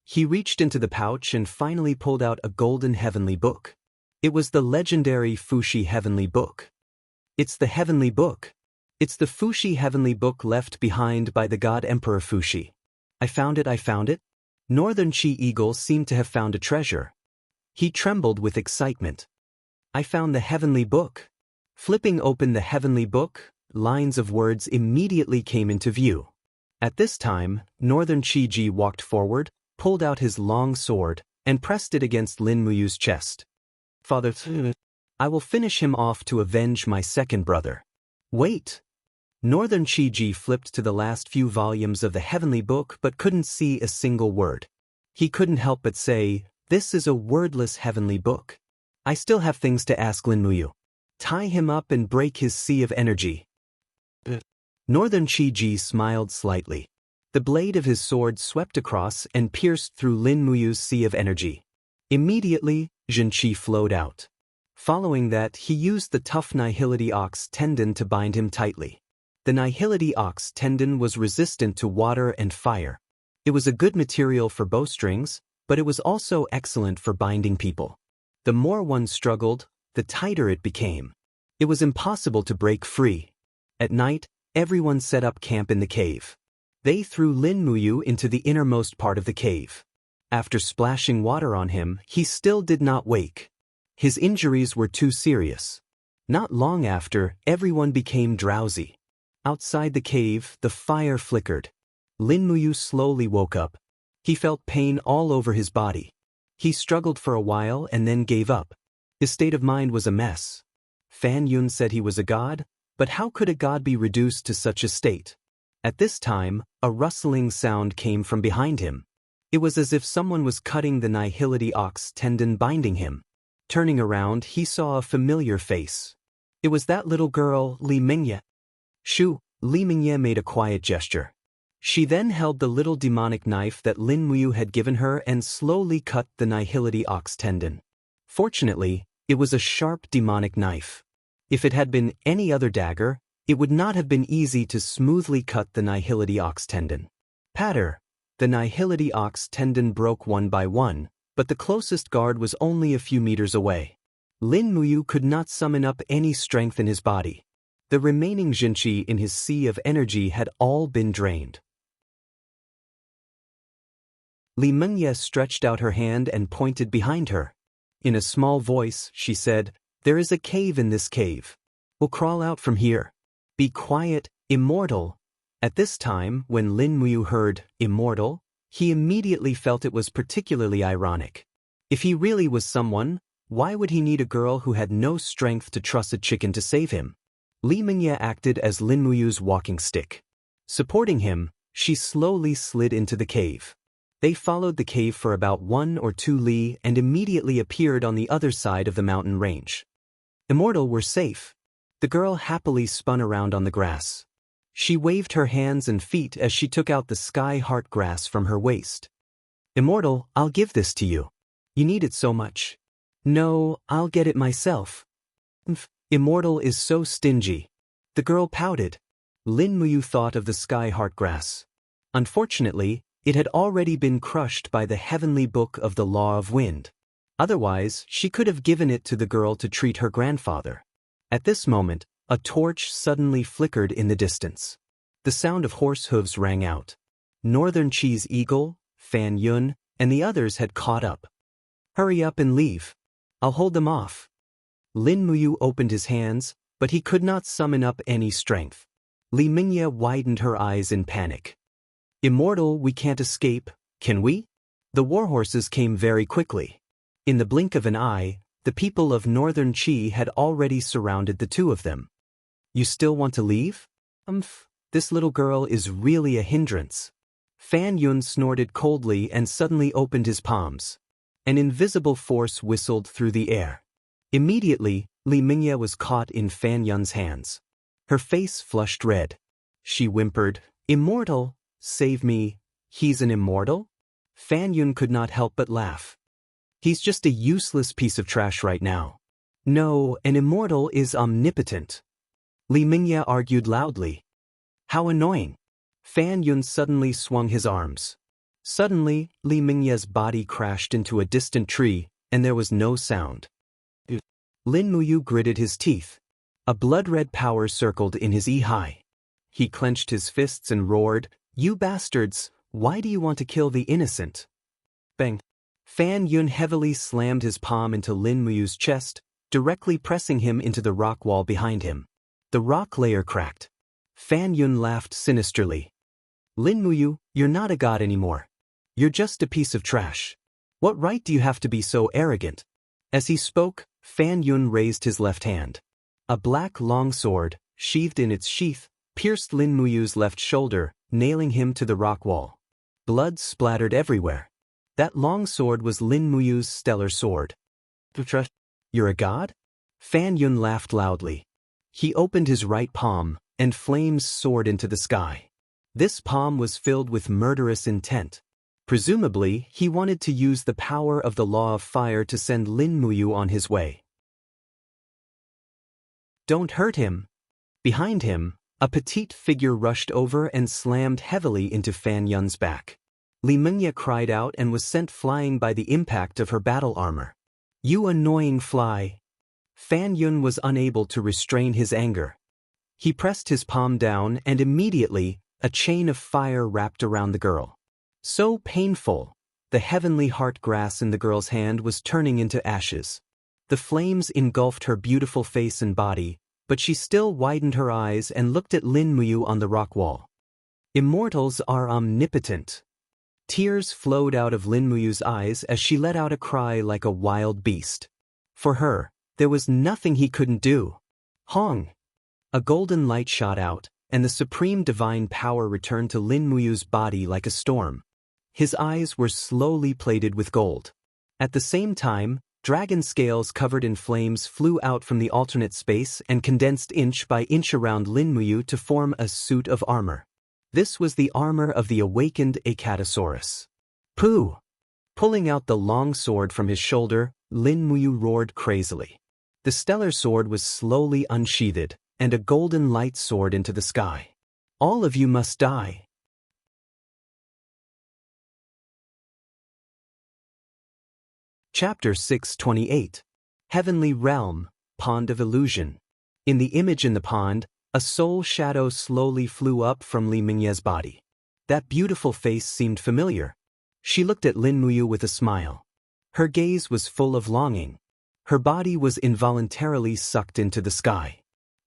Speaker 1: He reached into the pouch and finally pulled out a golden heavenly book. It was the legendary Fuxi heavenly book. It's the heavenly book. It's the Fuxi heavenly book left behind by the god Emperor Fuxi. I found it. Northern Chi Eagle seemed to have found a treasure. He trembled with excitement. I found the heavenly book. Flipping open the heavenly book, lines of words immediately came into view. At this time, Northern Chi Ji walked forward, pulled out his long sword, and pressed it against Lin Muyu's chest. Father, I will finish him off to avenge my second brother. Wait! Northern Chi Ji flipped to the last few volumes of the heavenly book but couldn't see a single word. He couldn't help but say, this is a wordless heavenly book. I still have things to ask Lin Muyu. Tie him up and break his sea of energy. Northern Chi Ji smiled slightly. The blade of his sword swept across and pierced through Lin Muyu's sea of energy. Immediately, Xianxia flowed out. Following that, he used the tough nihility ox tendon to bind him tightly. The nihility ox tendon was resistant to water and fire. It was a good material for bowstrings, but it was also excellent for binding people. The more one struggled, the tighter it became. It was impossible to break free. At night, everyone set up camp in the cave. They threw Lin Muyu into the innermost part of the cave. After splashing water on him, he still did not wake. His injuries were too serious. Not long after, everyone became drowsy. Outside the cave, the fire flickered. Lin Muyu slowly woke up. He felt pain all over his body. He struggled for a while and then gave up. His state of mind was a mess. Fan Yun said he was a god, but how could a god be reduced to such a state? At this time, a rustling sound came from behind him. It was as if someone was cutting the nihility ox tendon binding him. Turning around, he saw a familiar face. It was that little girl, Li Mingye. Shoo, Li Mingye made a quiet gesture. She then held the little demonic knife that Lin Muyu had given her and slowly cut the nihility ox tendon. Fortunately, it was a sharp demonic knife. If it had been any other dagger, it would not have been easy to smoothly cut the nihility ox tendon. Patter! The nihility ox tendon broke one by one, but the closest guard was only a few meters away. Lin Muyu could not summon up any strength in his body. The remaining Xianxia in his sea of energy had all been drained. Li Mingye stretched out her hand and pointed behind her. In a small voice, she said, "There is a cave in this cave. We'll crawl out from here. Be quiet, immortal." At this time, when Lin Muyu heard immortal, he immediately felt it was particularly ironic. If he really was someone, Why would he need a girl who had no strength to truss a chicken to save him? Li Mingye acted as Lin Muyu's walking stick. Supporting him, she slowly slid into the cave. They followed the cave for about 1 or 2 li and immediately appeared on the other side of the mountain range. Immortal were safe. The girl happily spun around on the grass. She waved her hands and feet as she took out the sky heart grass from her waist. Immortal, I'll give this to you. You need it so much. No, I'll get it myself. Immortal is so stingy. The girl pouted. Lin Muyu thought of the sky heart grass. Unfortunately, it had already been crushed by the heavenly book of the law of wind. Otherwise, she could have given it to the girl to treat her grandfather. At this moment, a torch suddenly flickered in the distance. The sound of horse hooves rang out. Northern Cheese Eagle, Fan Yun, and the others had caught up. Hurry up and leave. I'll hold them off. Lin Muyu opened his hands, but he could not summon up any strength. Li Mingye widened her eyes in panic. Immortal, we can't escape, can we? The warhorses came very quickly. In the blink of an eye, the people of Northern Qi had already surrounded the two of them. You still want to leave? This little girl is really a hindrance. Fan Yun snorted coldly and suddenly opened his palms. An invisible force whistled through the air. Immediately, Li Mingye was caught in Fan Yun's hands. Her face flushed red. She whimpered, Immortal, save me. He's an immortal? Fan Yun could not help but laugh. He's just a useless piece of trash right now. No, an immortal is omnipotent. Li Mingye argued loudly. How annoying. Fan Yun suddenly swung his arms. Suddenly, Li Mingye's body crashed into a distant tree, and there was no sound. Lin Muyu gritted his teeth. A blood-red power circled in his eye. He clenched his fists and roared, You bastards, why do you want to kill the innocent? Bang. Fan Yun heavily slammed his palm into Lin Muyu's chest, directly pressing him into the rock wall behind him. The rock layer cracked. Fan Yun laughed sinisterly. Lin Muyu, you're not a god anymore. You're just a piece of trash. What right do you have to be so arrogant? As he spoke, Fan Yun raised his left hand. A black longsword, sheathed in its sheath, pierced Lin Muyu's left shoulder, nailing him to the rock wall. Blood splattered everywhere. That longsword was Lin Muyu's stellar sword. You're a god? Fan Yun laughed loudly. He opened his right palm, and flames soared into the sky. This palm was filled with murderous intent. Presumably, he wanted to use the power of the law of fire to send Lin Muyu on his way. Don't hurt him. Behind him, a petite figure rushed over and slammed heavily into Fan Yun's back. Li Mingye cried out and was sent flying by the impact of her battle armor. You annoying fly. Fan Yun was unable to restrain his anger. He pressed his palm down and immediately, a chain of fire wrapped around the girl. So painful, the heavenly heart grass in the girl's hand was turning into ashes. The flames engulfed her beautiful face and body, but she still widened her eyes and looked at Lin Muyu on the rock wall. Immortals are omnipotent. Tears flowed out of Lin Muyu's eyes as she let out a cry like a wild beast. For her, there was nothing he couldn't do. Hong! A golden light shot out, and the supreme divine power returned to Lin Muyu's body like a storm. His eyes were slowly plated with gold. At the same time, dragon scales covered in flames flew out from the alternate space and condensed inch by inch around Lin Muyu to form a suit of armor. This was the armor of the awakened Acatosaurus. Pooh! Pulling out the long sword from his shoulder, Lin Muyu roared crazily. The stellar sword was slowly unsheathed, and a golden light soared into the sky. All of you must die. Chapter 628. Heavenly Realm, Pond of Illusion. In the image in the pond, a soul shadow slowly flew up from Li Mingye's body. That beautiful face seemed familiar. She looked at Lin Muyu with a smile. Her gaze was full of longing. Her body was involuntarily sucked into the sky.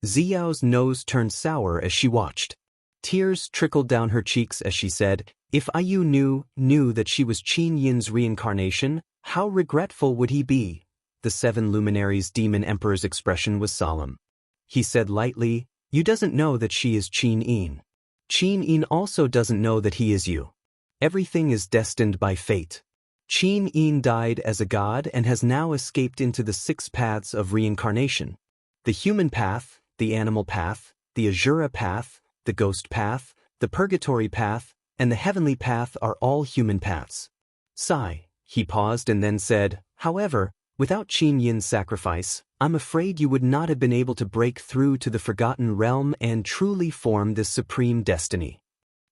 Speaker 1: Ziyao's nose turned sour as she watched. Tears trickled down her cheeks as she said, If Ayu knew that she was Qin Yin's reincarnation, how regretful would he be? the seven luminaries' demon emperor's expression was solemn. He said lightly, "You doesn't know that she is Qin Yin. Qin Yin also doesn't know that he is you. Everything is destined by fate. Qin Yin died as a god and has now escaped into the 6 paths of reincarnation. The human path, the animal path, the Azura path, the ghost path, the purgatory path, and the heavenly path are all human paths." Sigh, he paused and then said, "However, without Qin Yin's sacrifice, I'm afraid you would not have been able to break through to the Forgotten Realm and truly form this supreme destiny."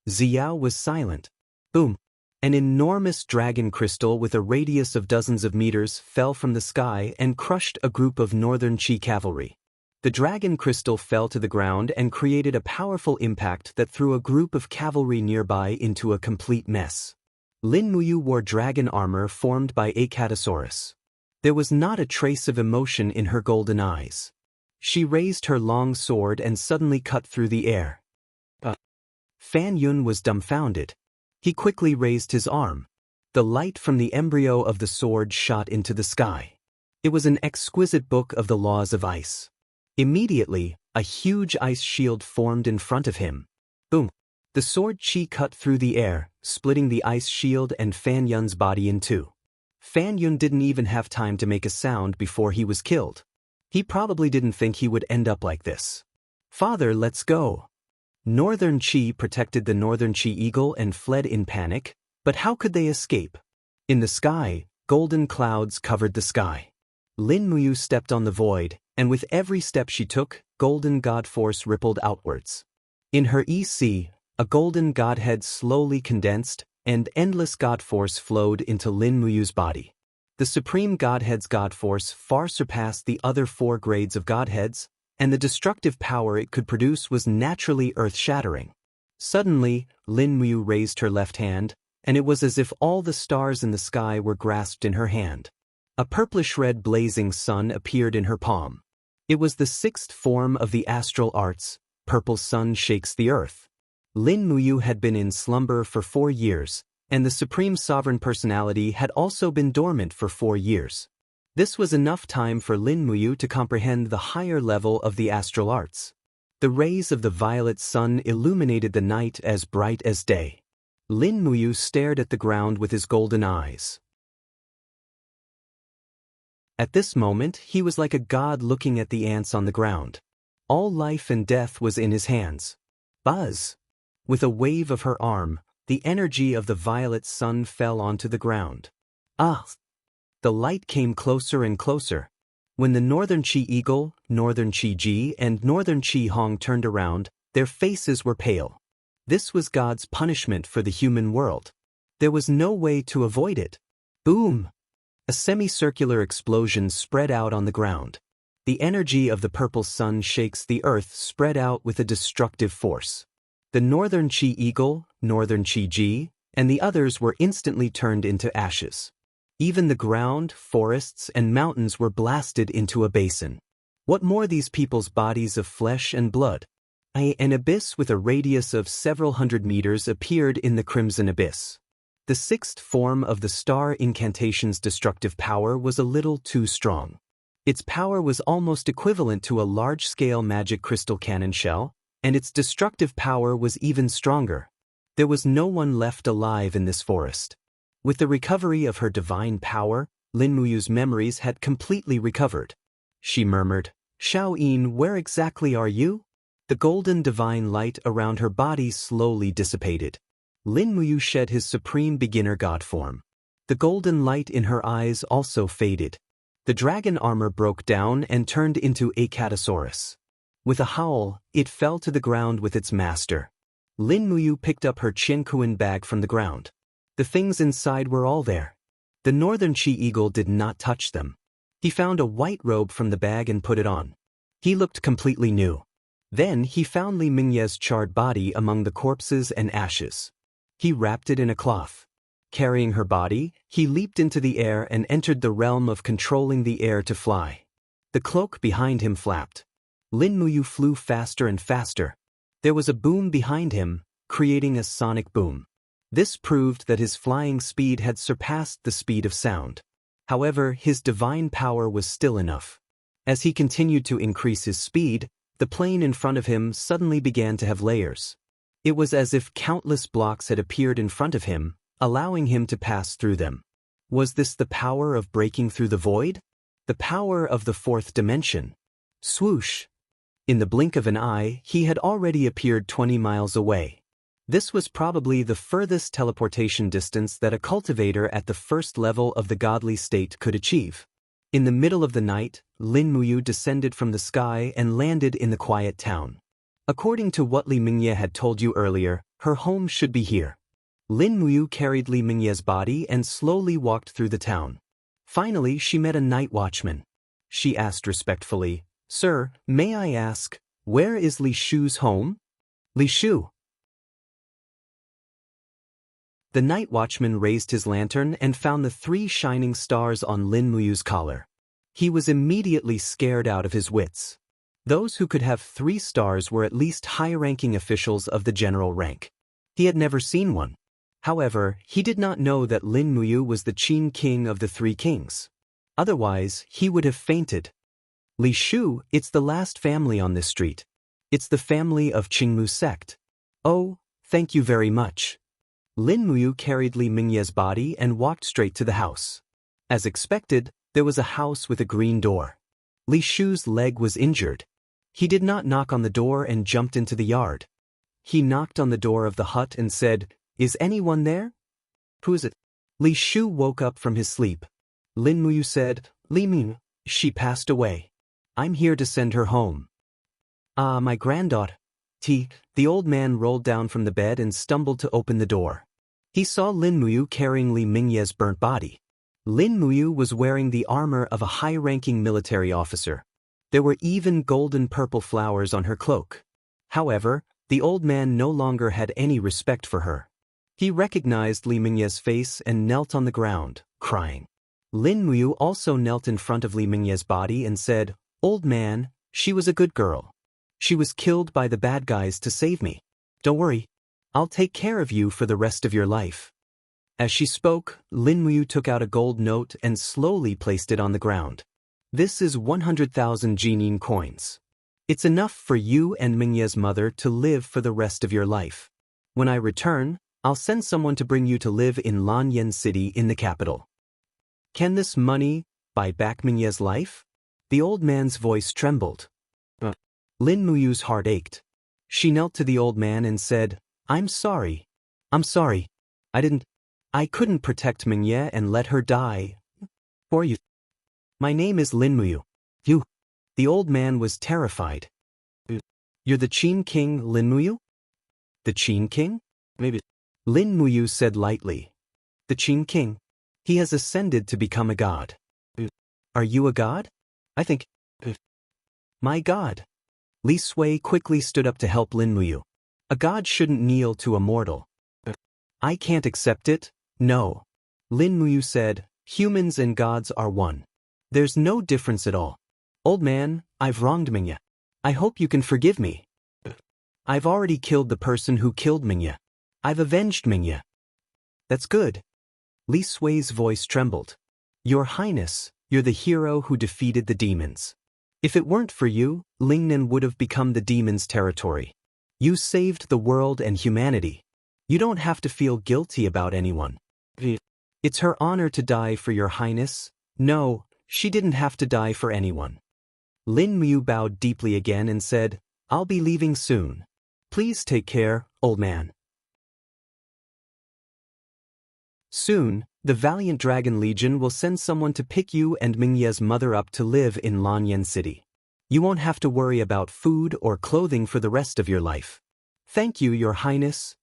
Speaker 1: Xiao was silent. Boom! An enormous dragon crystal with a radius of dozens of meters fell from the sky and crushed a group of Northern Qi cavalry. The dragon crystal fell to the ground and created a powerful impact that threw a group of cavalry nearby into a complete mess. Lin Muyu wore dragon armor formed by Acatosaurus. There was not a trace of emotion in her golden eyes. She raised her long sword and suddenly cut through the air. Fan Yun was dumbfounded. He quickly raised his arm. The light from the embryo of the sword shot into the sky. It was an exquisite book of the laws of ice. Immediately, a huge ice shield formed in front of him. Boom! The sword chi cut through the air, splitting the ice shield and Fan Yun's body in two. Fan Yun didn't even have time to make a sound before he was killed. He probably didn't think he would end up like this. "Father, let's go." Northern Qi protected the Northern Qi eagle and fled in panic, but how could they escape? In the sky, golden clouds covered the sky. Lin Muyu stepped on the void, and with every step she took, golden god force rippled outwards. In her EC, a golden godhead slowly condensed, and endless god force flowed into Lin Muyu's body. The supreme godhead's god force far surpassed the other 4 grades of godheads, and the destructive power it could produce was naturally earth-shattering. Suddenly, Lin Muyu raised her left hand, and it was as if all the stars in the sky were grasped in her hand. A purplish-red blazing sun appeared in her palm. It was the 6th form of the astral arts, Purple Sun Shakes the Earth. Lin Muyu had been in slumber for 4 years, and the Supreme Sovereign Personality had also been dormant for 4 years. This was enough time for Lin Muyu to comprehend the higher level of the astral arts. The rays of the violet sun illuminated the night as bright as day. Lin Muyu stared at the ground with his golden eyes. At this moment, he was like a god looking at the ants on the ground. All life and death was in his hands. Buzz! With a wave of her arm, the energy of the violet sun fell onto the ground. Ah! The light came closer and closer. When the Northern Qi Eagle, Northern Qi Ji, and Northern Qi Hong turned around, their faces were pale. This was God's punishment for the human world. There was no way to avoid it. Boom! A semicircular explosion spread out on the ground. The energy of the purple sun shakes the earth spread out with a destructive force. The Northern Qi Eagle, Northern Qi Ji, and the others were instantly turned into ashes. Even the ground, forests, and mountains were blasted into a basin. What more these people's bodies of flesh and blood? An abyss with a radius of several hundred meters appeared in the Crimson Abyss. The 6th form of the star incantation's destructive power was a little too strong. Its power was almost equivalent to a large-scale magic crystal cannon shell, and its destructive power was even stronger. There was no one left alive in this forest. With the recovery of her divine power, Lin Muyu's memories had completely recovered. She murmured, "Xiaoyin, where exactly are you?" The golden divine light around her body slowly dissipated. Lin Muyu shed his supreme beginner god form. The golden light in her eyes also faded. The dragon armor broke down and turned into Acatosaurus. With a howl, it fell to the ground with its master. Lin Muyu picked up her Qianquan bag from the ground. The things inside were all there. The Northern Qi Eagle did not touch them. He found a white robe from the bag and put it on. He looked completely new. Then he found Li Mingye's charred body among the corpses and ashes. He wrapped it in a cloth. Carrying her body, he leaped into the air and entered the realm of controlling the air to fly. The cloak behind him flapped. Lin Muyu flew faster and faster. There was a boom behind him, creating a sonic boom. This proved that his flying speed had surpassed the speed of sound. However, his divine power was still enough. As he continued to increase his speed, the plane in front of him suddenly began to have layers. It was as if countless blocks had appeared in front of him, allowing him to pass through them. Was this the power of breaking through the void? The power of the fourth dimension? Swoosh! In the blink of an eye, he had already appeared 20 miles away. This was probably the furthest teleportation distance that a cultivator at the first level of the godly state could achieve. In the middle of the night, Lin Muyu descended from the sky and landed in the quiet town. According to what Li Mingye had told you earlier, her home should be here. Lin Muyu carried Li Mingye's body and slowly walked through the town. Finally, she met a night watchman. She asked respectfully, "Sir, may I ask, where is Li Shu's home?" "Li Shu." The night watchman raised his lantern and found the 3 shining stars on Lin Muyu's collar. He was immediately scared out of his wits. Those who could have 3 stars were at least high-ranking officials of the general rank. He had never seen one. However, he did not know that Lin Muyu was the Qin king of the 3 kings. Otherwise, he would have fainted. "Li Shu, it's the last family on this street. It's the family of Qingmu sect." "Oh, thank you very much." Lin Muyu carried Li Mingye's body and walked straight to the house. As expected, there was a house with a green door. Li Shu's leg was injured. He did not knock on the door and jumped into the yard. He knocked on the door of the hut and said, "Is anyone there?" "Who is it?" Li Shu woke up from his sleep. Lin Muyu said, "Li Ming, she passed away. I'm here to send her home." "Ah, my granddaughter." The old man rolled down from the bed and stumbled to open the door. He saw Lin Muyu carrying Li Mingye's burnt body. Lin Muyu was wearing the armor of a high-ranking military officer. There were even golden-purple flowers on her cloak. However, the old man no longer had any respect for her. He recognized Li Mingye's face and knelt on the ground, crying. Lin Muyu also knelt in front of Li Mingye's body and said, "Old man, she was a good girl. She was killed by the bad guys to save me. Don't worry. I'll take care of you for the rest of your life." As she spoke, Lin Muyu took out a gold note and slowly placed it on the ground. "This is 100,000 Jinin coins. It's enough for you and Mingye's mother to live for the rest of your life. When I return, I'll send someone to bring you to live in Lanyan City in the capital." "Can this money buy back Mingye's life?" The old man's voice trembled. Lin Muyu's heart ached. She knelt to the old man and said, I'm sorry. I couldn't protect Mingye and let her die. For you. My name is Lin Muyu. You." The old man was terrified. "You're the Qin king, Lin Muyu?" "The Qin king? Maybe." Lin Muyu said lightly. "The Qin king. He has ascended to become a god." "Are you a god?" "I think." "My god." Li Sui quickly stood up to help Lin Muyu. "A god shouldn't kneel to a mortal." "I can't accept it, no." Lin Muyu said, "Humans and gods are one. There's no difference at all. Old man, I've wronged Mingye. I hope you can forgive me. I've already killed the person who killed Mingye. I've avenged Mingye." "That's good." Li Sui's voice trembled. "Your Highness, you're the hero who defeated the demons. If it weren't for you, Lingnan would have become the demon's territory. You saved the world and humanity. You don't have to feel guilty about anyone. It's her honor to die for your Highness. No, she didn't have to die for anyone." Lin Muyu bowed deeply again and said, "I'll be leaving soon. Please take care, old man." Soon, the Valiant Dragon Legion will send someone to pick you and Mingye's mother up to live in Lanyan City. You won't have to worry about food or clothing for the rest of your life. "Thank you, Your Highness."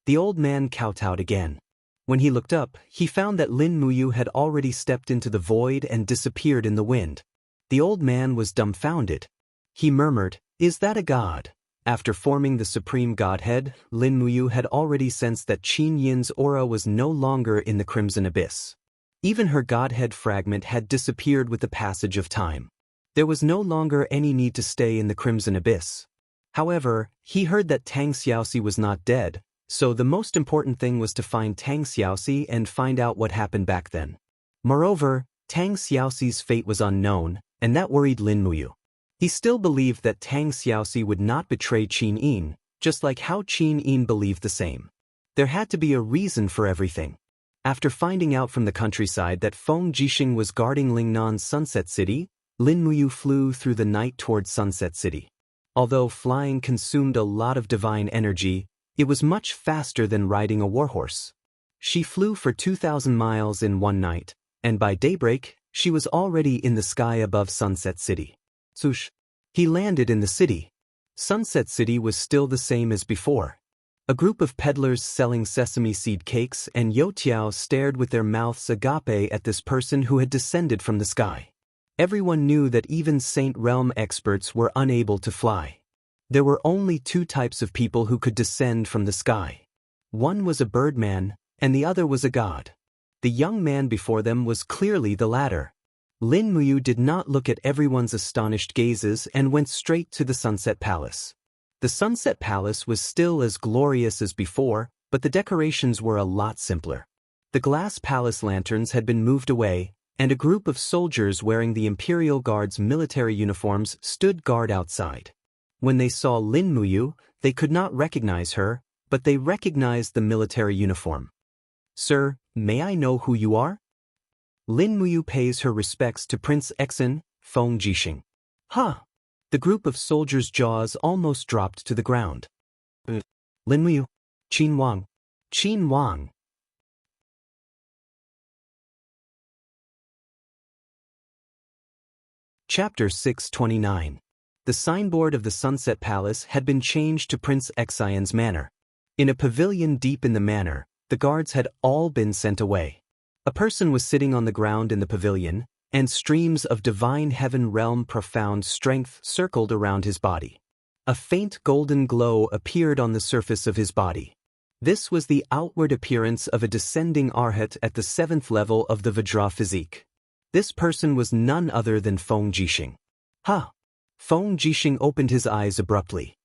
Speaker 1: The old man kowtowed again. When he looked up, he found that Lin Muyu had already stepped into the void and disappeared in the wind. The old man was dumbfounded. He murmured, "Is that a god?" After forming the Supreme Godhead, Lin Muyu had already sensed that Qin Yin's aura was no longer in the Crimson Abyss. Even her Godhead fragment had disappeared with the passage of time. There was no longer any need to stay in the Crimson Abyss. However, he heard that Tang Xiaoxi was not dead, so the most important thing was to find Tang Xiaoxi and find out what happened back then. Moreover, Tang Xiaoxi's fate was unknown, and that worried Lin Muyu. He still believed that Tang Xiaoxi would not betray Qin Yin, just like how Qin Yin believed the same. There had to be a reason for everything. After finding out from the countryside that Feng Jixing was guarding Lingnan's Sunset City, Lin Muyu flew through the night towards Sunset City. Although flying consumed a lot of divine energy, it was much faster than riding a warhorse. She flew for 2,000 miles in one night, and by daybreak, she was already in the sky above Sunset City. Swoosh! He landed in the city. Sunset City was still the same as before. A group of peddlers selling sesame seed cakes and youtiao stared with their mouths agape at this person who had descended from the sky. Everyone knew that even Saint Realm experts were unable to fly. There were only two types of people who could descend from the sky. One was a birdman, and the other was a god. The young man before them was clearly the latter. Lin Muyu did not look at everyone's astonished gazes and went straight to the Sunset Palace. The Sunset Palace was still as glorious as before, but the decorations were a lot simpler. The glass palace lanterns had been moved away, and a group of soldiers wearing the Imperial Guard's military uniforms stood guard outside. When they saw Lin Muyu, they could not recognize her, but they recognized the military uniform. "Sir, may I know who you are?" Lin Muyu pays her respects to Prince Exin, Feng Jixing. "Huh!" The group of soldiers' jaws almost dropped to the ground. "Lin Muyu. Qin Wang. Qin Wang." Chapter 629. The signboard of the Sunset Palace had been changed to Prince Xian's manor. In a pavilion deep in the manor, the guards had all been sent away. A person was sitting on the ground in the pavilion, and streams of divine heaven realm profound strength circled around his body. A faint golden glow appeared on the surface of his body. This was the outward appearance of a descending arhat at the 7th level of the Vajra physique. This person was none other than Feng Jixing. "Huh!" Feng Jixing opened his eyes abruptly.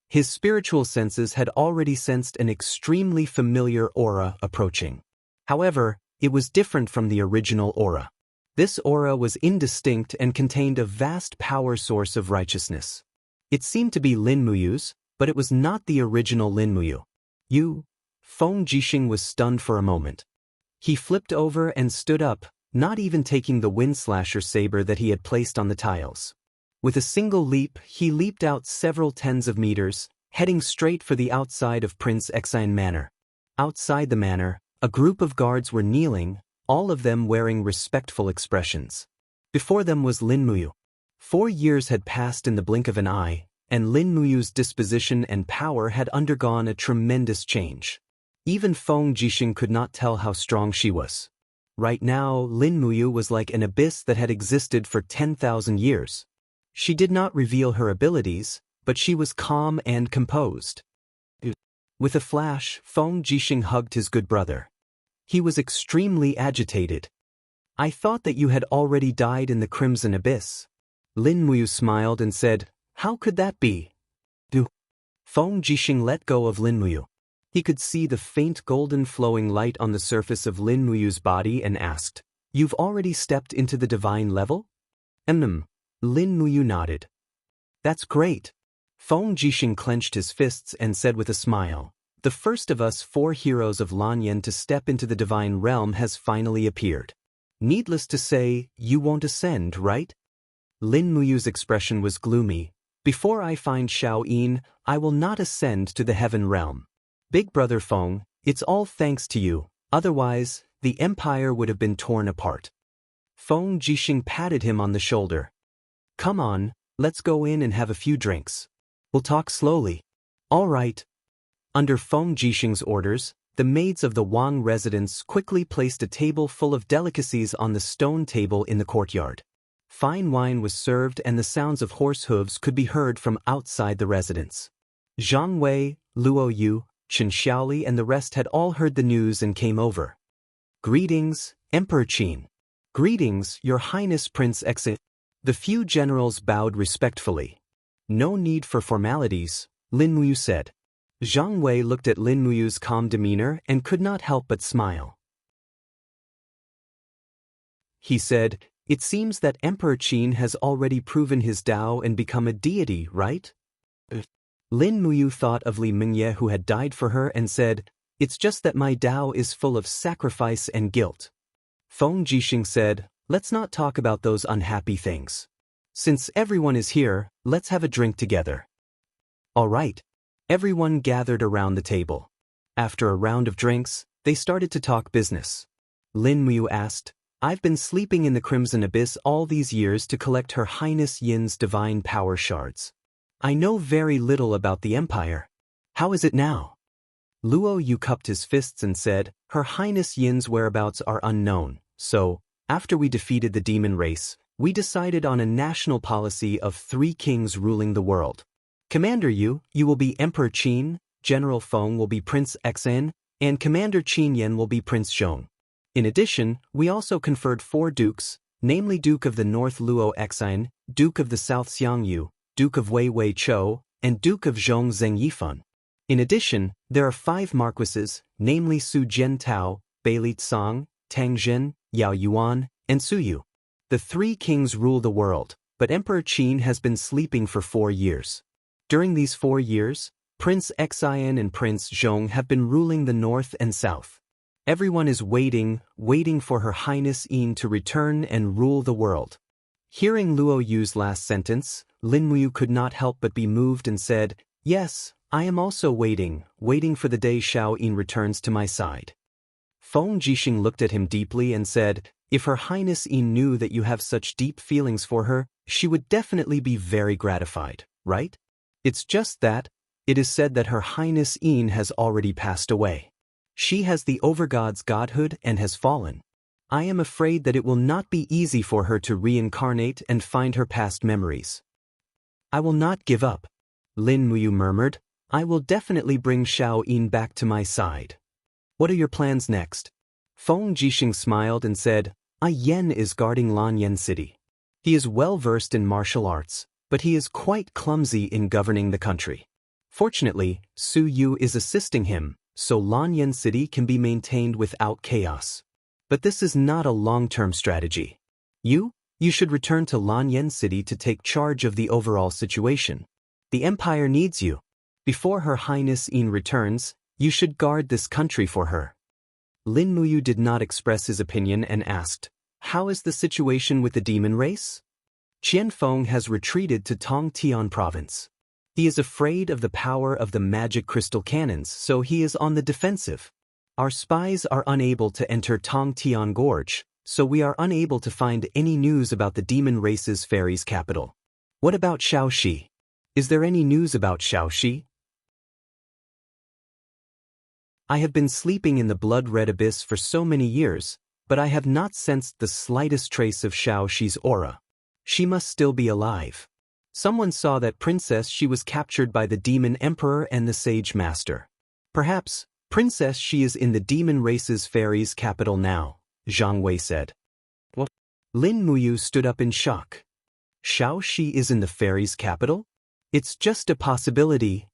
Speaker 1: His spiritual senses had already sensed an extremely familiar aura approaching. However, it was different from the original aura. This aura was indistinct and contained a vast power source of righteousness. It seemed to be Lin Muyu's, but it was not the original Lin Muyu. "You?" Feng Jixing was stunned for a moment. He flipped over and stood up, not even taking the windslasher saber that he had placed on the tiles. With a single leap, he leaped out several tens of meters, heading straight for the outside of Prince Xian Manor. Outside the manor, a group of guards were kneeling, all of them wearing respectful expressions. Before them was Lin Muyu. 4 years had passed in the blink of an eye, and Lin Muyu's disposition and power had undergone a tremendous change. Even Feng Jixing could not tell how strong she was. Right now, Lin Muyu was like an abyss that had existed for 10,000 years. She did not reveal her abilities, but she was calm and composed. With a flash, Feng Jixing hugged his good brother. He was extremely agitated. "I thought that you had already died in the Crimson Abyss." Lin Muyu smiled and said, "How could that be?" Feng Jixing let go of Lin Muyu. He could see the faint golden flowing light on the surface of Lin Muyu's body and asked, "You've already stepped into the divine level?" Lin Muyu nodded. "That's great." Feng Jixing clenched his fists and said with a smile, "The first of us 4 heroes of Lanyan to step into the divine realm has finally appeared. Needless to say, you won't ascend, right?" Lin Muyu's expression was gloomy. "Before I find Xiao Yin, I will not ascend to the heaven realm. Big brother Feng, it's all thanks to you, otherwise, the empire would have been torn apart." Feng Jixing patted him on the shoulder. "Come on, let's go in and have a few drinks. We'll talk slowly." "All right." Under Feng Jixing's orders, the maids of the Wang residence quickly placed a table full of delicacies on the stone table in the courtyard. Fine wine was served and the sounds of horse hooves could be heard from outside the residence. Zhang Wei, Luo Yu, Chen Xiaoli and the rest had all heard the news and came over. "Greetings, Emperor Qin." "Greetings, Your Highness Prince Exit." The few generals bowed respectfully. "No need for formalities," Lin Muyu said. Zhang Wei looked at Lin Muyu's calm demeanor and could not help but smile. he said, "It seems that Emperor Qin has already proven his Tao and become a deity, right?" Lin Muyu thought of Li Mingye who had died for her and said, "It's just that my Tao is full of sacrifice and guilt." Feng Jixing said, "Let's not talk about those unhappy things. Since everyone is here, let's have a drink together." All right. Everyone gathered around the table. After a round of drinks, they started to talk business. Lin Muyu asked, "I've been sleeping in the Crimson Abyss all these years to collect Her Highness Yin's divine power shards. I know very little about the Empire. How is it now?" Luo Yu cupped his fists and said, "Her Highness Yin's whereabouts are unknown, so, after we defeated the demon race, we decided on a national policy of 3 kings ruling the world. Commander Yu, you will be Emperor Qin, General Feng will be Prince Xan, and Commander Qin Yan will be Prince Zhong. In addition, we also conferred 4 dukes, namely Duke of the North Luo Xan, Duke of the South Xiangyu, Duke of Wei Wei Chou, and Duke of Zhong Zheng Yifan. In addition, there are 5 marquises, namely Su Jian Tao, Beili Tsang, Tang Zhen, Yao Yuan, and Su Yu. The 3 kings rule the world, but Emperor Qin has been sleeping for 4 years. During these 4 years, Prince Xian and Prince Zhong have been ruling the north and south. Everyone is waiting for Her Highness Yin to return and rule the world." Hearing Luo Yu's last sentence, Lin Muyu could not help but be moved and said, "Yes, I am also waiting for the day Xiao Yin returns to my side." Feng Jixing looked at him deeply and said, "If Her Highness Yin knew that you have such deep feelings for her, she would definitely be very gratified, right? It's just that, it is said that Her Highness Yin has already passed away. She has the Overgod's godhood and has fallen. I am afraid that it will not be easy for her to reincarnate and find her past memories." "I will not give up," Lin Muyu murmured. "I will definitely bring Xiao Yin back to my side." "What are your plans next?" Feng Jixing smiled and said, Yen is guarding Lanyan City. He is well versed in martial arts, but he is quite clumsy in governing the country. Fortunately, Su Yu is assisting him, so Lanyan City can be maintained without chaos. But this is not a long-term strategy. You should return to Lanyan City to take charge of the overall situation. The Empire needs you. Before Her Highness Yin returns, you should guard this country for her." Lin Muyu did not express his opinion and asked, "How is the situation with the demon race?" "Qian Feng has retreated to Tongtian province. He is afraid of the power of the magic crystal cannons, so he is on the defensive. Our spies are unable to enter Tongtian Gorge, so we are unable to find any news about the demon race's fairies' capital. What about Xiaoxi? Is there any news about Xiaoxi?" "I have been sleeping in the blood-red abyss for so many years, but I have not sensed the slightest trace of Xiaoxi's aura. She must still be alive. Someone saw that princess she was captured by the demon emperor and the sage master. Perhaps, Princess She is in the demon race's fairies' capital now," Zhang Wei said. "What?" Lin Muyu stood up in shock. "Xiaoxi is in the fairies' capital? It's just a possibility,"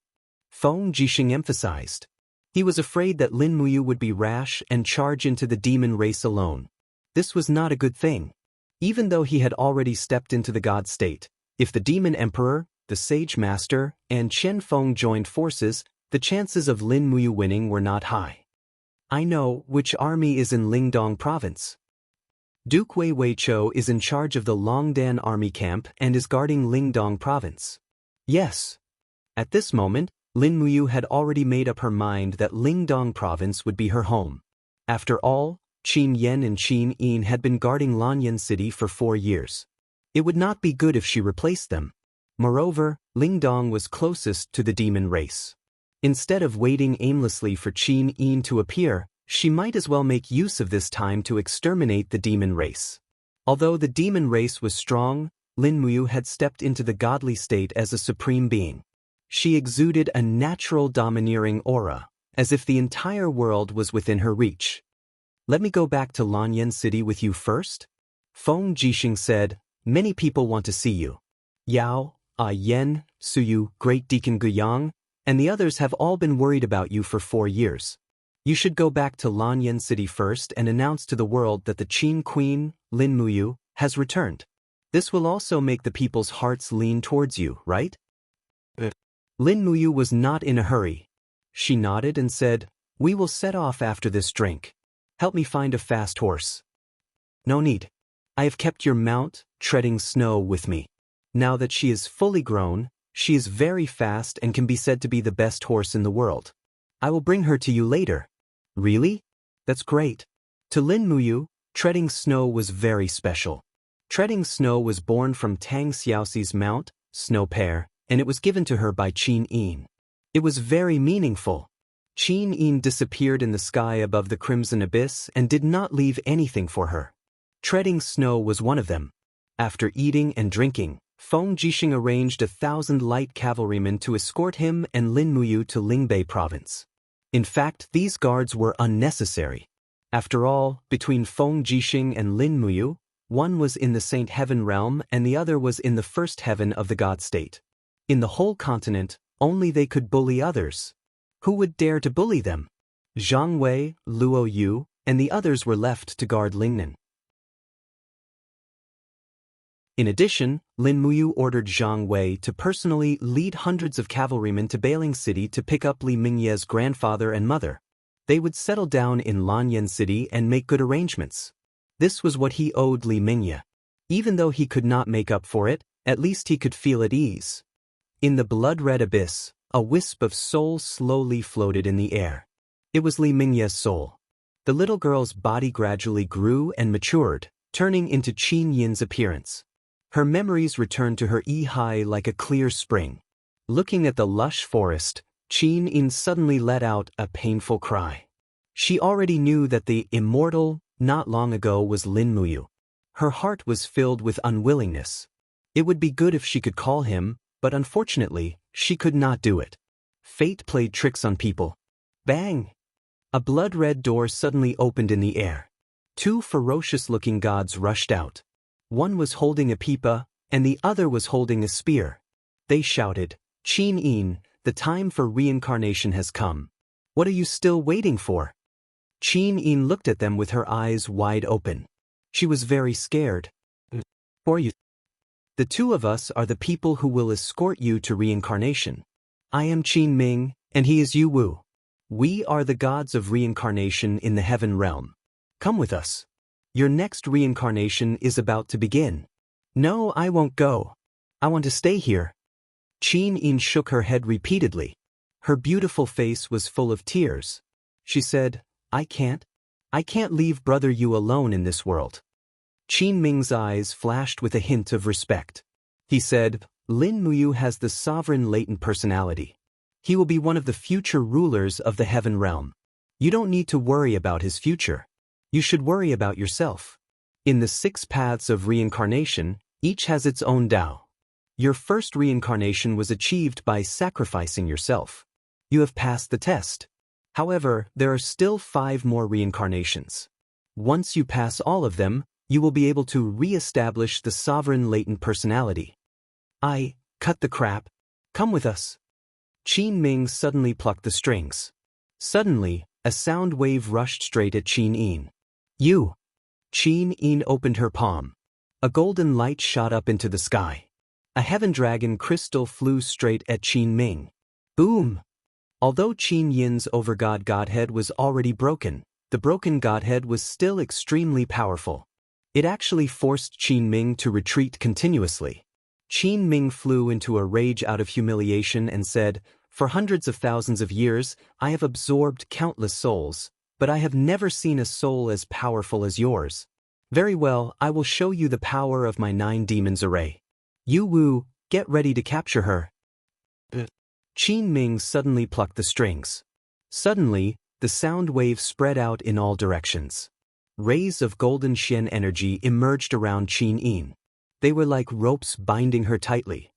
Speaker 1: Feng Jixing emphasized. He was afraid that Lin Muyu would be rash and charge into the demon race alone. This was not a good thing. Even though he had already stepped into the god state, if the demon emperor, the sage master, and Qian Feng joined forces, the chances of Lin Muyu winning were not high. "I know which army is in Lingdong province. Duke Wei Wei Chou is in charge of the Longdan army camp and is guarding Lingdong province." Yes. At this moment, Lin Muyu had already made up her mind that Lingdong province would be her home. After all, Qin Yan and Qin Yin had been guarding Lanyan City for 4 years. It would not be good if she replaced them. Moreover, Lingdong was closest to the demon race. Instead of waiting aimlessly for Qin Yin to appear, she might as well make use of this time to exterminate the demon race. Although the demon race was strong, Lin Muyu had stepped into the godly state as a supreme being. She exuded a natural domineering aura, as if the entire world was within her reach. "Let me go back to Lanyan City with you first?" Feng Jixing said, "Many people want to see you. Yao, Yen, Su Yu, Great Deacon Guyang, and the others have all been worried about you for 4 years. You should go back to Lanyan City first and announce to the world that the Qin Queen, Lin Muyu, has returned. This will also make the people's hearts lean towards you, right? Lin Muyu was not in a hurry. She nodded and said, "We will set off after this drink. Help me find a fast horse." "No need. I have kept your mount, treading snow, with me. Now that she is fully grown, she is very fast and can be said to be the best horse in the world. I will bring her to you later." "Really? That's great." To Lin Muyu, treading snow was very special. Treading snow was born from Tang Xiaoxi's mount, Snow Pear, and it was given to her by Qin Yin. It was very meaningful. Qin Yin disappeared in the sky above the crimson abyss and did not leave anything for her. Treading snow was one of them. After eating and drinking, Feng Jixing arranged 1,000 light cavalrymen to escort him and Lin Muyu to Lingbei province. In fact, these guards were unnecessary. After all, between Feng Jixing and Lin Muyu, one was in the Saint Heaven realm and the other was in the first heaven of the God state. In the whole continent, only they could bully others. Who would dare to bully them? Zhang Wei, Luo Yu, and the others were left to guard Lingnan. In addition, Lin Muyu ordered Zhang Wei to personally lead hundreds of cavalrymen to Bailing City to pick up Li Mingye's grandfather and mother. They would settle down in Lanyan City and make good arrangements. This was what he owed Li Mingye. Even though he could not make up for it, at least he could feel at ease. In the blood-red abyss, a wisp of soul slowly floated in the air. It was Li Mingye's soul. The little girl's body gradually grew and matured, turning into Qin Yin's appearance. Her memories returned to her Yi like a clear spring. Looking at the lush forest, Qin Yin suddenly let out a painful cry. She already knew that the immortal, not long ago, was Lin Muyu. Her heart was filled with unwillingness. It would be good if she could call him, but unfortunately, she could not do it. Fate played tricks on people. Bang! A blood-red door suddenly opened in the air. Two ferocious-looking gods rushed out. One was holding a pipa, and the other was holding a spear. They shouted, "Qin Yin, the time for reincarnation has come. What are you still waiting for?" Qin Yin looked at them with her eyes wide open. She was very scared. "For you. The two of us are the people who will escort you to reincarnation. I am Qin Ming, and he is Yu Wu. We are the gods of reincarnation in the heaven realm. Come with us. Your next reincarnation is about to begin." "No, I won't go. I want to stay here." Qin Yin shook her head repeatedly. Her beautiful face was full of tears. She said, I can't leave Brother Yu alone in this world." Qin Ming's eyes flashed with a hint of respect. He said, "Lin Muyu has the sovereign latent personality. He will be one of the future rulers of the heaven realm. You don't need to worry about his future. You should worry about yourself. In the 6 paths of reincarnation, each has its own Tao. Your first reincarnation was achieved by sacrificing yourself. You have passed the test. However, there are still 5 more reincarnations. Once you pass all of them, you will be able to re-establish the sovereign latent personality." Cut the crap. Come with us." Qin Ming suddenly plucked the strings. Suddenly, a sound wave rushed straight at Qin Yin. "You!" Qin Yin opened her palm. A golden light shot up into the sky. A heaven dragon crystal flew straight at Qin Ming. Boom! Although Qin Yin's overgod godhead was already broken, the broken godhead was still extremely powerful. It actually forced Qin Ming to retreat continuously. Qin Ming flew into a rage out of humiliation and said, "For hundreds of thousands of years, I have absorbed countless souls, but I have never seen a soul as powerful as yours. Very well, I will show you the power of my 9 demons array. Yu Wu, get ready to capture her." Qin Ming suddenly plucked the strings. Suddenly, the sound wave spread out in all directions. Rays of golden Xian energy emerged around Qin Yin. They were like ropes binding her tightly.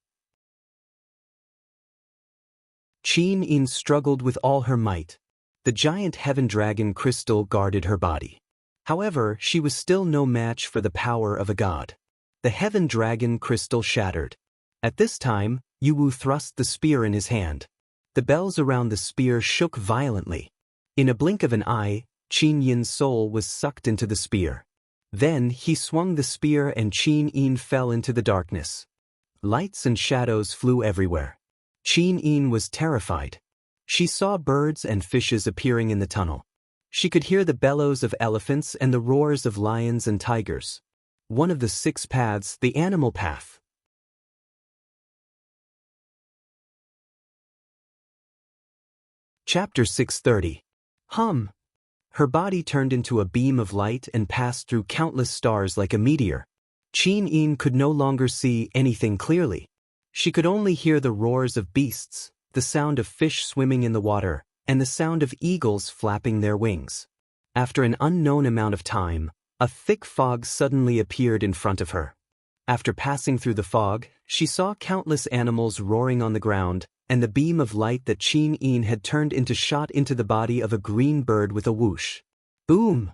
Speaker 1: Qin Yin struggled with all her might. The giant heaven dragon crystal guarded her body. However, she was still no match for the power of a god. The heaven dragon crystal shattered. At this time, Yu Wu thrust the spear in his hand. The bells around the spear shook violently. In a blink of an eye, Qin Yin's soul was sucked into the spear. Then he swung the spear and Qin Yin fell into the darkness. Lights and shadows flew everywhere. Qin Yin was terrified. She saw birds and fishes appearing in the tunnel. She could hear the bellows of elephants and the roars of lions and tigers. One of the 6 paths, the animal path. Chapter 630. Hum. Her body turned into a beam of light and passed through countless stars like a meteor. Qin Yin could no longer see anything clearly. She could only hear the roars of beasts, the sound of fish swimming in the water, and the sound of eagles flapping their wings. After an unknown amount of time, a thick fog suddenly appeared in front of her. After passing through the fog, she saw countless animals roaring on the ground, and the beam of light that Qin Yin had turned into shot into the body of a green bird with a whoosh. Boom!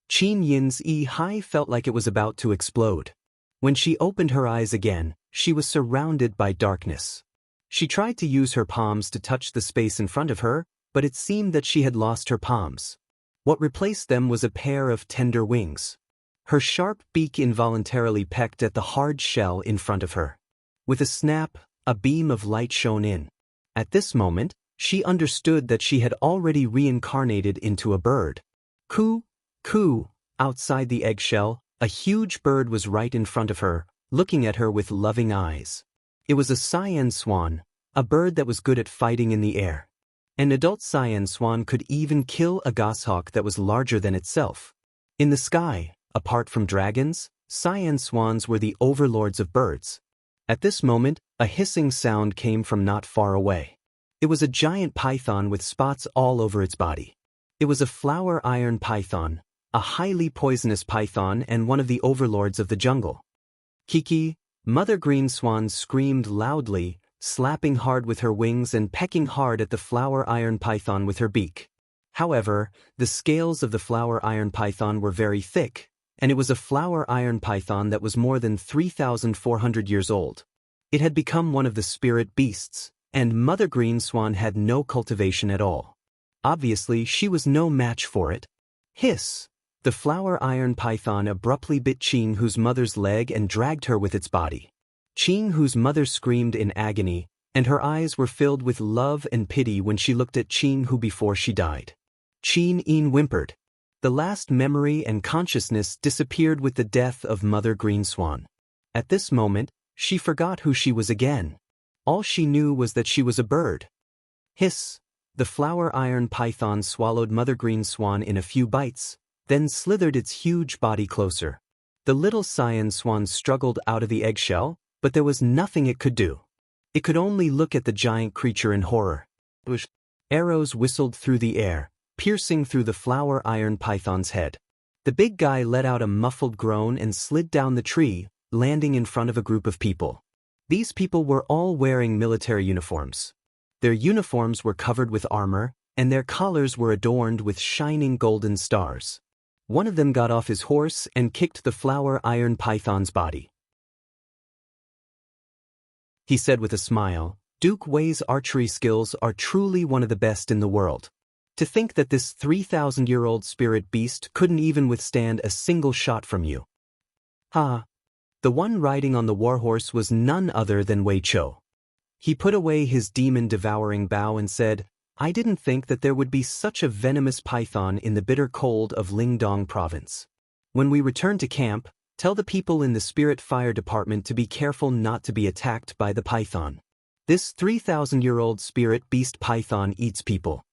Speaker 1: Qin Yin's eye felt like it was about to explode. When she opened her eyes again, she was surrounded by darkness. She tried to use her palms to touch the space in front of her, but it seemed that she had lost her palms. What replaced them was a pair of tender wings. Her sharp beak involuntarily pecked at the hard shell in front of her. With a snap, a beam of light shone in. At this moment, she understood that she had already reincarnated into a bird. Coo, coo, outside the eggshell, a huge bird was right in front of her, looking at her with loving eyes. It was a cyan swan, a bird that was good at fighting in the air. An adult cyan swan could even kill a goshawk that was larger than itself. In the sky, apart from dragons, cyan swans were the overlords of birds. At this moment, a hissing sound came from not far away. It was a giant python with spots all over its body. It was a flower iron python, a highly poisonous python and one of the overlords of the jungle. Kiki, Mother Green Swan screamed loudly, slapping hard with her wings and pecking hard at the flower iron python with her beak. However, the scales of the flower iron python were very thick, and it was a flower iron python that was more than 3,400 years old. It had become one of the spirit beasts, and Mother Green Swan had no cultivation at all. Obviously, she was no match for it. Hiss! The flower iron python abruptly bit Qing Hu's mother's leg and dragged her with its body. Qing Hu's mother screamed in agony, and her eyes were filled with love and pity when she looked at Qing Hu before she died. Qin Yin whimpered. The last memory and consciousness disappeared with the death of Mother Green Swan. At this moment, she forgot who she was again. All she knew was that she was a bird. Hiss! The flower iron python swallowed Mother Green Swan in a few bites, then slithered its huge body closer. The little cyan swan struggled out of the eggshell, but there was nothing it could do. It could only look at the giant creature in horror. Arrows whistled through the air, piercing through the flower iron python's head. The big guy let out a muffled groan and slid down the tree, landing in front of a group of people. These people were all wearing military uniforms. Their uniforms were covered with armor, and their collars were adorned with shining golden stars. One of them got off his horse and kicked the flower iron python's body. He said with a smile, "Duke Wei's archery skills are truly one of the best in the world. To think that this 3,000-year-old spirit beast couldn't even withstand a single shot from you." Ha! The one riding on the warhorse was none other than Wei Chou. He put away his demon-devouring bow and said, "I didn't think that there would be such a venomous python in the bitter cold of Lingdong province. When we return to camp, tell the people in the Spirit Fire Department to be careful not to be attacked by the python. This 3,000-year-old spirit beast python eats people."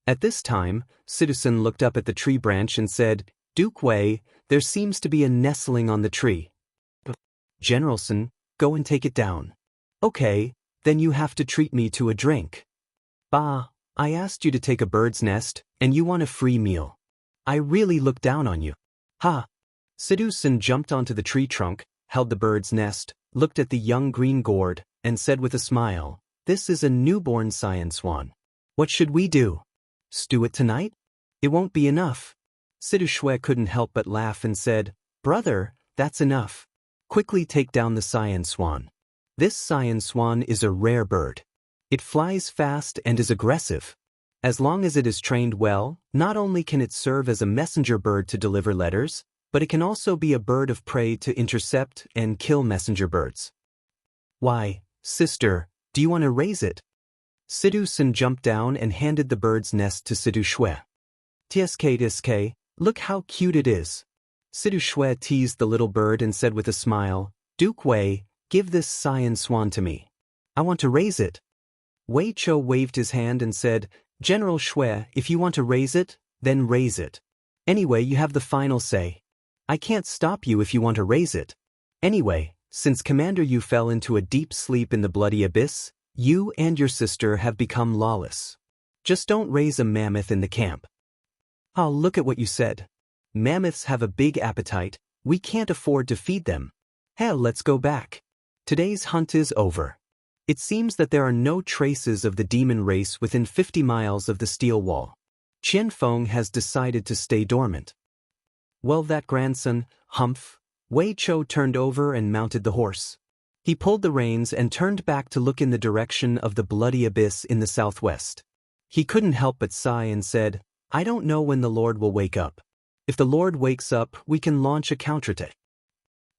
Speaker 1: At this time, Citizen looked up at the tree branch and said, "Duke Wei, there seems to be a nestling on the tree." "Generalson, go and take it down." "Okay, then you have to treat me to a drink." "Bah, I asked you to take a bird's nest, and you want a free meal. I really look down on you." "Ha!" Citizen jumped onto the tree trunk, held the bird's nest, looked at the young green gourd, and said with a smile, "This is a newborn cyan swan. What should we do? Stew it tonight? It won't be enough." Sidu Shui couldn't help but laugh and said, "Brother, that's enough. Quickly take down the cyan swan. This cyan swan is a rare bird. It flies fast and is aggressive. As long as it is trained well, not only can it serve as a messenger bird to deliver letters, but it can also be a bird of prey to intercept and kill messenger birds. Why, sister, do you want to raise it? Sidu Sun jumped down and handed the bird's nest to Sidu Shui. Tsk, look how cute it is. Sidu Shui teased the little bird and said with a smile, Duke Wei, give this cyan swan to me. I want to raise it. Wei Cho waved his hand and said, General Shui, if you want to raise it, then raise it. Anyway, you have the final say. I can't stop you if you want to raise it. Anyway, since Commander Yu fell into a deep sleep in the bloody abyss, you and your sister have become lawless. Just don't raise a mammoth in the camp. Oh, look at what you said. Mammoths have a big appetite, we can't afford to feed them. Hell, let's go back. Today's hunt is over. It seems that there are no traces of the demon race within 50 miles of the steel wall. Qian Feng has decided to stay dormant. Well, that grandson, Humph, Wei Cho turned over and mounted the horse. He pulled the reins and turned back to look in the direction of the bloody abyss in the southwest. He couldn't help but sigh and said, I don't know when the Lord will wake up. If the Lord wakes up, we can launch a counterattack.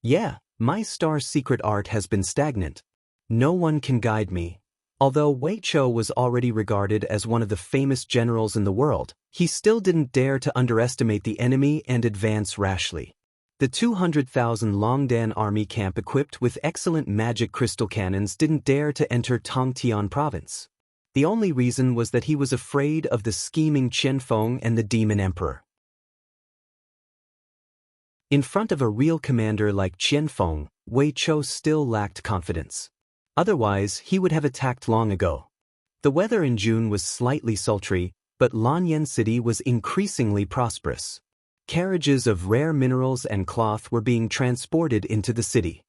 Speaker 1: Yeah, my star's secret art has been stagnant. No one can guide me. Although Wei Cho was already regarded as one of the famous generals in the world, he still didn't dare to underestimate the enemy and advance rashly. The 200,000 Longdan army camp equipped with excellent magic crystal cannons didn't dare to enter Tongtian province. The only reason was that he was afraid of the scheming Qian Feng and the demon emperor. In front of a real commander like Qian Feng, Wei Cho still lacked confidence. Otherwise, he would have attacked long ago. The weather in June was slightly sultry, but Lanyan City was increasingly prosperous. Carriages of rare minerals and cloth were being transported into the city.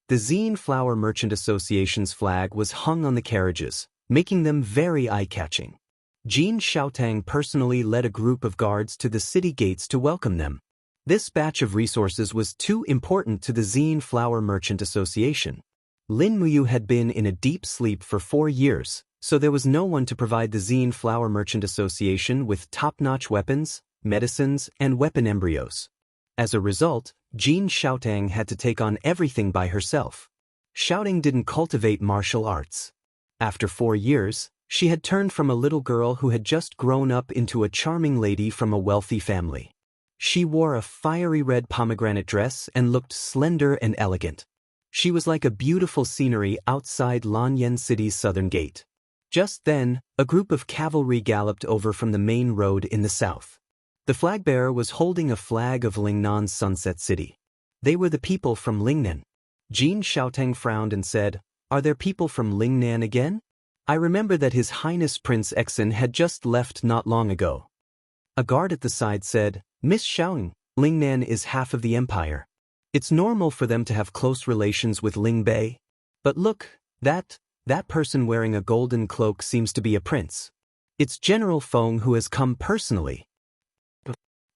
Speaker 1: The Zine Flower Merchant Association's flag was hung on the carriages, making them very eye-catching. Jin Xiaotang personally led a group of guards to the city gates to welcome them. This batch of resources was too important to the Zine Flower Merchant Association. Lin Muyu had been in a deep sleep for 4 years, so there was no one to provide the Zine Flower Merchant Association with top-notch weapons, medicines, and weapon embryos. As a result, Jin Xiaotang had to take on everything by herself. Xiaoting didn't cultivate martial arts. After 4 years, she had turned from a little girl who had just grown up into a charming lady from a wealthy family. She wore a fiery red pomegranate dress and looked slender and elegant. She was like a beautiful scenery outside Lanyan City's southern gate. Just then, a group of cavalry galloped over from the main road in the south. The flag-bearer was holding a flag of Lingnan's Sunset City. They were the people from Lingnan. Jin Xiaotang frowned and said, Are there people from Lingnan again? I remember that His Highness Prince Exin had just left not long ago. A guard at the side said, Miss Xiaoing, Lingnan is half of the empire. It's normal for them to have close relations with Lingbei. But look, that person wearing a golden cloak seems to be a prince. It's General Feng who has come personally.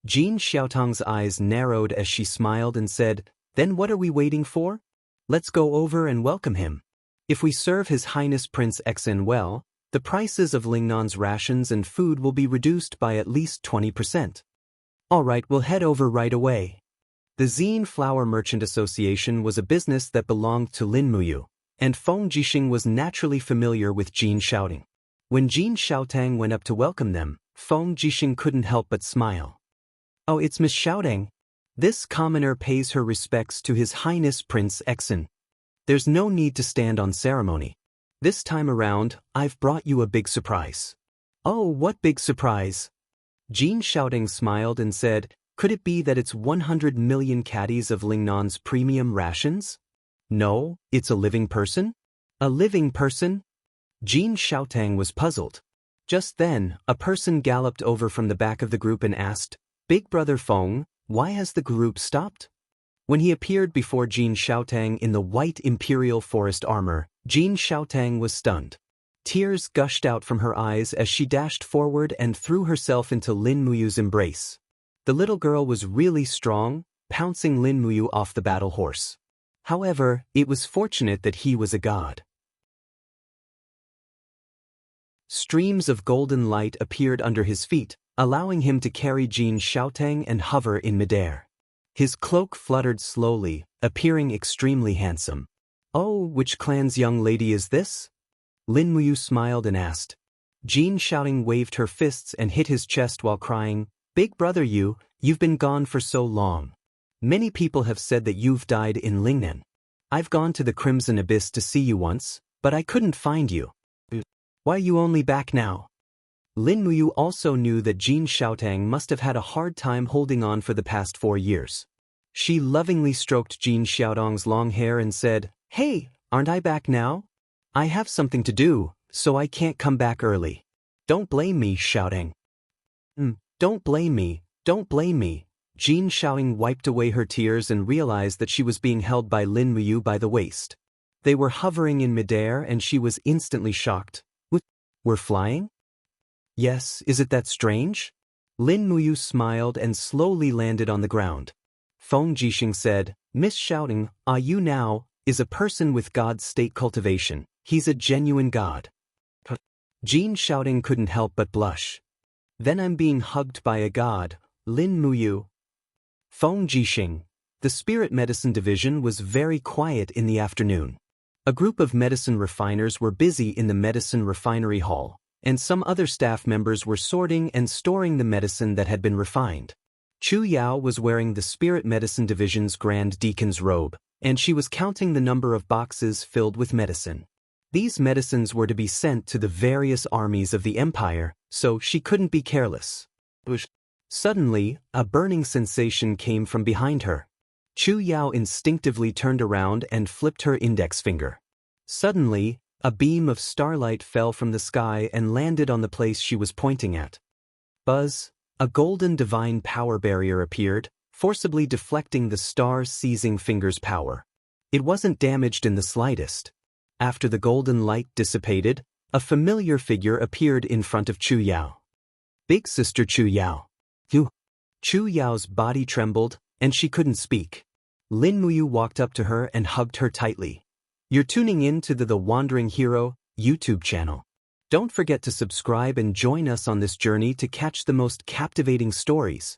Speaker 1: Jin Xiaotang's eyes narrowed as she smiled and said, Then what are we waiting for? Let's go over and welcome him. If we serve His Highness Prince Exin well, the prices of Lingnan's rations and food will be reduced by at least 20%. All right, we'll head over right away. The Zine Flower Merchant Association was a business that belonged to Lin Muyu, and Feng Jixing was naturally familiar with Jin Xiaoting. When Jin Xiaotang went up to welcome them, Feng Jixing couldn't help but smile. Oh, it's Miss Xiaoting. This commoner pays her respects to His Highness Prince Exin. There's no need to stand on ceremony. This time around, I've brought you a big surprise. Oh, what big surprise? Jin Xiaoting smiled and said, Could it be that it's 100 million caddies of Lingnan's premium rations? No, it's a living person? A living person? Jin Xiaotang was puzzled. Just then, a person galloped over from the back of the group and asked, Big Brother Feng, why has the group stopped? When he appeared before Jin Xiaotang in the white imperial forest armor, Jin Xiaotang was stunned. Tears gushed out from her eyes as she dashed forward and threw herself into Lin Muyu's embrace. The little girl was really strong, pouncing Lin Muyu off the battle horse. However, it was fortunate that he was a god. Streams of golden light appeared under his feet, allowing him to carry Jin Xiaotang and hover in midair. His cloak fluttered slowly, appearing extremely handsome. "Oh, which clan's young lady is this?" Lin Muyu smiled and asked. Jin Xiaoting waved her fists and hit his chest while crying, "Big brother you've been gone for so long. Many people have said that you've died in Lingnan. I've gone to the Crimson Abyss to see you once, but I couldn't find you. Why are you only back now?" Lin Muyu also knew that Jin Xiaotang must have had a hard time holding on for the past 4 years. She lovingly stroked Jin Xiaotang's long hair and said, "Hey, aren't I back now? I have something to do, so I can't come back early. Don't blame me, Xiaotang." Don't blame me, don't blame me." Jin Xiaoting wiped away her tears and realized that she was being held by Lin Muyu by the waist. They were hovering in midair and she was instantly shocked. "We're flying?" "Yes, is it that strange?" Lin Muyu smiled and slowly landed on the ground. Feng Jixing said, "Miss Xiaoting, you now, is a person with God's state cultivation. He's a genuine god." Jin Xiaoting couldn't help but blush. "Then I'm being hugged by a god, Lin Muyu." Feng Jixing. The Spirit Medicine Division was very quiet in the afternoon. A group of medicine refiners were busy in the medicine refinery hall, and some other staff members were sorting and storing the medicine that had been refined. Chu Yao was wearing the Spirit Medicine Division's Grand Deacon's robe, and she was counting the number of boxes filled with medicine. These medicines were to be sent to the various armies of the Empire, so she couldn't be careless. Suddenly, a burning sensation came from behind her. Chu Yao instinctively turned around and flipped her index finger. Suddenly, a beam of starlight fell from the sky and landed on the place she was pointing at. Buzz, a golden divine power barrier appeared, forcibly deflecting the star-seizing finger's power. It wasn't damaged in the slightest. After the golden light dissipated, a familiar figure appeared in front of Chu Yao. "Big Sister Chu Yao." Chu Yao's body trembled, and she couldn't speak. Lin Muyu walked up to her and hugged her tightly. "You're tuning in to the Wandering Hero YouTube channel. Don't forget to subscribe and join us on this journey to catch the most captivating stories.